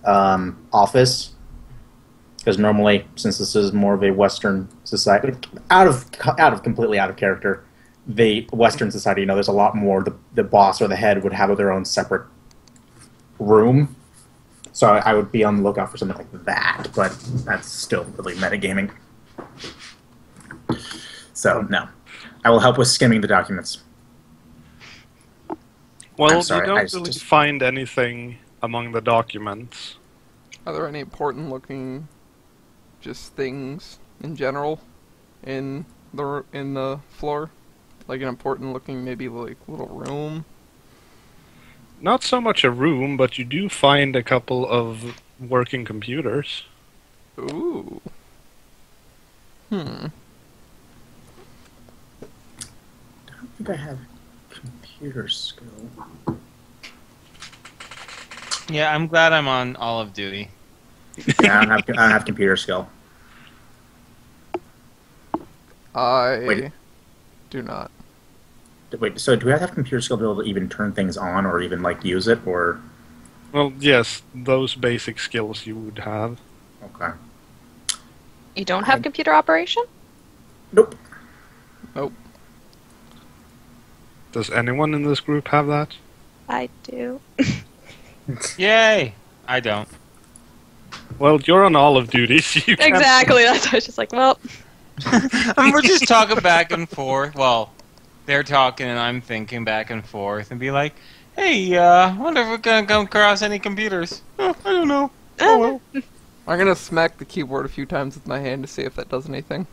office, because normally, since this is more of a Western society, completely out of character, the Western society, there's a lot more. The boss or the head would have their own separate room, so I would be on the lookout for something like that. But that's still really metagaming. So no, I will help with skimming the documents. Well, I'm sorry, you I don't really just- find anything among the documents. Are there any important looking, just things in general, in the floor? Like an important looking, maybe like little room? Not so much a room, but you do find a couple of working computers. Ooh. I think I have computer skill. Yeah, I'm glad I'm on Olive duty. Yeah, I don't have computer skill. I Wait. do not. Wait, so do we have to have computer skill to be able to even turn things on or even like use it or? Well, yes, those basic skills you would have. Okay. You don't have computer operation? Nope. Nope. Does anyone in this group have that? I do. Yay! I don't. Well, you're on olive duty, so you can't- Exactly. That's why I was just like, well, I mean, we're just talking back and forth. Well, they're talking and I'm thinking back and forth and be like, hey, wonder if we're gonna come across any computers. Oh, I don't know. Oh well. I'm gonna smack the keyboard a few times with my hand to see if that does anything.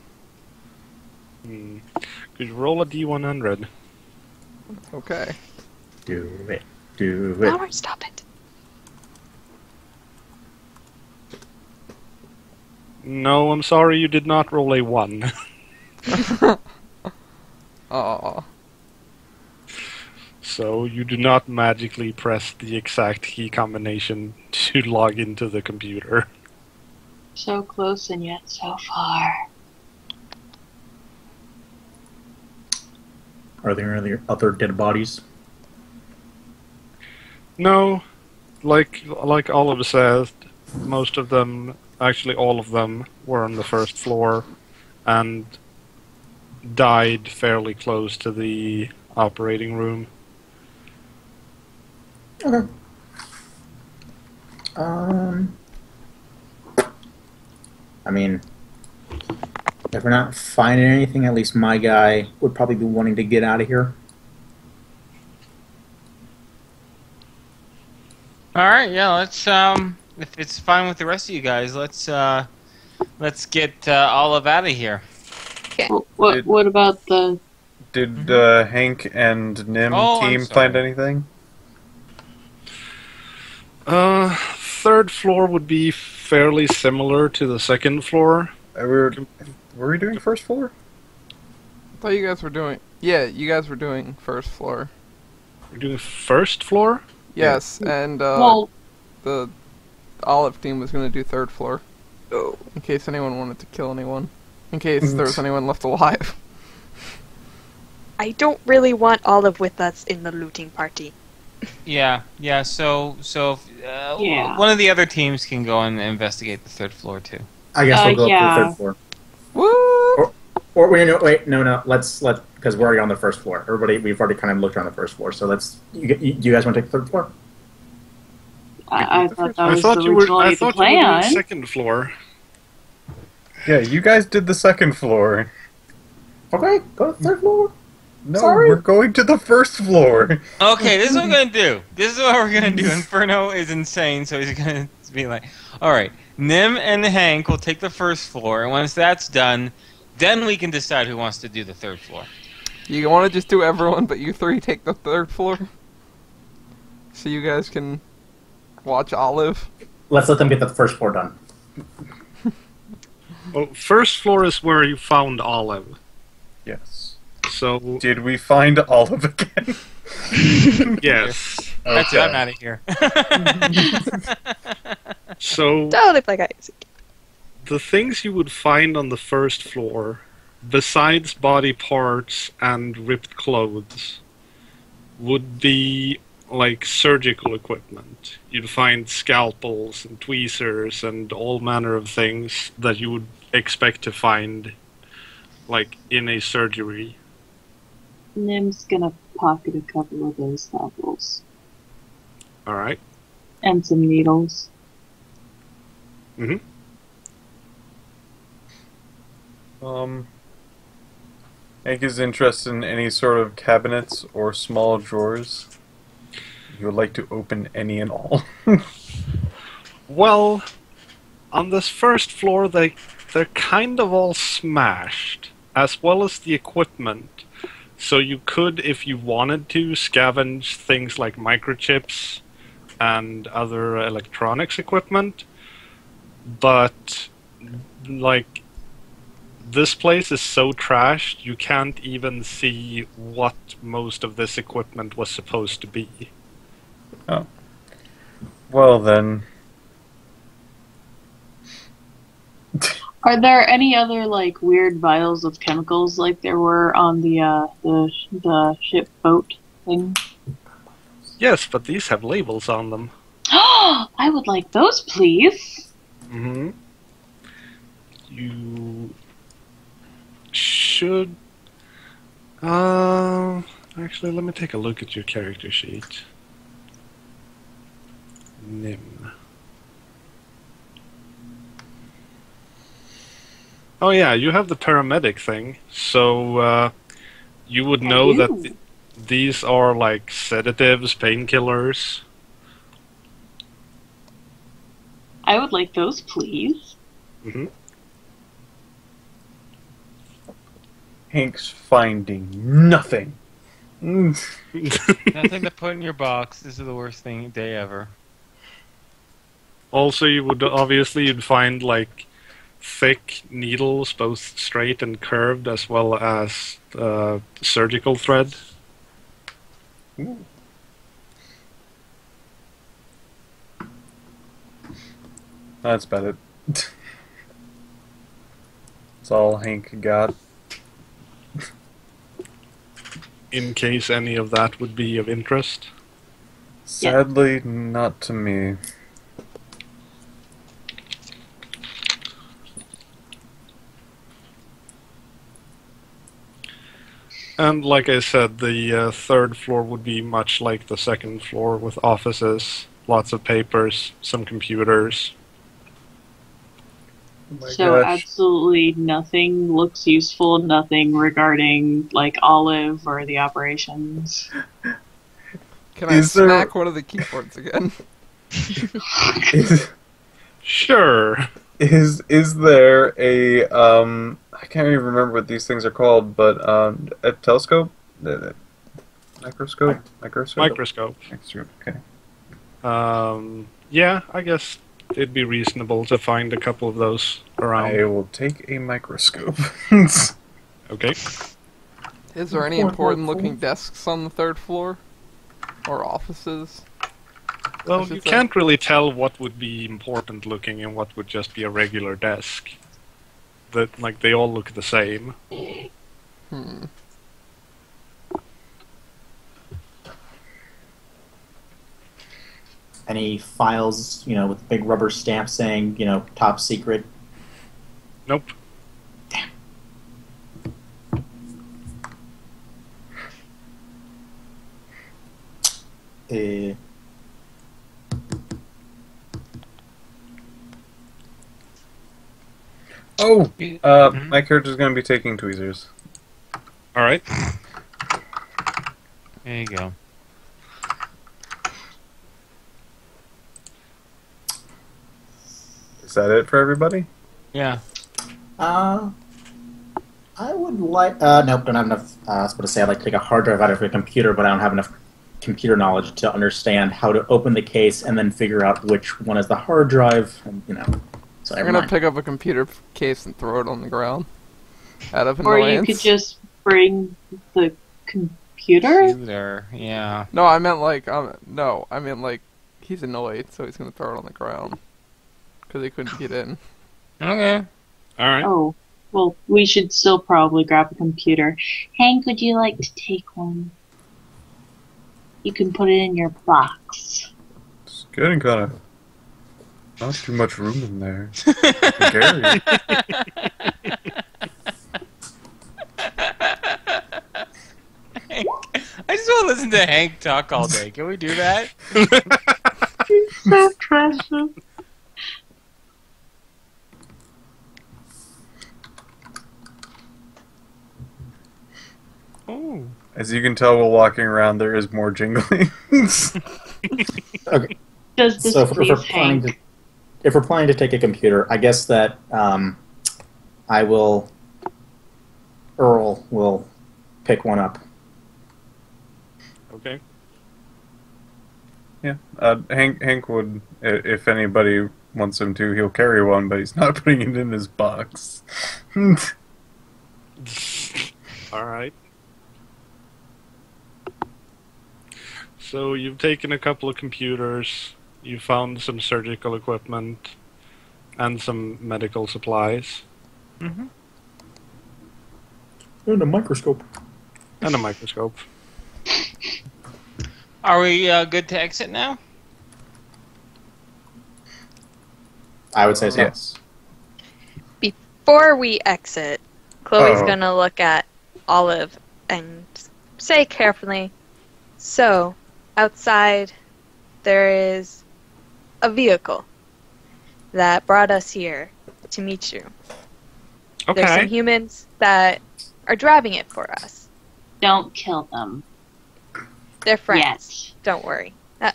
Could you roll a D100? Okay. Do it. Do it. Howard, stop it. No, I'm sorry, you did not roll a 1. Aw. So you do not magically press the exact key combination to log into the computer. So close and yet so far. Are there any other dead bodies? No, like Oliver said, most of them, actually all of them, were on the first floor and died fairly close to the operating room. Okay. I mean, if we're not finding anything, at least my guy would probably be wanting to get out of here. All right, yeah. Let's if it's fine with the rest of you guys, let's get Olive out of here. What about the... Did Hank and Nim Oh, I'm team sorry. find anything? Third floor would be fairly similar to the second floor. Were we doing first floor? I thought you guys were doing... Yeah, you guys were doing first floor. We're doing first floor? Yes, and well, the Olive team was going to do third floor. In case anyone wanted to kill anyone. In case there was anyone left alive. I don't really want Olive with us in the looting party. Yeah. So Yeah. one of the other teams can go and investigate the third floor too. I guess we'll go up to yeah. the third floor. Woo! Or wait, no. Let's because we're already on the first floor. We've already kind of looked around the first floor. So let's. You guys want to take the third floor? I thought that I was thought you were originally the doing plan. second floor. Yeah, you guys did the second floor. Okay, go to the third floor. No, Sorry. we're going to the first floor. Okay, this is what we're gonna do. This is what we're gonna do. Inferno is insane, so he's gonna be like, "All right, Nim and Hank will take the first floor, and once that's done, then we can decide who wants to do the third floor." You want to just do everyone, but you three take the third floor? So you guys can watch Olive? Let's let them get the first floor done. Well, first floor is where you found Olive. Yes. So, Did we find Olive again? yes. That's it. I'm out of here. So, Totally play guys. the things you would find on the first floor, besides body parts and ripped clothes, would be like surgical equipment. You'd find scalpels and tweezers and all manner of things that you would expect to find like in a surgery. Nim's gonna pocket a couple of those scalpels Alright. and some needles. Hank is interested in any sort of cabinets or small drawers. You would like to open any and all. Well, on this first floor they're kind of all smashed, as well as the equipment. So you could, if you wanted to, scavenge things like microchips and other electronics equipment. But, like, this place is so trashed, you can't even see what most of this equipment was supposed to be. Oh. Well then. Are there any other like weird vials of chemicals like there were on the ship boat thing? Yes, but these have labels on them. I would like those, please. Mm-hmm. You should. Actually, let me take a look at your character sheet. Nim. Oh yeah, you have the paramedic thing, so you would know that these are like sedatives, painkillers. I would like those, please. Mm-hmm. Hank's finding nothing. Nothing to put in your box. This is the worst day ever. Also, you would obviously you'd find like thick needles, both straight and curved, as well as surgical thread. Ooh. That's about it. That's all Hank got. In case any of that would be of interest. Sadly, not to me. And like I said, the third floor would be much like the second floor, with offices, lots of papers, some computers. Oh my So gosh. absolutely nothing looks useful, nothing regarding like Olive or the operations. Can I Is there- smack one of the keyboards again? Sure. Is there a I can't even remember what these things are called, but a telescope, microscope. Microscope. Okay. Yeah, I guess it'd be reasonable to find a couple of those around. I will take a microscope. Okay. Is there any important looking desks on the third floor? Or offices? Well, should you say. can't really tell what would be important looking and what would just be a regular desk. They all look the same. Hmm. Any files, with big rubber stamp saying, top secret? Nope. Uh, Oh, Mhm. my character's gonna be taking tweezers. Alright. There you go. Is that it for everybody? Yeah. I would like. Nope, don't have enough. I was going to say I'd like to take a hard drive out of your computer, but I don't have enough computer knowledge to understand how to open the case and then figure out which one is the hard drive. And, so I'm never gonna mind. pick up a computer case and throw it on the ground. Out of Or annoyance. you could just bring the computer? Computer. Yeah. No, I meant like, no, I mean like, he's annoyed, so he's gonna throw it on the ground. Because he couldn't get in. Okay. Alright. Oh, well, we should still probably grab a computer. Hank, would you like to take one? You can put it in your box. It's getting kind of not too much room in there. Gary. I just want to listen to Hank talk all day. Can we do that? So precious. Ooh. As you can tell while walking around, there is more jingling. Okay. Does this So if please we're planning Hank? if we're planning to take a computer, I guess that I will. Earl will pick one up. Okay. Yeah, Hank would, if anybody wants him to, he'll carry one, but he's not putting it in his box. Alright. So you've taken a couple of computers, you found some surgical equipment, and some medical supplies, Mm-hmm. And a microscope. and a microscope. Are we good to exit now? I would say so. Yes. Before we exit, Chloe's Oh. gonna look at Olive and say carefully, so, outside there is a vehicle that brought us here to meet you. There's some Okay. humans that are driving it for us. Don't kill them. They're friends. Yes. Don't worry. Em,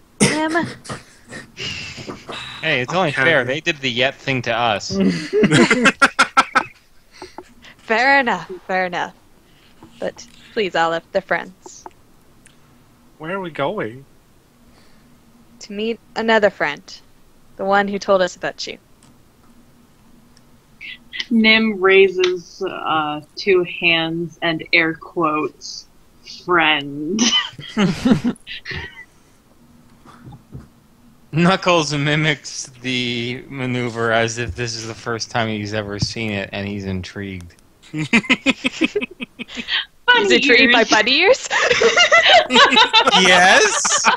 Hey, it's only Okay. fair. They did the yet thing to us. fair enough, fair enough. But please, Olive, they're friends. Where are we going? To meet another friend. The one who told us about you. Nim raises two hands and air quotes, friend. Knuckles mimics the maneuver as if this is the first time he's ever seen it, and he's intrigued. Is it treated by bunny ears? Yes!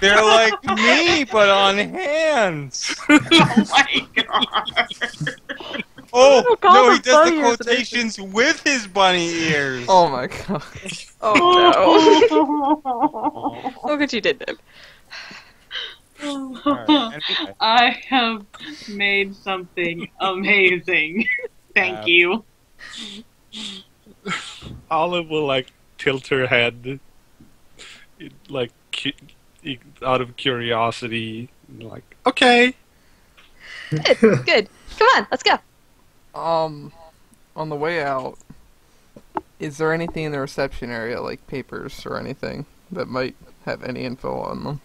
They're like me, but on hands! Oh my god. Oh, call no, them he does the bunny ears, quotations with his bunny ears! Oh my god. Oh no. Look what you did, Nim. Alright, anyway. I have made something amazing. Thank you. Olive will like tilt her head, like out of curiosity, like okay. Good, good. Come on, let's go. On the way out, is there anything in the reception area, like papers or anything, that might have any info on them?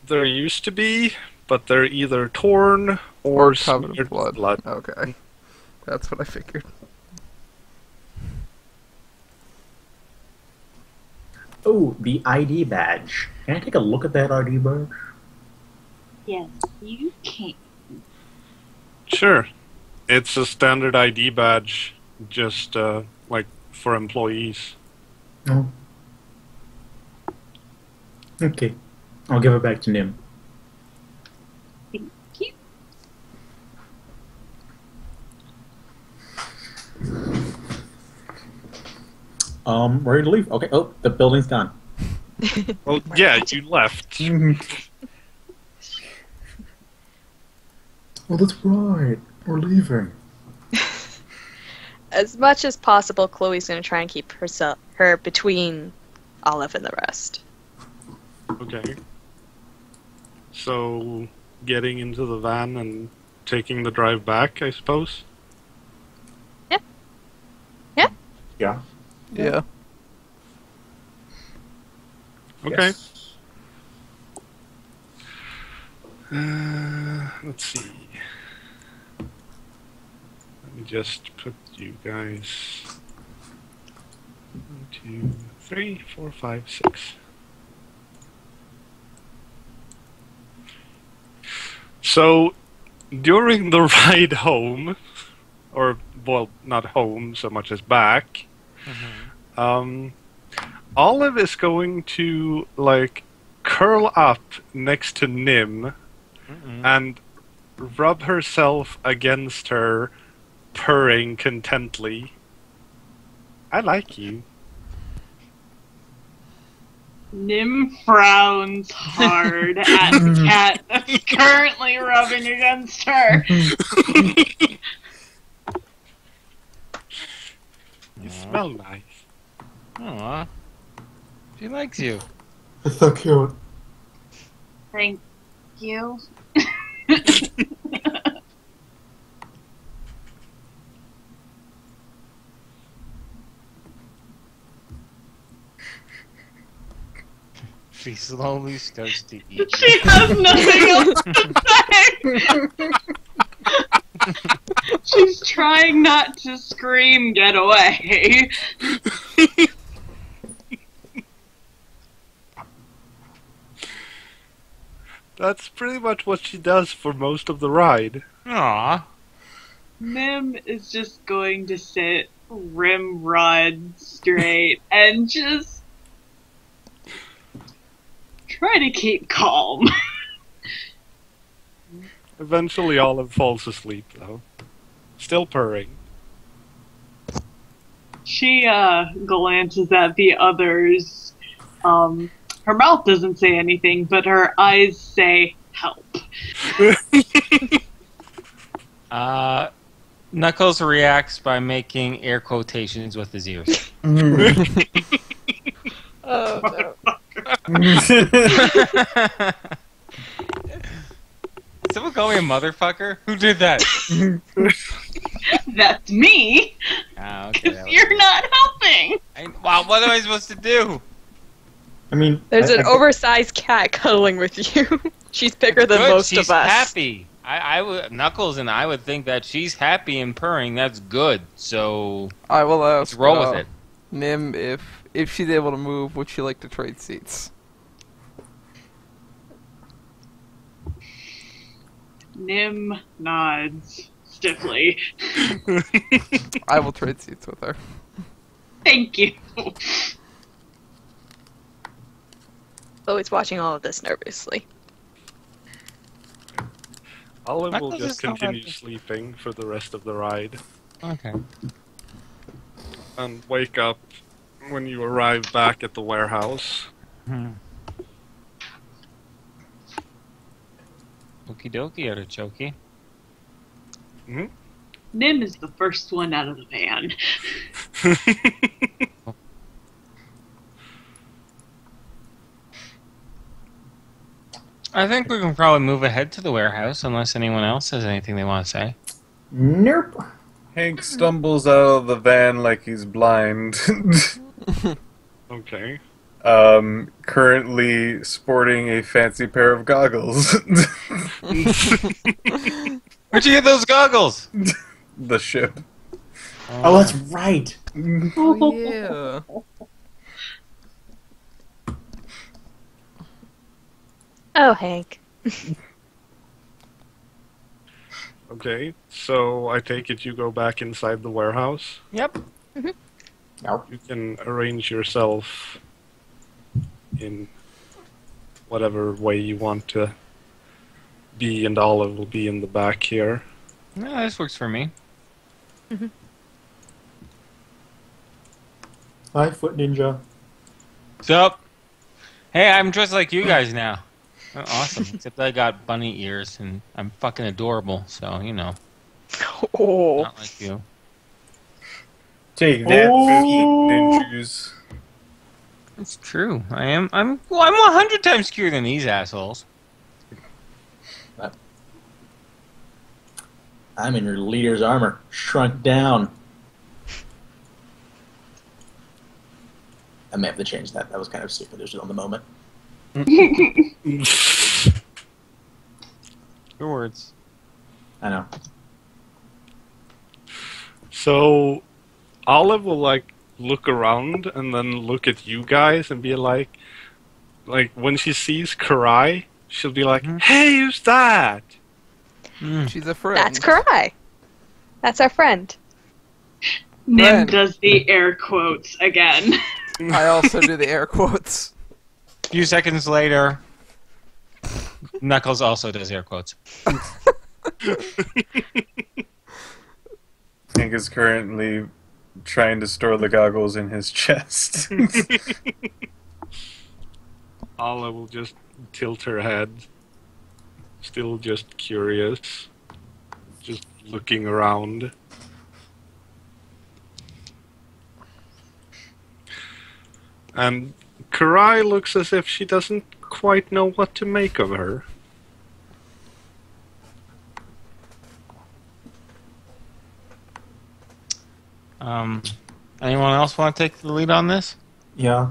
There used to be, but they're either torn or covered smeared with with blood. blood. Okay. That's what I figured. Oh, the ID badge. Can I take a look at that ID badge? Yes, you can. Sure, it's a standard ID badge, just like for employees. Oh. Okay. I'll give it back to Nim. Thank you. Ready to leave? Okay. Oh, the building's gone. Well, yeah, you left. Oh, that's right. We're leaving. As much as possible, Chloe's going to try and keep her between Olive and the rest. Okay. So, getting into the van and taking the drive back, I suppose? Yep. Yep. Yeah. Yeah. Okay. Yes. Let's see. Let me just put you guys 1, 2, 3, 4, 5, 6. So, during the ride home, or, well, not home so much as back, Olive is going to, like, curl up next to Nim and rub herself against her, purring contently. I like you. Nim frowns hard at the cat that's currently rubbing against her. You smell nice. Aw. She likes you. It's so cute. Thank you. She slowly starts to eat. She has nothing else to say. She's trying not to scream, get away. That's pretty much what she does for most of the ride. Aw. Nim is just going to sit rimrod straight and just try to keep calm. Eventually Olive falls asleep, though. Still purring. She glances at the others. Her mouth doesn't say anything, but her eyes say help. Knuckles reacts by making air quotations with his ears. Oh, no. Someone call me a motherfucker? Who did that? That's me, Ah, okay. because that was- you're not helping. Wow, what am I supposed to do? I mean, There's I an oversized cat cuddling with you. She's bigger than Good, most she's of us. happy. I would Knuckles, and I would think that she's happy and purring. That's good. So I will let's ask roll with it. Nim if she's able to move, would she like to trade seats? Nim nods stiffly. I will trade seats with her. Thank you. Chloe's watching all of this nervously. Olive will Knuckles just is not continue happy. sleeping for the rest of the ride Okay. and wake up when you arrive back at the warehouse. Okie dokie, artichoke. Nim is the first one out of the van. I think we can probably move ahead to the warehouse unless anyone else has anything they want to say. Nope. Hank stumbles out of the van like he's blind. Okay. Currently sporting a fancy pair of goggles. Where'd you get those goggles? The ship. Oh, that's right. Oh, yeah. Oh, Hank. Okay, so I take it you go back inside the warehouse. Yep. No. You can arrange yourself in whatever way you want to be, and Olive will be in the back here. No, this works for me. 5-foot ninja. So, hey, I'm dressed like you guys now. Awesome. Except I got bunny ears and I'm fucking adorable. So, you know, Oh. not like you. Take that, Oh. ninjas. It's true. I'm 100 times cuter than these assholes. I'm in your leader's armor, shrunk down. I may have to change that. That was kind of stupid. It was just on the moment. Your words. I know. So Olive will look around and then look at you guys and be like when she sees Karai, she'll be like, "Hey, who's that?" She's a friend. That's Karai. That's our friend. Nim Friend. does the air quotes again. I also do the air quotes. A few seconds later, Knuckles also does air quotes. Hank is currently trying to store the goggles in his chest. Olive will just tilt her head, still just curious, just looking around. And Karai looks as if she doesn't quite know what to make of her. Anyone else want to take the lead on this? Yeah.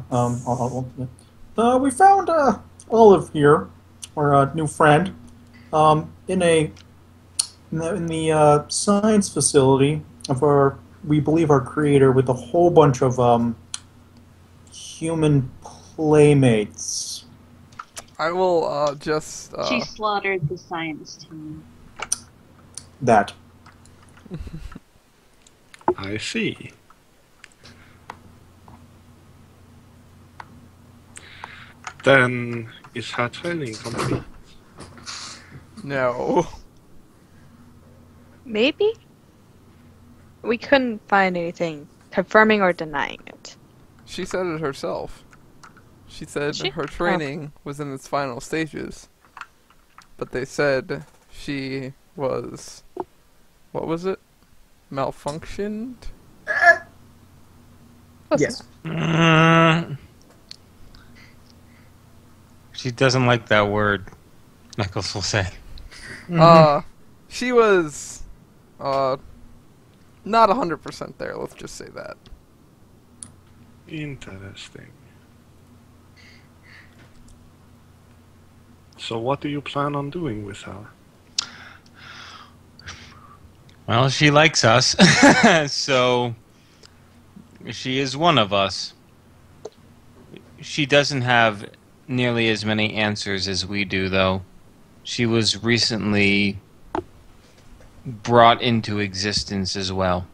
We found Olive here, our new friend, in the science facility of we believe our creator, with a whole bunch of human playmates. I will just. She slaughtered the science team. That. I see. Then is her training complete? No. Maybe? We couldn't find anything confirming or denying it. She said it herself. She said She? her training was in its final stages. But they said she was. What was it? Malfunctioned? Yes. She doesn't like that word, Knuckles will say. She was. Not 100% there, let's just say that. Interesting. So what do you plan on doing with her? Well, she likes us, so she is one of us. She doesn't have nearly as many answers as we do, though. She was recently brought into existence as well.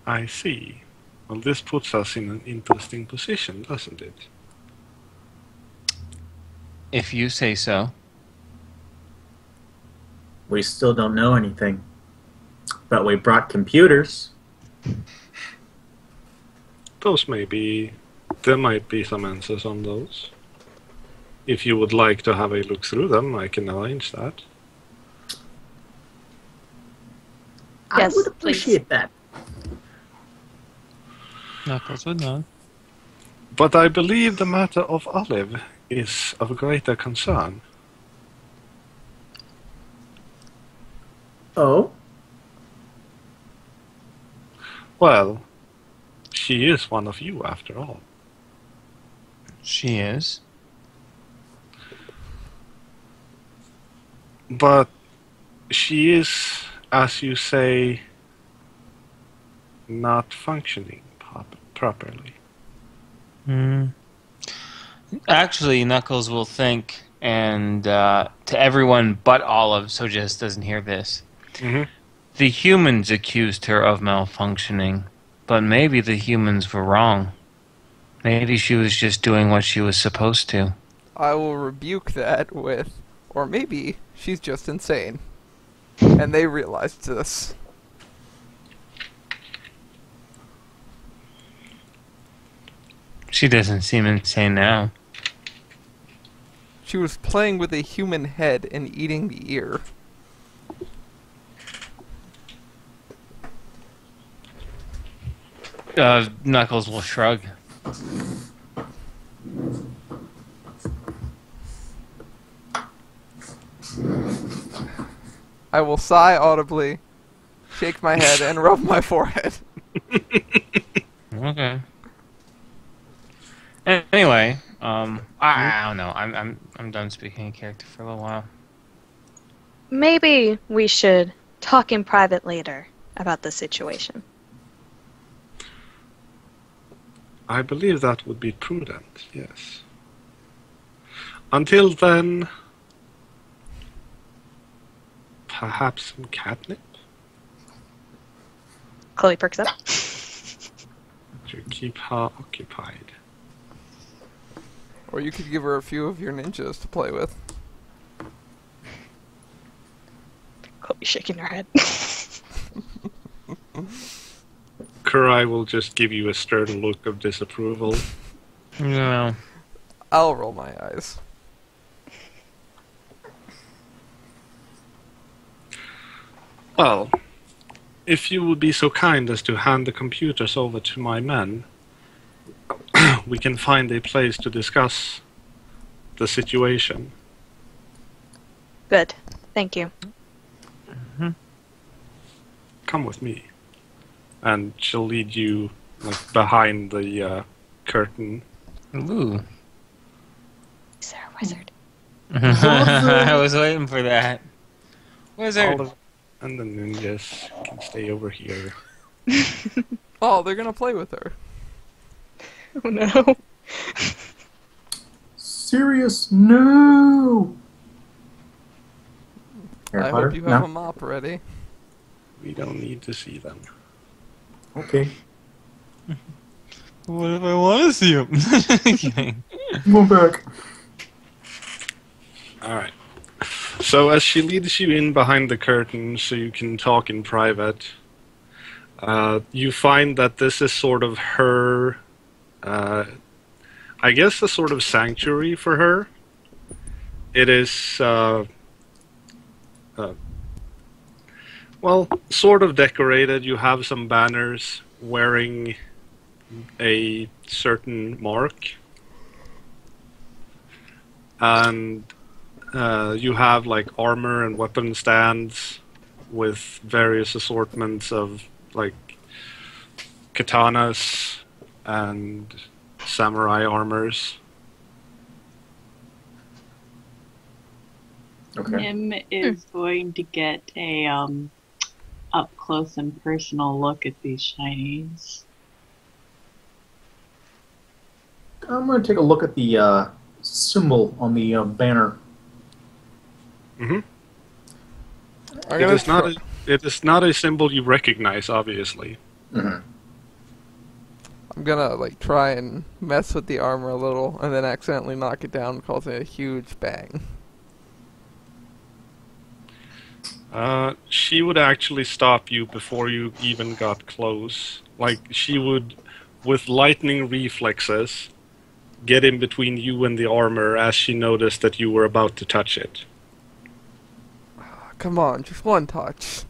I see. Well, this puts us in an interesting position, doesn't it? If you say so. We still don't know anything. But we brought computers. There might be some answers on those. If you would like to have a look through them, I can arrange that. Yes, I would appreciate that. Knuckles would nod. But I believe the matter of Olive is of greater concern. Oh? Well, she is one of you after all. She is. But she is, as you say, not functioning properly. Actually, Knuckles will think, and to everyone but Olive, so Jess doesn't hear this. Mm-hmm. The humans accused her of malfunctioning, but maybe the humans were wrong. Maybe she was just doing what she was supposed to. I will rebuke that with, or maybe she's just insane. And they realized this. She doesn't seem insane now. She was playing with a human head and eating the ear. Knuckles will shrug. I will sigh audibly, shake my head, and rub my forehead. Okay. Anyway, I don't know. I'm done speaking in character for a little while. Maybe we should talk in private later about the situation. I believe that would be prudent, yes. Until then, perhaps some catnip Chloe perks up. to keep her occupied. Or you could give her a few of your ninjas to play with. Chloe shaking her head. Kurai will just give you a stern look of disapproval. No. I'll roll my eyes. Well, if you would be so kind as to hand the computers over to my men, we can find a place to discuss the situation. Good. Thank you. Come with me. And she'll lead you like behind the curtain. Ooh. Is there a wizard? I was waiting for that. Wizard. And the ninjas can stay over here. Oh, they're gonna play with her. Oh no. Serious? No! Harry I Potter? hope you have No? a mop ready. We don't need to see them. Okay. What if I want to see him? Go back. Alright. So as she leads you in behind the curtain so you can talk in private, you find that this is sort of her, I guess a sort of sanctuary for her. It is, well, sort of decorated. You have some banners wearing a certain mark. And you have like armor and weapon stands with various assortments of like katanas and samurai armors. Okay. Nim is going to get a up close and personal look at these shinies. I'm going to take a look at the symbol on the banner. Hmm. I'm It gonna is not try- it is not a symbol you recognize, obviously. Mm-hmm. I'm gonna like try and mess with the armor a little, and then accidentally knock it down, causing a huge bang. She would actually stop you before you even got close. Like, she would, with lightning reflexes, get in between you and the armor as she noticed that you were about to touch it. Come on, just one touch.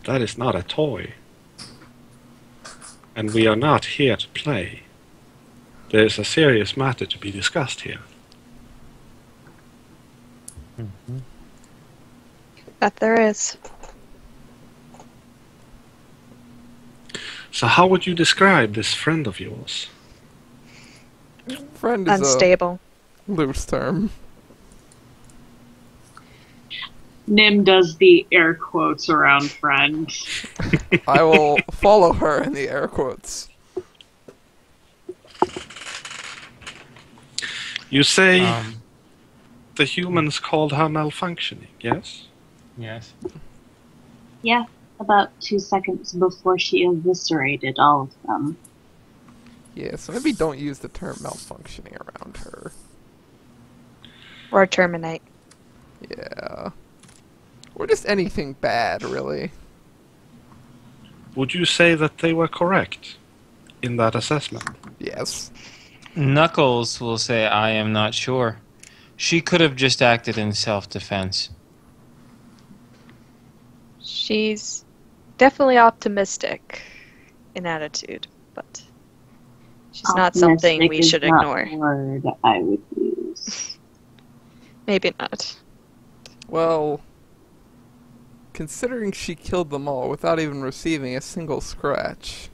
That is not a toy. And we are not here to play. There is a serious matter to be discussed here. That there is. So how would you describe this friend of yours? Friend is Unstable. a loose term. Nim does the air quotes around friend. I will follow her in the air quotes. You say the humans called her malfunctioning, yes? Yes. Yeah, about 2 seconds before she eviscerated all of them. Yeah, so maybe don't use the term malfunctioning around her. Or terminate. Yeah. Or just anything bad, really. Would you say that they were correct in that assessment? Yes. Knuckles will say, I am not sure. She could have just acted in self-defense. She's definitely optimistic in attitude, but she's not something we Optimistic should is not ignore. a word I would use. Maybe not. Well, considering she killed them all without even receiving a single scratch.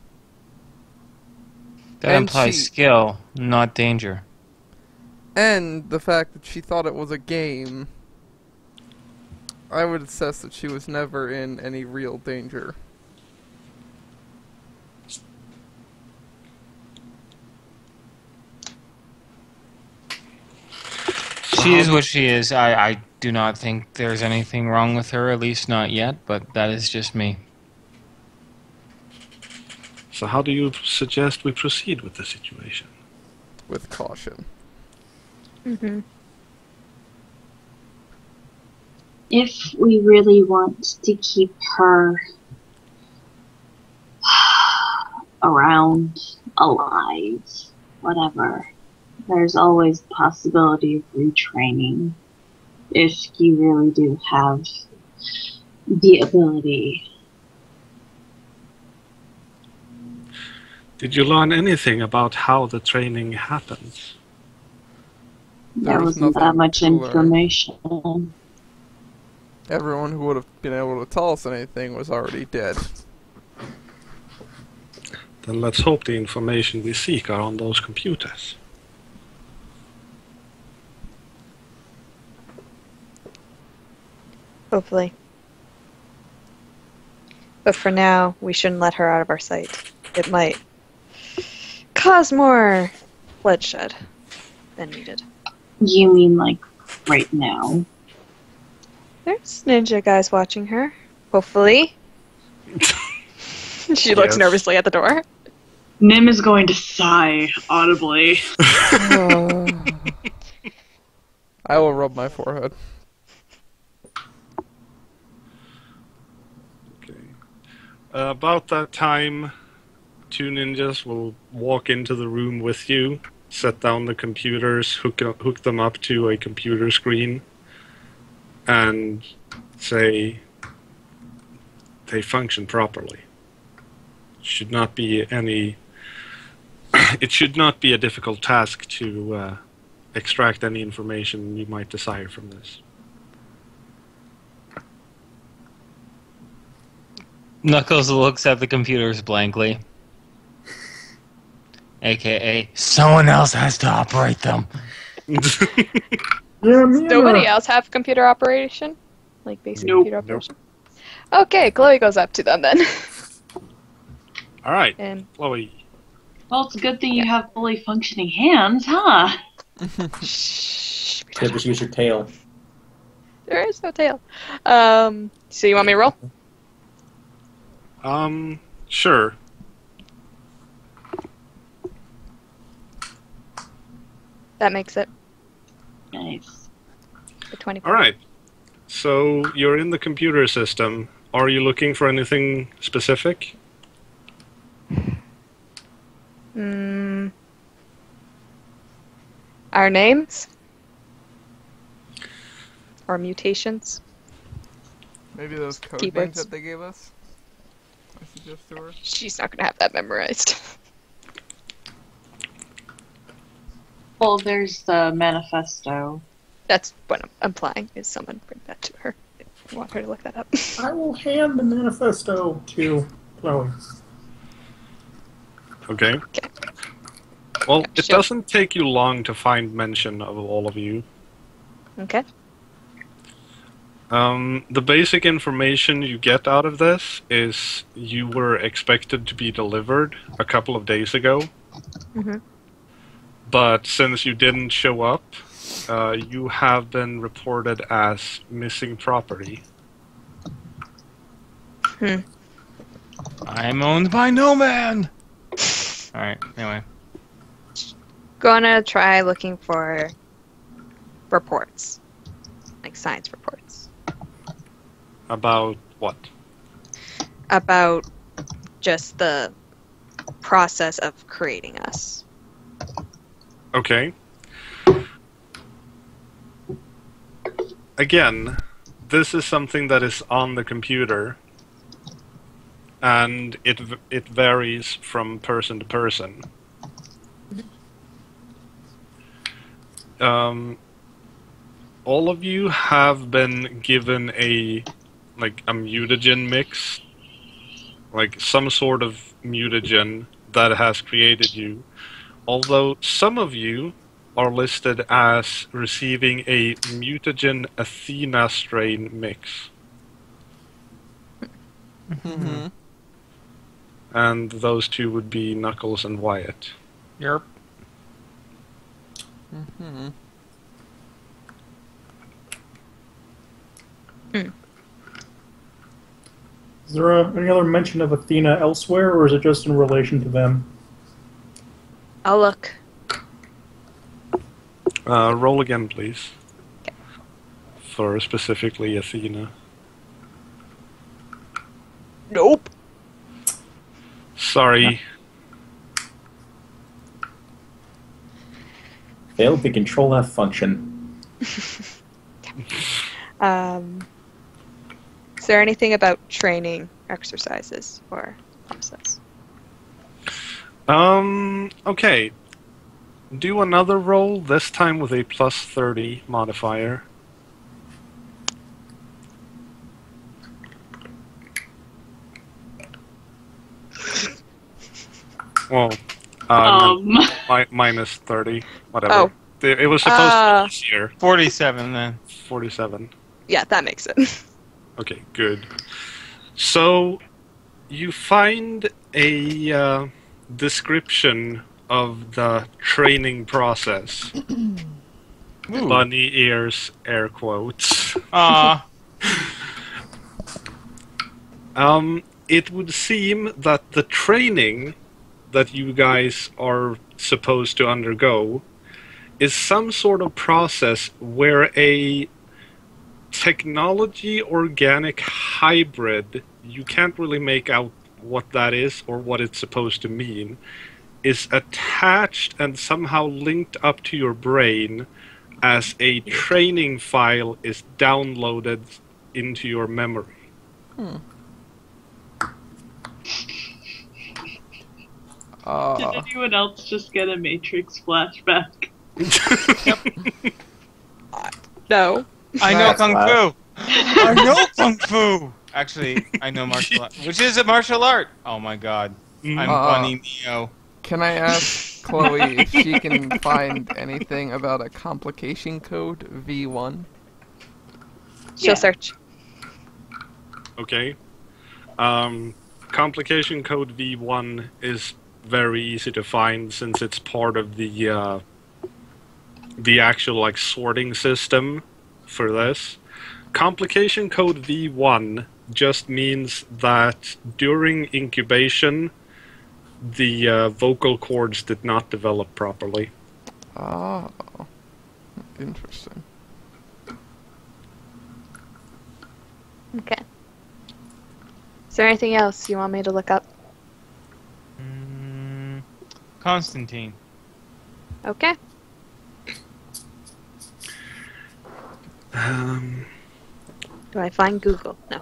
That And implies she- skill, not danger. And the fact that she thought it was a game, I would assess that she was never in any real danger. She is what she is. I do not think there's anything wrong with her, at least not yet, but that is just me. So how do you suggest we proceed with the situation? With caution. Mm-hmm. If we really want to keep her around, alive, whatever, there's always the possibility of retraining. If you really do have the ability. Did you learn anything about how the training happens? There There was wasn't that nothing much to learn. information. Everyone who would have been able to tell us anything was already dead. Then let's hope the information we seek are on those computers. Hopefully. But for now, we shouldn't let her out of our sight. It might cause more bloodshed than needed. You mean like right now? There's ninja guys watching her. Hopefully. She looks Yes. nervously at the door. Nim is going to sigh audibly. I will rub my forehead. Okay. About that time, two ninjas will walk into the room with you, set down the computers, hook them up to a computer screen, and say they function properly. Should not be any. It should not be a difficult task to extract any information you might desire from this. Knuckles looks at the computers blankly. AKA, someone else has to operate them. Nobody else have computer operation? Like basic Nope. computer operation? Okay, Chloe goes up to them then. All right, And Chloe. Well, it's a good thing you have fully functioning hands, huh? shh, we Yeah, don't just use your tail. there is no tail. So you want me to roll? Sure. That makes it Nice. the 25. All right. So you're in the computer system. Are you looking for anything specific? Our names? Or mutations? Maybe those code Keywords. names that they gave us? I suggest to her. She's not gonna have that memorized. Well, there's the manifesto. That's what I'm implying, is someone bring that to her. If you want her to look that up. I will hand the manifesto to Chloe. Okay. Okay. Well, Yeah, it sure. doesn't take you long to find mention of all of you. Okay. The basic information you get out of this is you were expected to be delivered a couple of days ago, Mhm. but since you didn't show up, you have been reported as missing property. I'm owned by no man! Alright, anyway. Gonna try looking for reports. Like science reports. About what? About just the process of creating us. Okay. Again, this is something that is on the computer, and it varies from person to person. All of you have been given a mutagen mix, like some sort of mutagen that has created you. Although some of you are listed as receiving a mutagen Athena strain mix. Mm-hmm. And those two would be Knuckles and Wyatt. Yerp. Mm-hmm. Is there any other mention of Athena elsewhere, or is it just in relation to them? I'll look. Roll again, please. For specifically Athena. Nope. Sorry. Failed to control that function. Is there anything about training exercises or process? Okay. Do another roll, this time with a plus 30 modifier. Well, minus 30, whatever. Oh. It was supposed to be this year. 47 then. 47. Yeah, that makes it. Okay, good. So, you find a description of the training process. Ooh. Bunny ears, air quotes. Aw. It would seem that the training that you guys are supposed to undergo is some sort of process where a technology organic hybrid, you can't really make out what that is or what it's supposed to mean, is attached and somehow linked up to your brain as a training file is downloaded into your memory. Did anyone else just get a Matrix flashback? No. I know That's Kung loud. Fu! I know Kung Fu! Actually, I know martial art. Which is a martial art! Oh my god. I'm Uh, Bunny Neo. Can I ask, Chloe if she can find anything about a complication code V1. She'll Yeah. search. Okay. Complication code V1 is very easy to find since it's part of the actual like sorting system for this. Complication code V1 just means that during incubation, the vocal cords did not develop properly. Oh, interesting. Okay. Is there anything else you want me to look up? Constantine. Okay. Do I find Google? No.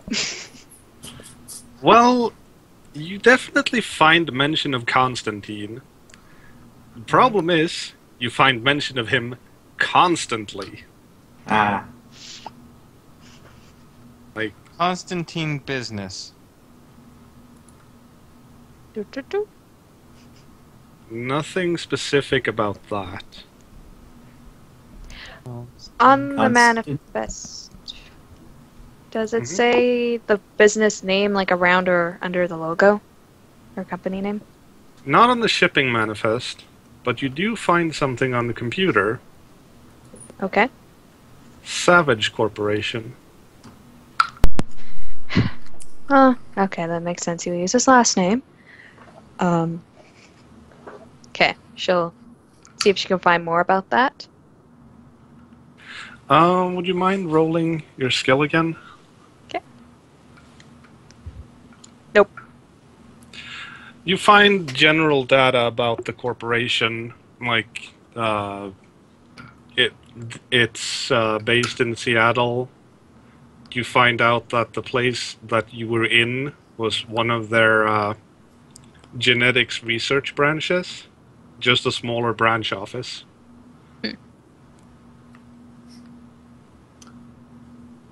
Well, you definitely find mention of Constantine. The problem is, you find mention of him constantly. Ah, Like, Constantine business. Do. nothing specific about that. On the Const- manifest, does it Mhm. say the business name like around or under the logo? Or company name? Not on the shipping manifest, but you do find something on the computer. Okay. Savage Corporation. Oh, okay, that makes sense. You use his last name. Okay, she'll see if she can find more about that. Would you mind rolling your skill again? Nope. You find general data about the corporation, like it's based in Seattle. You find out that the place that you were in was one of their genetics research branches, just a smaller branch office.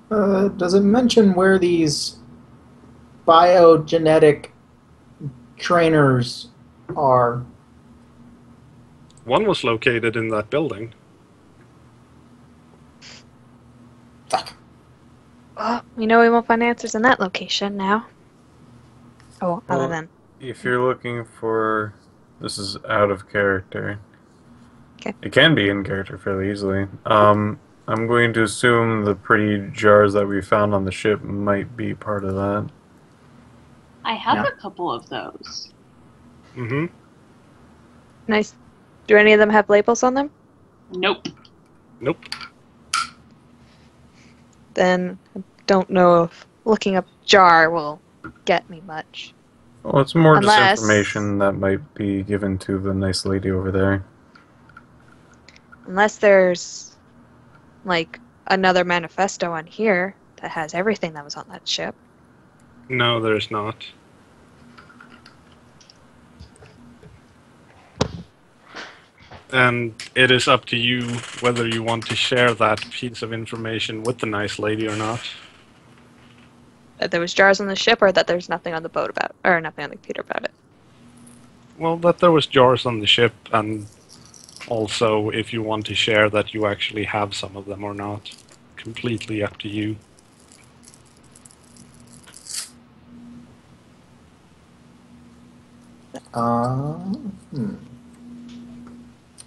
does it mention where these biogenetic trainers are? One was located in that building. Well, we know we won't find answers in that location now. Oh, other Well, than. If you're looking for... This is out of character. Okay. It can be in character fairly easily. I'm going to assume the pretty jars that we found on the ship might be part of that. I have Yeah. a couple of those. Mm-hmm. Nice. Do any of them have labels on them? Nope. Nope. Then I don't know if looking up jar will get me much. Well, it's more Unless- just information that might be given to the nice lady over there. Unless there's, like, another manifesto on here that has everything that was on that ship. No, there's not. And it is up to you whether you want to share that piece of information with the nice lady or not. That there was jars on the ship, or that there's nothing on the boat about, or nothing on the computer about it. Well, that there was jars on the ship, and also if you want to share that you actually have some of them or not. Completely up to you.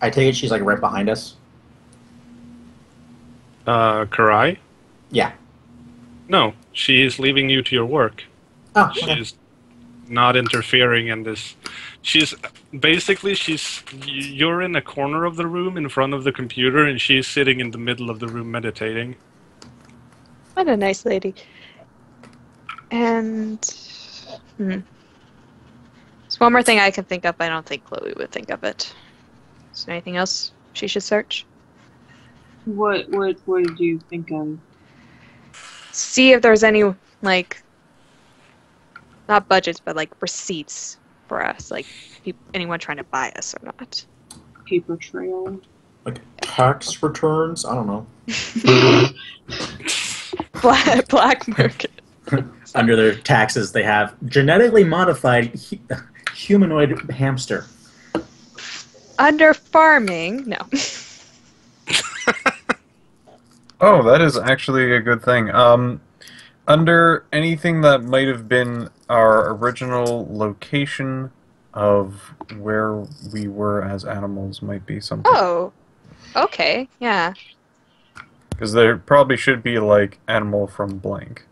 I take it she's like right behind us. Karai? Yeah. No, she is leaving you to your work. Oh, okay. She's not interfering in this. You're in a corner of the room in front of the computer, and she's sitting in the middle of the room meditating. What a nice lady. And there's one more thing I can think of. I don't think Chloe would think of it. Is there anything else she should search? What did you think of? See if there's any, like, not budgets, but like receipts for us, like anyone trying to buy us or not. Paper trail. Like tax returns? I don't know. Black market. Under their taxes, they have genetically modified humanoid hamster. under farming, no. Oh, that is actually a good thing. Under anything that might have been our original location of where we were as animals might be something. Oh, okay, yeah. Because there probably should be, like, animal from blank.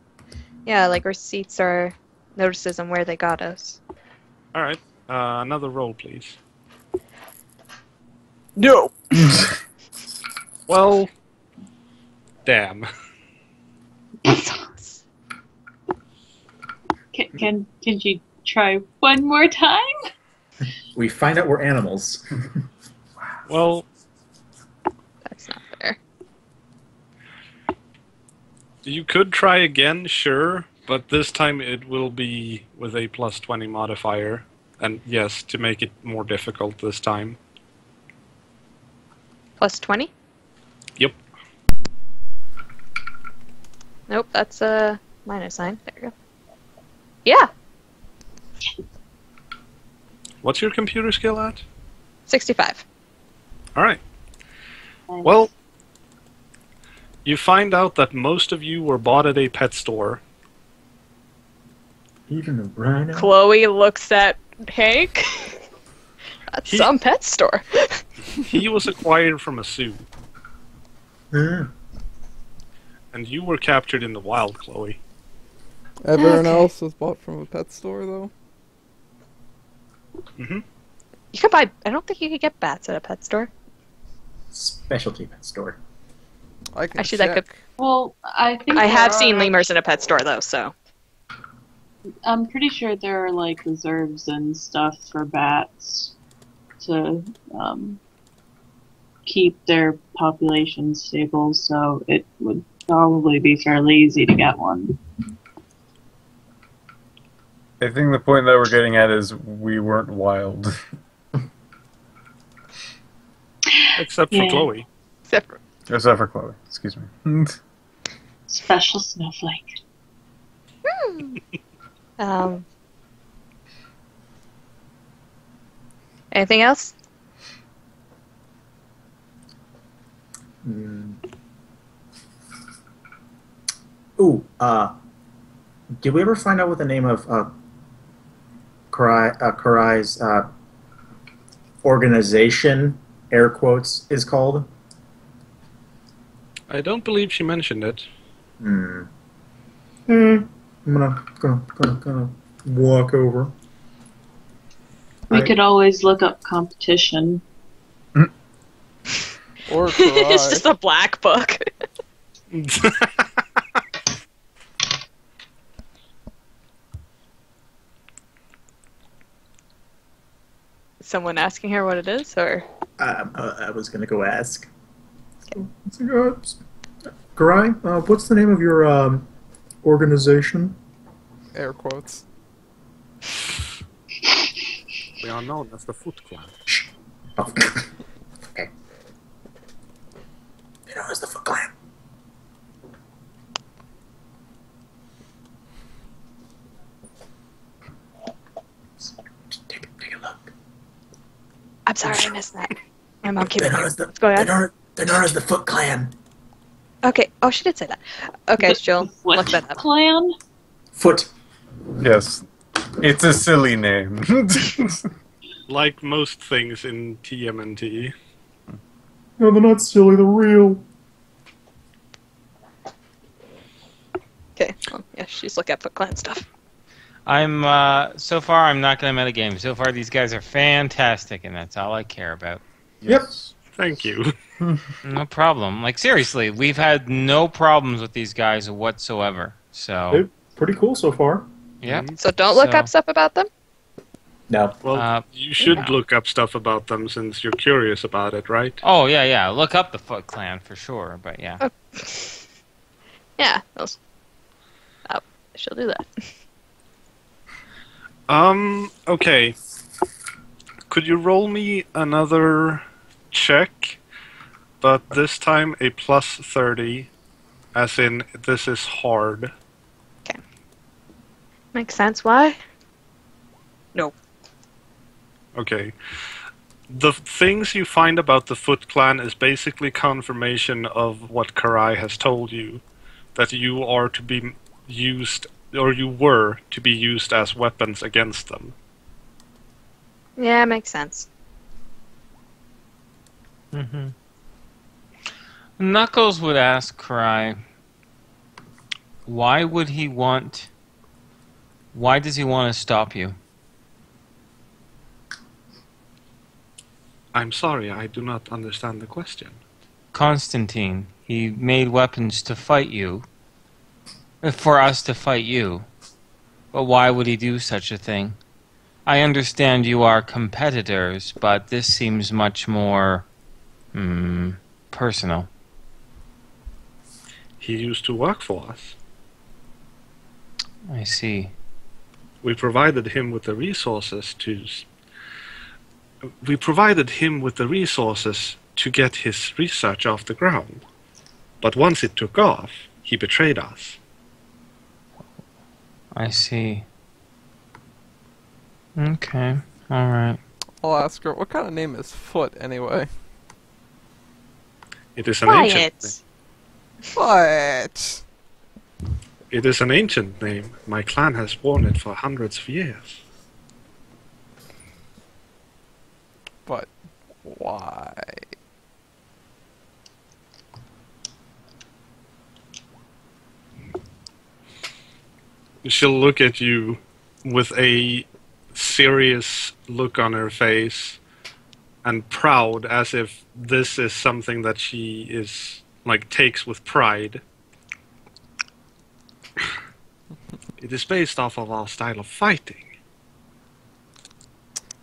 Yeah, like receipts or notices on where they got us. All right. Another roll, please. No. Well, damn. Can you try one more time? We find out we're animals. Well, That's not fair. you could try again, sure, but this time it will be with a +20 modifier. And yes, to make it more difficult this time. Plus 20? Yep. Nope, that's a minus sign. There you go. Yeah, What's your computer skill at? 65. All right. Well, you find out that most of you were bought at a pet store. Even a rhino. Chloe looks at Hank. That's some pet store. He was acquired from a zoo, Mm. and you were captured in the wild, Chloe. Everyone else was bought from a pet store, though. Mm-hmm. You could buy. I don't think you could get bats at a pet store. Specialty pet store. I can Actually, that check. could. Well, I think I have there seen are- lemurs in a pet store though, so. I'm pretty sure there are like reserves and stuff for bats to keep their population stable, so it would probably be fairly easy to get one. I think the point that we're getting at is we weren't wild. Except for Yeah. Chloe. Except for, Except for Chloe, excuse me. Special snowflake. um. Anything else? Mm. Ooh, did we ever find out what the name of Karai's organization, air quotes, is called? I don't believe she mentioned it. I'm gonna walk over. We I- could always look up competition. Or It's just cry. a black book. Someone asking her what it is, or I was gonna go ask. Karai, what's the name of your organization? Air quotes. We are known as the Foot Clan. Oh. Okay. You know, as the Foot Clan. Take a look. I'm sorry, I missed that. My mom came They're in known here. as the, Let's go ahead. they're known as the Foot Clan. Okay. Oh, she did say that. Okay, Jill, What look that up. clan? Foot. Yes. It's a silly name. Like most things in TMNT. No, they're not silly. They're real. Okay. Well, yeah, she's looking at Foot Clan stuff. I'm so far I'm not going to metagame. So far these guys are fantastic, and that's all I care about. Yes. Thank you. No problem. Like seriously, we've had no problems with these guys whatsoever. So They're pretty cool so far. yeah. So don't look So- up stuff about them. No. Well, you should look up stuff about them since you're curious about it, right? Oh yeah. Look up the Foot Clan for sure. But yeah. Yeah. Those. Oh, she'll do that. Okay. Could you roll me another check, but this time a +30, as in this is hard. Makes sense. Why? Okay. The things you find about the Foot Clan is basically confirmation of what Karai has told you, that you are to be used, or you were to be used as weapons against them. Yeah, makes sense. Mm-hmm. Knuckles would ask Cry, why does he want to stop you? I'm sorry, I do not understand the question. Constantine, he made weapons to fight you, for us to fight you. But why would he do such a thing? I understand you are competitors, but this seems much more personal. He used to work for us. I see. We provided him with the resources to get his research off the ground. But once it took off, he betrayed us. I see. Okay, alright. I'll ask her, what kind of name is Foot, anyway? It is an ancient name. What? It is an ancient name. My clan has worn it for hundreds of years. But why? She'll look at you with a serious look on her face and proud, as if this is something that she is takes with pride. It is based off of our style of fighting.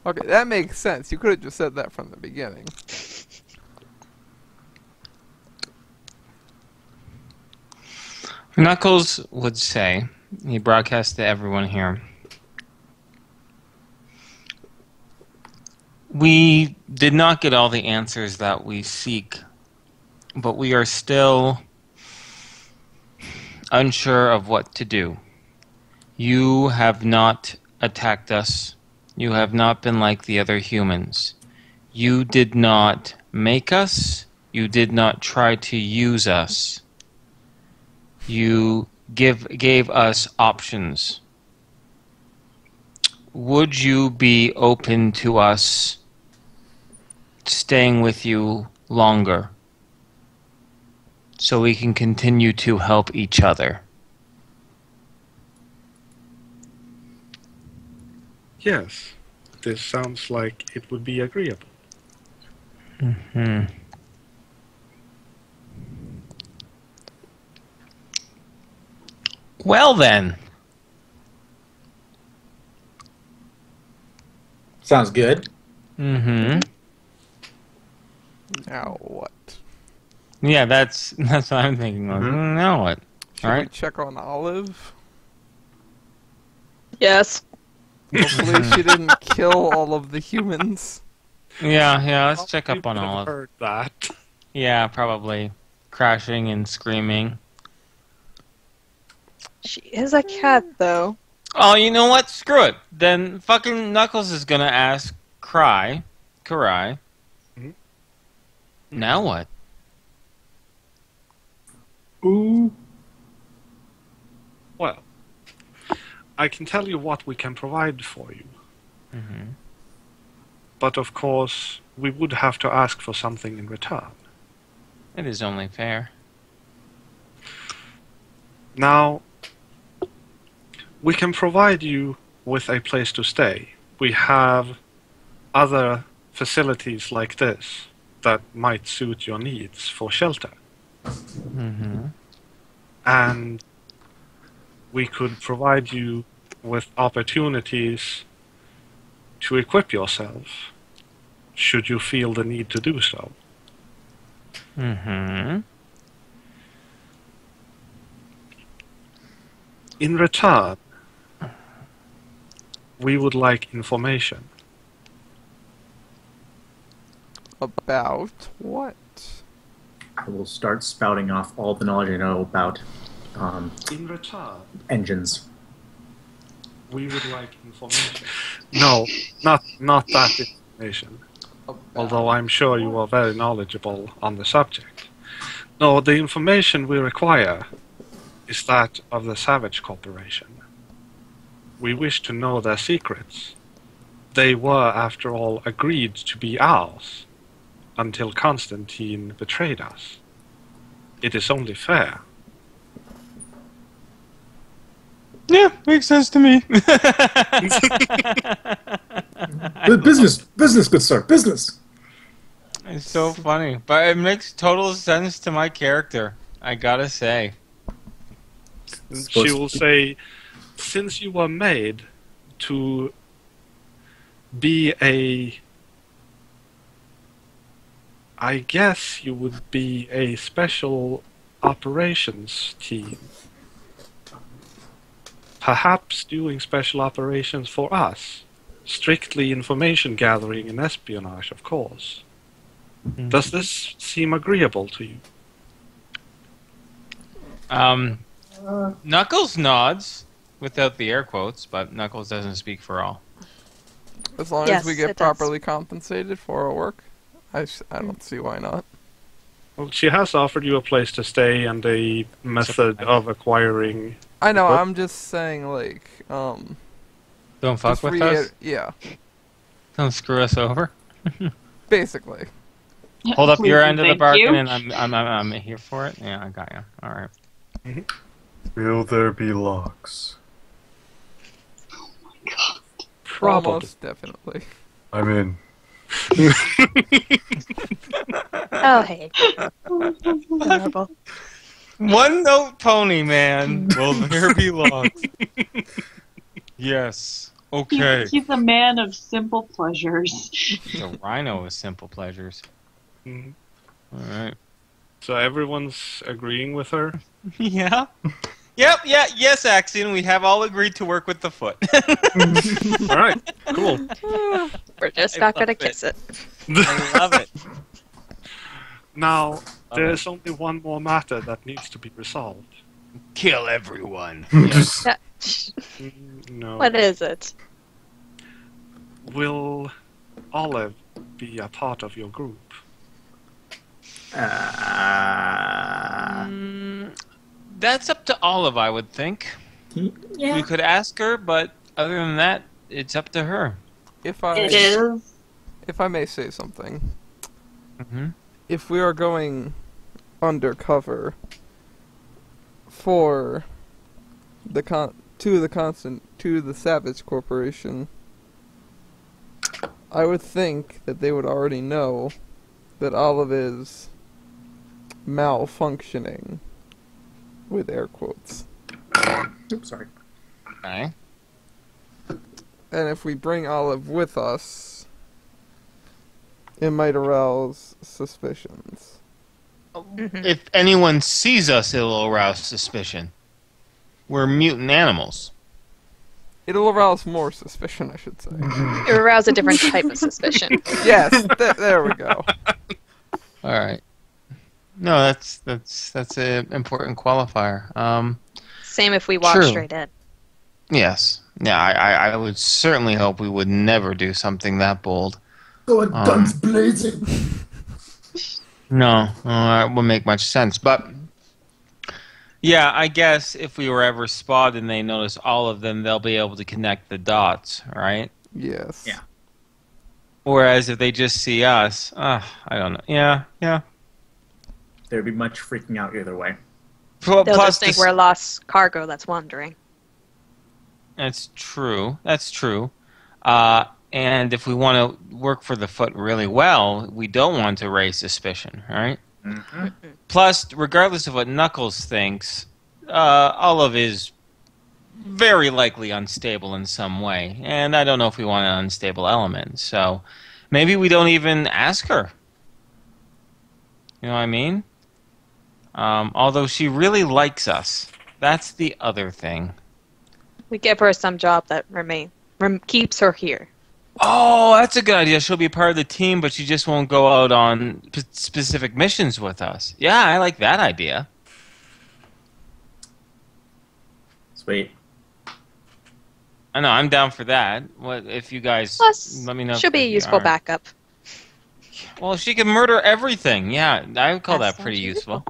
Okay, that makes sense. You could have just said that from the beginning. Knuckles would say, he broadcasts to everyone here, we did not get all the answers that we seek, but we are still unsure of what to do. You have not attacked us. You have not been like the other humans. You did not make us. You did not try to use us. You gave us options. Would you be open to us staying with you longer so we can continue to help each other? Yes, this sounds like it would be agreeable. Mm-hmm. Well then. Sounds good. Mm-hmm. Now what? Yeah, that's what I'm thinking of. Mhm. Now what? Should All we right. check on Olive? Yes. Hopefully she didn't kill all of the humans. Yeah, let's check up on People have Olive. heard that. Yeah, probably. Crashing and screaming. She is a cat, though. Oh, you know what? Screw it. Then fucking Knuckles is gonna ask Karai. Mhm. Now what? Ooh. Well, I can tell you what we can provide for you. Mm-hmm. But of course, we would have to ask for something in return. It is only fair. Now, we can provide you with a place to stay. We have other facilities like this that might suit your needs for shelter. Mm-hmm. And we could provide you with opportunities to equip yourself, should you feel the need to do so. Mm-hmm. In return, we would like information. About what? I will start spouting off all the knowledge I know about In return, engines. we would like information. No, not that information. although I'm sure you are very knowledgeable on the subject. No, the information we require is that of the Savage Corporation. We wish to know their secrets. They were, after all, agreed to be ours, until Constantine betrayed us. It is only fair. Yeah, makes sense to me. Business, good sir, business. It's so funny, but it makes total sense to my character, I gotta say. She will say, since you were made to be I guess you would be a special operations team. Perhaps doing special operations for us. Strictly information gathering and espionage, of course. Does this seem agreeable to you? Knuckles nods, without the air quotes, but Knuckles doesn't speak for all. As long Yes, as we get it does. properly compensated for our work, I don't see why not. Well, she has offered you a place to stay and a method of acquiring. I know, What? I'm just saying, like, Don't fuck just with us? yeah, Don't screw us over? basically. Hold up Please your and end of the thank bargain you. and I'm here for it? Yeah, I got you. Alright. Will there be locks? Probably. Almost definitely. I'm in. Oh, hey. Adorable. One note pony, man. Will there be locks? Yes. Okay. He's a man of simple pleasures. The rhino with simple pleasures. Mhm. Alright. So everyone's agreeing with her? Yeah. Yep, yeah, yes, Axion, we have all agreed to work with the foot. Alright, cool. We're just I not love going to it. kiss it. I love it. Now, there's only one more matter that needs to be resolved. Kill everyone. Yeah. No. What is it? Will Olive be a part of your group? That's up to Olive, I would think. Yeah. We could ask her, but other than that, it's up to her. If It is. if I may say something, Mm-hmm. if we are going undercover for to the Savage Corporation, I would think that they would already know that Olive is malfunctioning, with air quotes. Oops, sorry. Okay. And if we bring Olive with us, it might arouse suspicions. If anyone sees us, it'll arouse suspicion. We're mutant animals. It'll arouse more suspicion, I should say. It arouse a different type of suspicion. Yes, there we go. All right. No, that's an important qualifier. Same if we walk True. straight in. Yes. Yeah, I would certainly hope we would never do something that bold. Go guns blazing. No, that wouldn't make much sense. But yeah, I guess if we were ever spotted and they notice all of them, they'll be able to connect the dots, right? Yes. Yeah. Whereas if they just see us, I don't know. Yeah. There'd be much freaking out either way. They'll Plus, just think we're lost cargo that's wandering. That's true. And if we want to work for the foot really well, we don't want to raise suspicion, right? Mm-hmm. Plus, regardless of what Knuckles thinks, Olive is very likely unstable in some way, and I don't know if we want an unstable element, so maybe we don't even ask her. You know what I mean? Although she really likes us. That's the other thing. We give her some job that keeps her here. Oh, that's a good idea. She'll be part of the team, but she just won't go out on specific missions with us. Yeah, I like that idea. Sweet. I know, I'm down for that. What if you guys Plus, let me know? she'll be a if you useful are. backup. Well, she can murder everything. Yeah, I would call That that pretty sounds useful.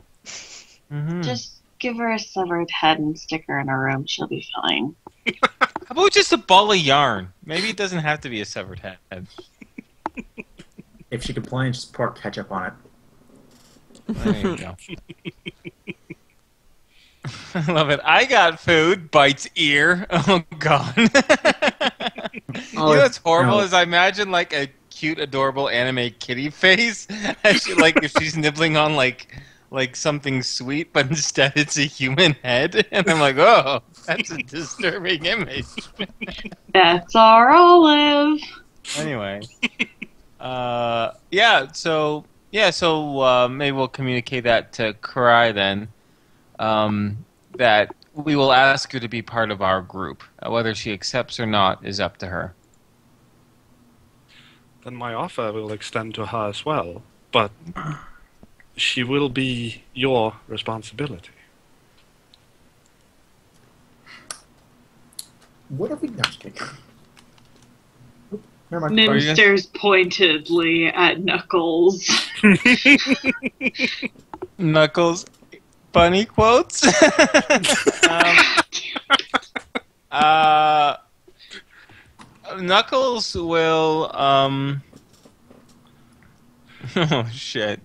Hmm. Just give her a severed head and stick her in a room. She'll be fine. How about just a ball of yarn? Maybe it doesn't have to be a severed head. If she complains, just pour ketchup on it. There you go. I love it. I got food. Bites ear. Oh God. You know what's horrible is I imagine like a cute, adorable anime kitty face, as she, like if she's nibbling on like something sweet, but instead it's a human head, and I'm like, oh, that's a disturbing image. That's our Olive. Anyway, so maybe we'll communicate that to Karai then. That we will ask her to be part of our group. Whether she accepts or not is up to her. Then my offer will extend to her as well, but she will be your responsibility. What have we done? Never mind. Nim stares pointedly at Knuckles. Knuckles, bunny quotes. Knuckles will. Oh shit.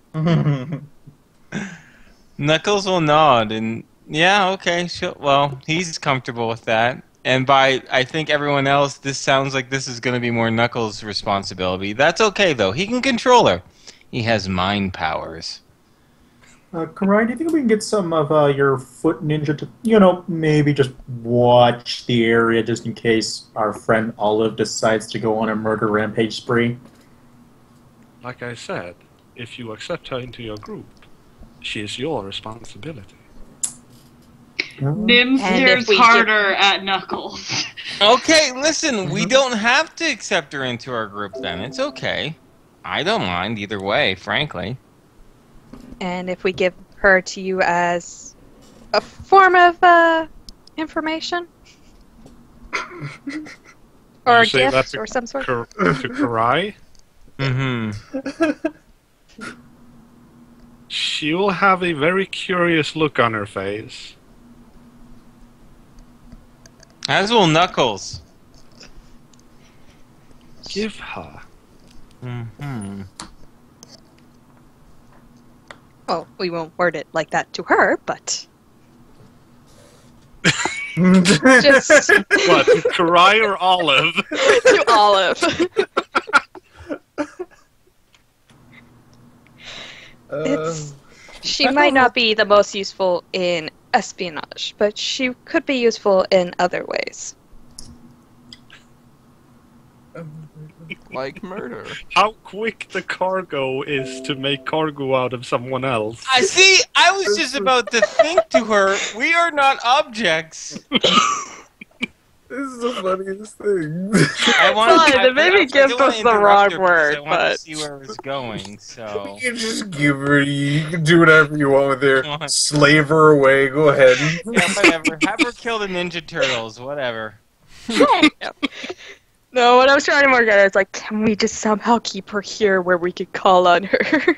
Knuckles will nod and yeah, okay, sure. Well, he's comfortable with that. And by I think everyone else, this sounds like this is going to be more Knuckles' responsibility. That's okay though. He can control her. He has mind powers. Karai, do you think we can get some of your foot ninja to, maybe just watch the area just in case our friend Olive decides to go on a murder rampage spree? Like I said, if you accept her into your group, she is your responsibility. Nim stares harder at Knuckles. Okay, listen, we don't have to accept her into our group then. It's okay. I don't mind either way, frankly. And if we give her to you as a form of information? Or a You say that gift to or some sort? to Karai? Mm-hmm. She will have a very curious look on her face. As will Knuckles. Give her. Mm-hmm. Well, we won't word it like that to her, but... Just What, to Karai or Olive? to Olive. She might not be the most useful in espionage, but she could be useful in other ways. Like murder. How quick the cargo is to make cargo out of someone else. I see. I was just about to think to her, we are not objects. This is the funniest thing. I wanted Fine, maybe gift was the wrong word, I wanted to but... see where it was going. So You can just give her. You can do whatever you want with her. Slave her away. Go ahead. yeah, whatever. Have her kill the Ninja Turtles. Whatever. No, what I was trying to work out is like, can we just somehow keep her here where we could call on her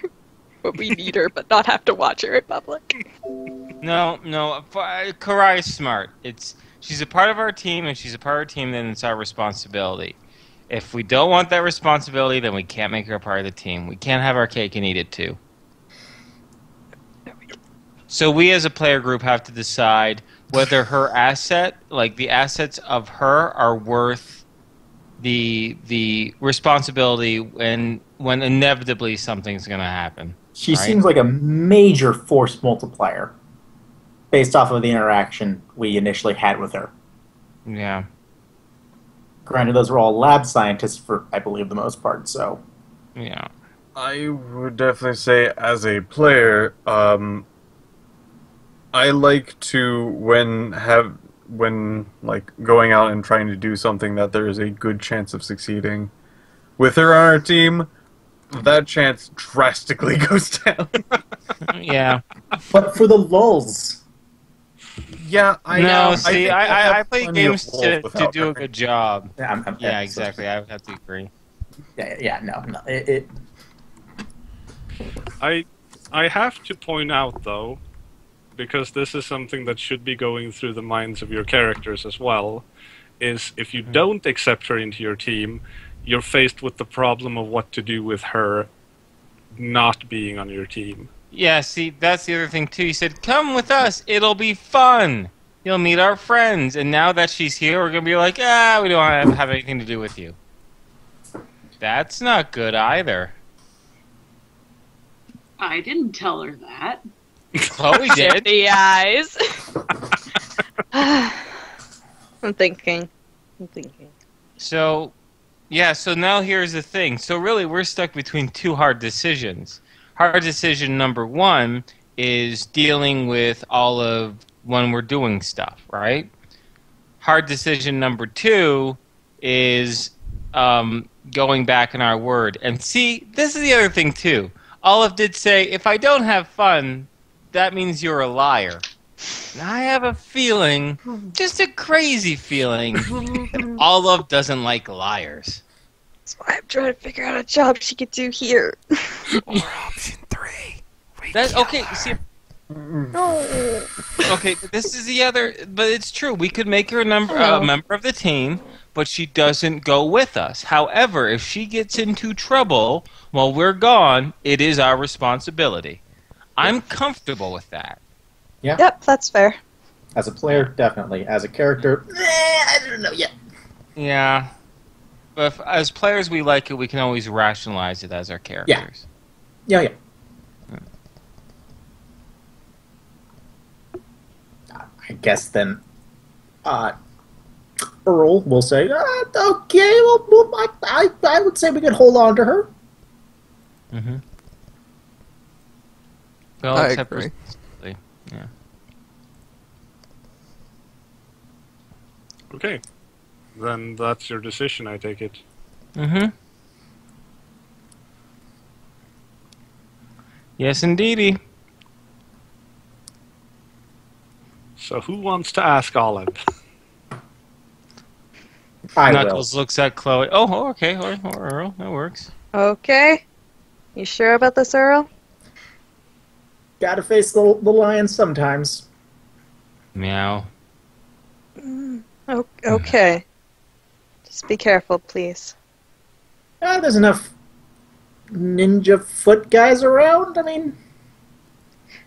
when we need her, but not have to watch her in public? No. Karai is smart. She's a part of our team, and she's a part of our team. Then it's our responsibility. If we don't want that responsibility, then we can't make her a part of the team. We can't have our cake and eat it too. So we, as a player group, have to decide whether her asset, like the assets of her, are worth the responsibility when inevitably something's going to happen. She right? seems like a major force multiplier based off of the interaction we initially had with her. Yeah. Granted, those were all lab scientists for, I believe, the most part, so... Yeah. I would definitely say, as a player, I like to when like going out and trying to do something that there is a good chance of succeeding. With her on our team, that chance drastically goes down. Yeah. But for the lulls... Yeah, I play games to do a good job. Yeah, Yeah, exactly. I would have to agree. No. I have to point out, though, because this is something that should be going through the minds of your characters as well, is if you don't accept her into your team, you're faced with the problem of what to do with her not being on your team. Yeah, see, that's the other thing, too. He said, come with us. It'll be fun. You'll meet our friends. And now that she's here, we're going to be like, we don't have anything to do with you. That's not good either. I didn't tell her that. Chloe did. The eyes. I'm thinking. So, yeah, so now here's the thing. So really, we're stuck between two hard decisions. Hard decision number one is dealing with Olive when we're doing stuff, right? Hard decision number two is going back on our word. And see, this is the other thing, too. Olive did say, if I don't have fun, that means you're a liar. And I have a feeling, just a crazy feeling, that Olive doesn't like liars. That's why I'm trying to figure out a job she could do here. Or option 3. That's okay. See, okay, but this is the other. But it's true. We could make her a member of the team, but she doesn't go with us. However, if she gets into trouble while we're gone, it is our responsibility. I'm comfortable with that. Yeah. Yep, that's fair. As a player, definitely. As a character, I don't know yet. Yeah. But as players, we like it. We can always rationalize it as our characters. Yeah. I guess then Earl will say, okay, well I would say we could hold on to her. Mm-hmm. Well, I except agree. responsibly. Yeah. Okay. Then that's your decision, I take it. Mm-hmm. Yes, indeedy. So who wants to ask Olive? I Knuckles looks at Chloe. Oh, okay. Or Earl. That works. Okay. You sure about this, Earl? Gotta face the lion sometimes. Meow. Okay. Just be careful, please. There's enough ninja foot guys around. I mean,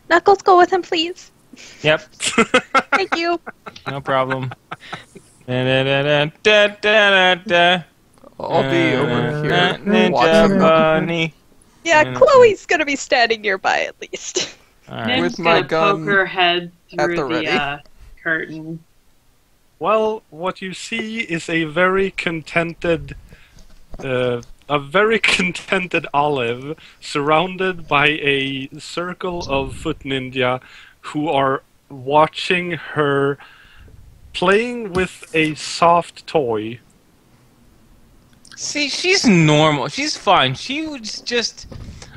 Knuckles, go with him, please. Yep. Thank you. No problem. Da-da-da-da-da-da-da. I'll be over here Ninja watching. bunny. Yeah, Chloe's gonna be standing nearby at least. All right. Nim's With my gonna gun poke her head at through the ready. the curtain. Well, what you see is a very contented Olive surrounded by a circle of foot ninja who are watching her playing with a soft toy. See, she's normal. She's fine. She was just...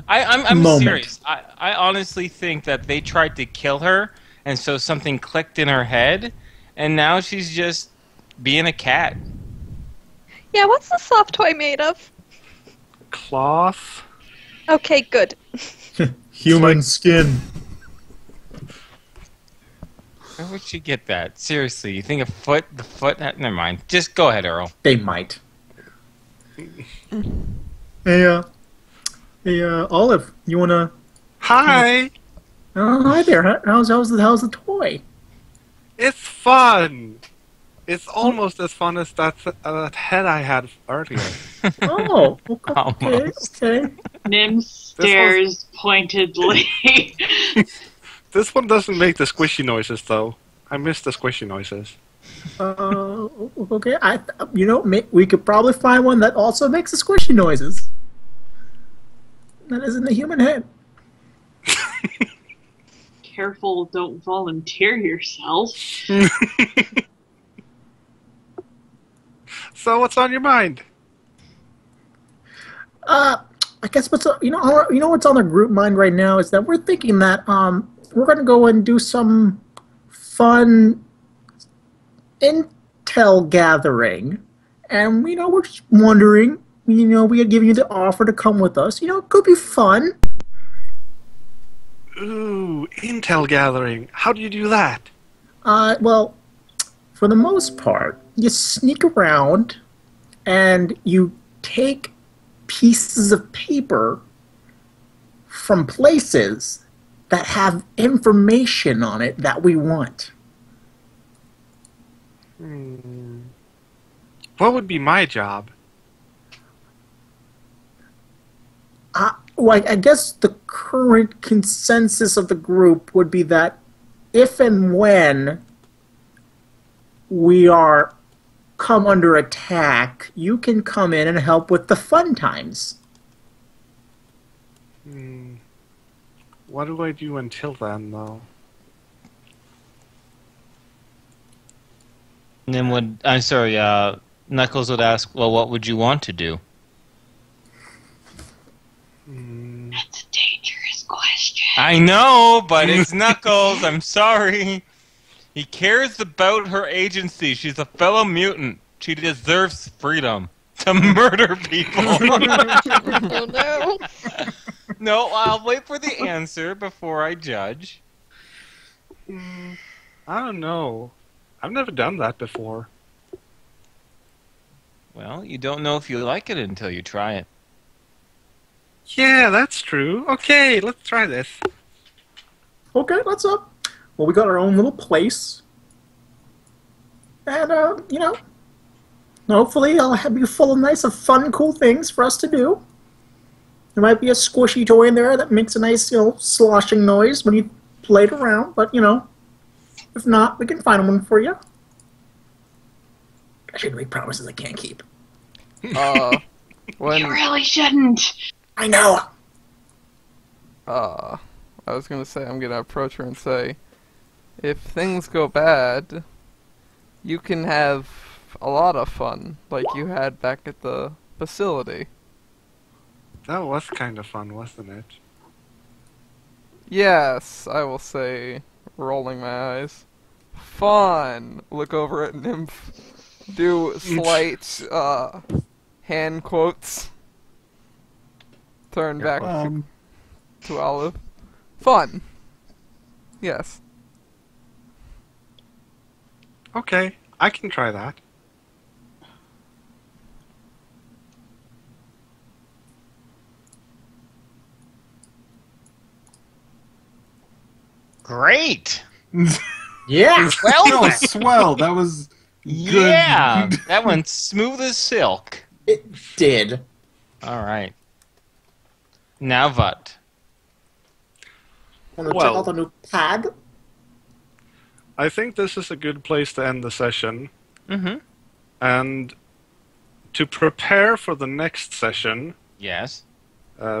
I'm Moment. serious. I honestly think that they tried to kill her, and so something clicked in her head, and now she's just being a cat. Yeah, what's the soft toy made of? Cloth. Okay, good. human skin. Where would she get that? Seriously, you think the foot? Never mind. Just go ahead, Earl. They might. Hey, Olive, you wanna? Hi. Oh, hi there. How's the toy? It's fun. It's almost as fun as that head I had earlier. Oh, okay, Almost. okay. Nim stares pointedly. This one doesn't make the squishy noises, though. I miss the squishy noises. Okay. We could probably find one that also makes the squishy noises. That isn't a human head. Careful, don't volunteer yourself. So what's on your mind? I guess what's what's on the group mind right now is that we're thinking that we're going to go and do some fun intel gathering, and we're just wondering, we had given you the offer to come with us. It could be fun. Ooh, intel gathering. How do you do that? Well, for the most part, you sneak around and you take pieces of paper from places that have information on it that we want. What would be my job? Well, I guess the current consensus of the group would be that if and when we are come under attack, you can come in and help with the fun times. What do I do until then, though? And then Knuckles would ask, well, what would you want to do? That's a dangerous question. I know, but it's Knuckles. I'm sorry. He cares about her agency. She's a fellow mutant. She deserves freedom to murder people. Oh no. No, I'll wait for the answer before I judge. I don't know. I've never done that before. Well, you don't know if you like it until you try it. Yeah, that's true. Okay, let's try this. Okay, what's up? Well, we got our own little place. And, hopefully I'll have you full of nice of fun, cool things for us to do. There might be a squishy toy in there that makes a nice, sloshing noise when you play it around, but, if not, we can find one for you. I shouldn't make promises I can't keep. When You really shouldn't. I know! I was gonna say, I'm gonna approach her and say, if things go bad, you can have a lot of fun, like you had back at the facility. That was kind of fun, wasn't it? Yes, I will say, rolling my eyes. Fun! Look over at Nymph. Do slight, hand quotes. Turn back to Olive. Fun! Yes. Okay, I can try that. Great! Yeah! Well, That was swell. That was good. yeah! That went smooth as silk. It did. All right. Now what? Want to Well- check out the new tag? I think this is a good place to end the session. Mm-hmm. And to prepare for the next session, Yes.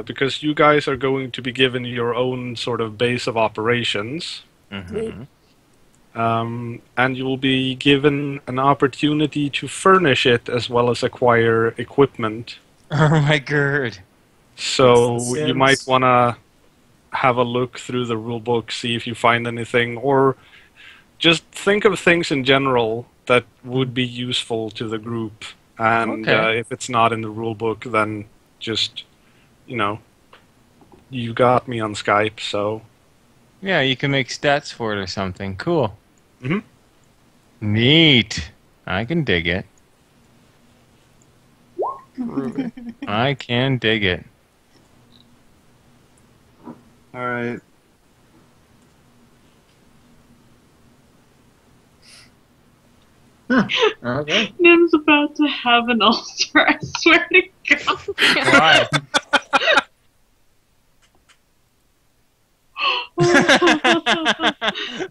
because you guys are going to be given your own sort of base of operations, Mm-hmm. and you will be given an opportunity to furnish it as well as acquire equipment. Oh my god. So Makes you sense. might want to have a look through the rulebook, see if you find anything, or just think of things in general that would be useful to the group. And Okay. if it's not in the rulebook, then just, you got me on Skype, so... Yeah, you can make stats for it or something. Cool. Mhm. Neat. I can dig it. Ruby. I can dig it. All right. Okay. Nim's about to have an ulcer, I swear to God. Why?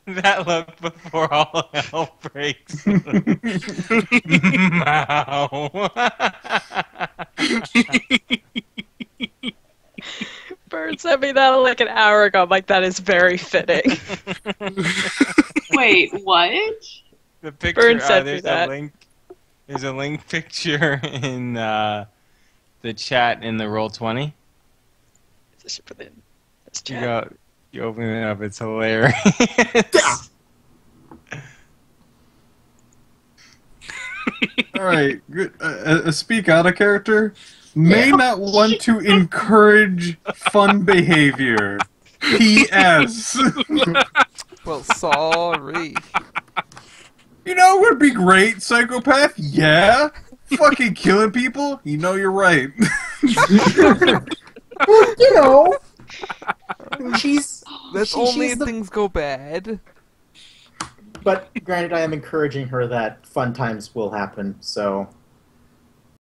That look before all hell breaks. Mow. Bird sent me that like an hour ago. I'm like, that is very fitting. Wait, what? The picture. Burn sent me There's that. a link. There's a link picture in the chat in the Roll20. Let's You chat. go. You open it up. It's hilarious. All right. Good. A speak out of character may not want to encourage fun behavior. P.S. Well, sorry. You know what would be great, psychopath? Yeah. Fucking killing people? You know you're right. Well, you know, she's That's she- only she's if the- things go bad. But granted, I am encouraging her that fun times will happen. So